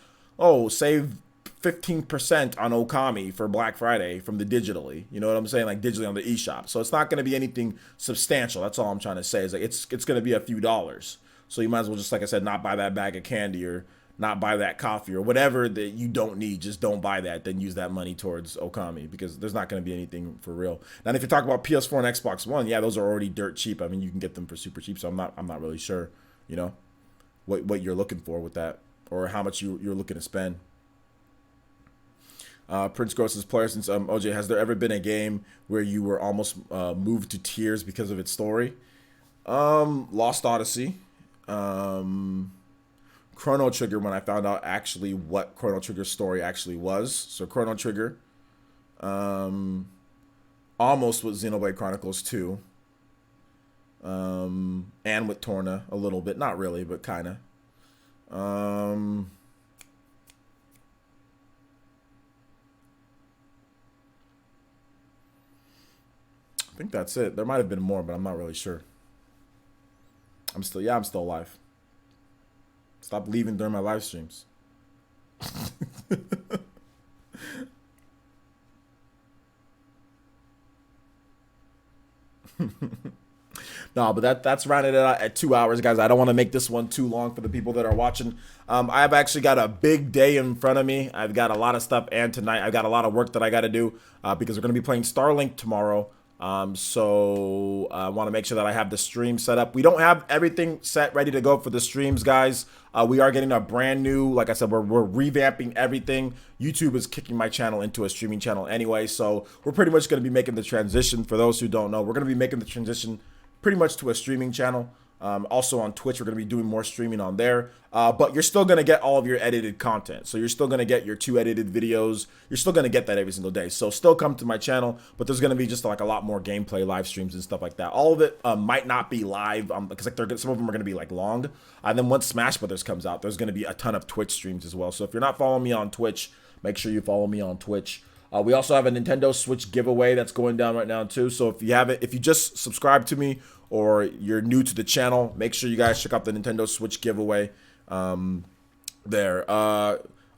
save 15% on Okami for Black Friday from the digitally. You know what I'm saying? Like digitally on the eShop. So it's not going to be anything substantial. That's all I'm trying to say. Is like it's going to be a few dollars. So you might as well just, like I said, not buy that bag of candy or not buy that coffee or whatever that you don't need. Just don't buy that. Then use that money towards Okami, because there's not going to be anything for real. Now, if you're talking about PS4 and Xbox One, yeah, those are already dirt cheap. I mean, you can get them for super cheap. So I'm not really sure, what you're looking for with that, or how much you're looking to spend. Prince Gross's player since OJ, has there ever been a game where you were almost moved to tears because of its story? Lost Odyssey. Chrono Trigger, when I found out actually what Chrono Trigger's story actually was. So Chrono Trigger, almost with Xenoblade Chronicles 2, and with Torna a little bit, not really, but kind of. I think that's it. There might have been more, but I'm not really sure. I'm still alive. Stop leaving during my live streams. No, but that's rounded out at 2 hours, guys. I don't want to make this one too long for the people that are watching. I've actually got a big day in front of me. I've got a lot of stuff, and tonight I've got a lot of work that I got to do because we're going to be playing Starlink tomorrow. So I want to make sure that I have the stream set up. We don't have everything set ready to go for the streams, guys. We are getting a brand new, like I said, we're revamping everything. YouTube is kicking my channel into a streaming channel anyway, so we're pretty much going to be making the transition. For those who don't know, we're going to be making the transition pretty much to a streaming channel. Also on Twitch, we're going to be doing more streaming on there. But you're still going to get all of your edited content. So you're still going to get your 2 edited videos. You're still going to get that every single day. So still come to my channel, but there's going to be just like a lot more gameplay live streams and stuff like that. All of it might not be live because like some of them are going to be like long. And then once Smash Brothers comes out, there's going to be a ton of Twitch streams as well. So if you're not following me on Twitch, make sure you follow me on Twitch. We also have a Nintendo Switch giveaway that's going down right now too. So if you just subscribe to me or you're new to the channel, make sure you guys check out the Nintendo Switch giveaway there.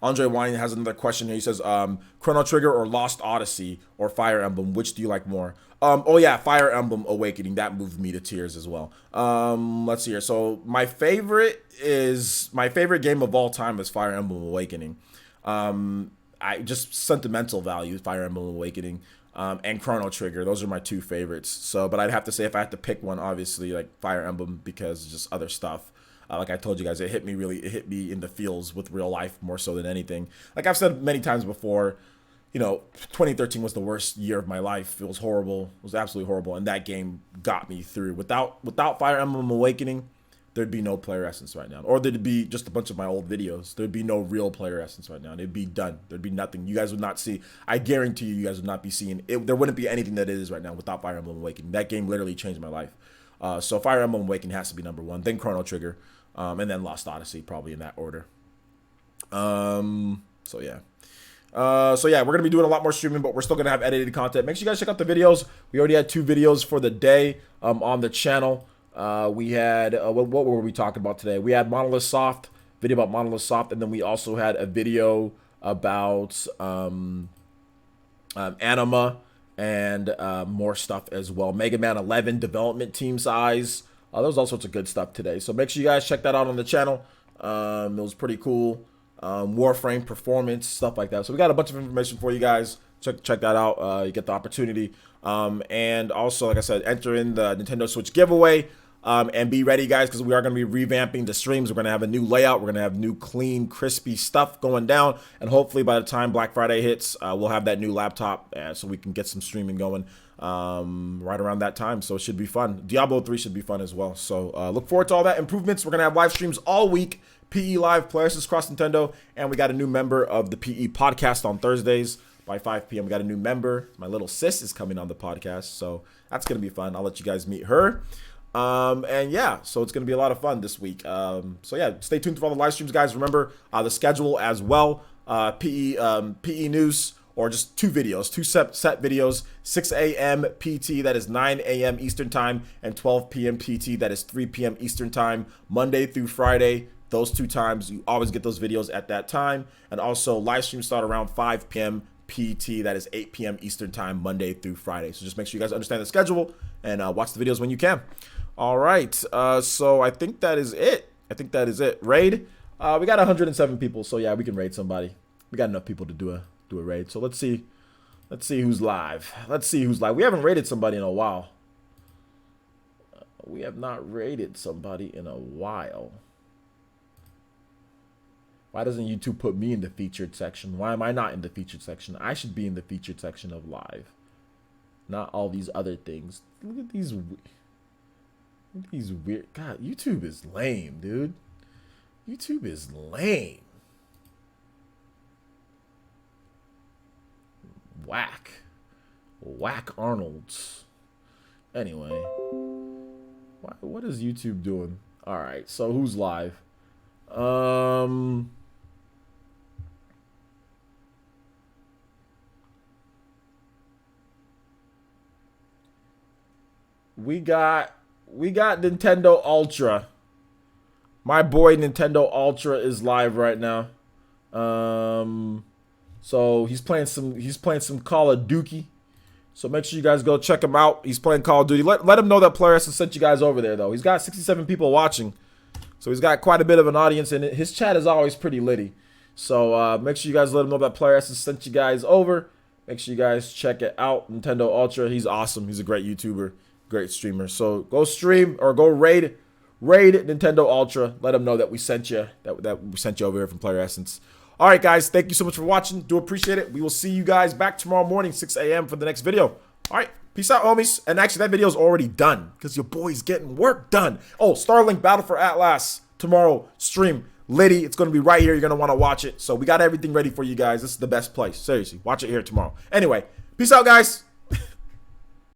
Andre Wine has another question here. He says, Chrono Trigger or Lost Odyssey or Fire Emblem, which do you like more? Oh yeah, Fire Emblem Awakening. That moved me to tears as well. Let's see here. So my favorite game of all time is Fire Emblem Awakening. I just sentimental value, Fire Emblem Awakening, and Chrono Trigger. Those are my two favorites. So, but I'd have to say if I had to pick one, obviously like Fire Emblem because just other stuff. Like I told you guys, it hit me in the feels with real life more so than anything. Like I've said many times before, 2013 was the worst year of my life. It was horrible. It was absolutely horrible. And that game got me through. Without Fire Emblem Awakening, there'd be no player essence right now. Or there'd be just a bunch of my old videos. There'd be no real player essence right now. It'd be done. There'd be nothing. You guys would not see. I guarantee you guys would not be seeing it. There wouldn't be anything that it is right now without Fire Emblem Awakening. That game literally changed my life. So Fire Emblem Awakening has to be number one. Then Chrono Trigger. And then Lost Odyssey, probably in that order. So yeah, we're going to be doing a lot more streaming, but we're still going to have edited content. Make sure you guys check out the videos. We already had 2 videos for the day on the channel. We had, what were we talking about today? We had Monolith Soft, video about Monolith Soft, and then we also had a video about Anima and more stuff as well. Mega Man 11 development team size. There was all sorts of good stuff today. So make sure you guys check that out on the channel. It was pretty cool. Warframe performance, stuff like that. So we got a bunch of information for you guys. Check that out. You get the opportunity. And also, like I said, enter in the Nintendo Switch giveaway. And be ready, guys, because we are going to be revamping the streams. We're going to have a new layout. We're going to have new, clean, crispy stuff going down. And hopefully by the time Black Friday hits, we'll have that new laptop so we can get some streaming going right around that time. So it should be fun. Diablo 3 should be fun as well. So look forward to all that improvements. We're going to have live streams all week. PE Live, Players Cross Nintendo. And we got a new member of the PE podcast on Thursdays by 5 p.m. We got a new member. My little sis is coming on the podcast. So that's going to be fun. I'll let you guys meet her. And yeah, so it's going to be a lot of fun this week. So yeah, stay tuned for all the live streams, guys. Remember the schedule as well. PE news, or just 2 videos, 2 set videos, 6 a.m. PT, that is 9 a.m. Eastern time, and 12 p.m. PT, that is 3 p.m. Eastern time, Monday through Friday. Those 2 times, you always get those videos at that time. And also live streams start around 5 p.m. PT, that is 8 p.m. Eastern time, Monday through Friday. So just make sure you guys understand the schedule and watch the videos when you can. All right, so I think that is it. Raid, we got 107 people, so yeah, we can raid somebody. We got enough people to do a raid. So let's see who's live. We haven't raided somebody in a while. We have not raided somebody in a while. Why doesn't YouTube put me in the featured section? Why am I not in the featured section? I should be in the featured section of live, not all these other things. Look at these weird. God, YouTube is lame, dude. YouTube is lame. Whack Arnold's. Anyway, what is YouTube doing? All right, so who's live? We got Nintendo Ultra. My boy Nintendo Ultra is live right now. So he's playing some Call of Duty. So make sure you guys go check him out. He's playing Call of Duty. Let him know that Player has sent you guys over there though. He's got 67 people watching. So he's got quite a bit of an audience, and his chat is always pretty litty. So make sure you guys let him know that Player has sent you guys over. Make sure you guys check it out. Nintendo Ultra. He's awesome. He's a great YouTuber. Great streamer. So go stream or go raid Nintendo Ultra. Let them know that we sent you that we sent you over here from Player Essence. All right, guys. Thank you so much for watching. Do appreciate it. We will see you guys back tomorrow morning, 6 a.m. for the next video. All right. Peace out, homies. And actually, that video is already done because your boy's getting work done. Oh, Starlink Battle for Atlas tomorrow stream. Liddy, it's going to be right here. You're going to want to watch it. So we got everything ready for you guys. This is the best place. Seriously, watch it here tomorrow. Anyway, peace out, guys.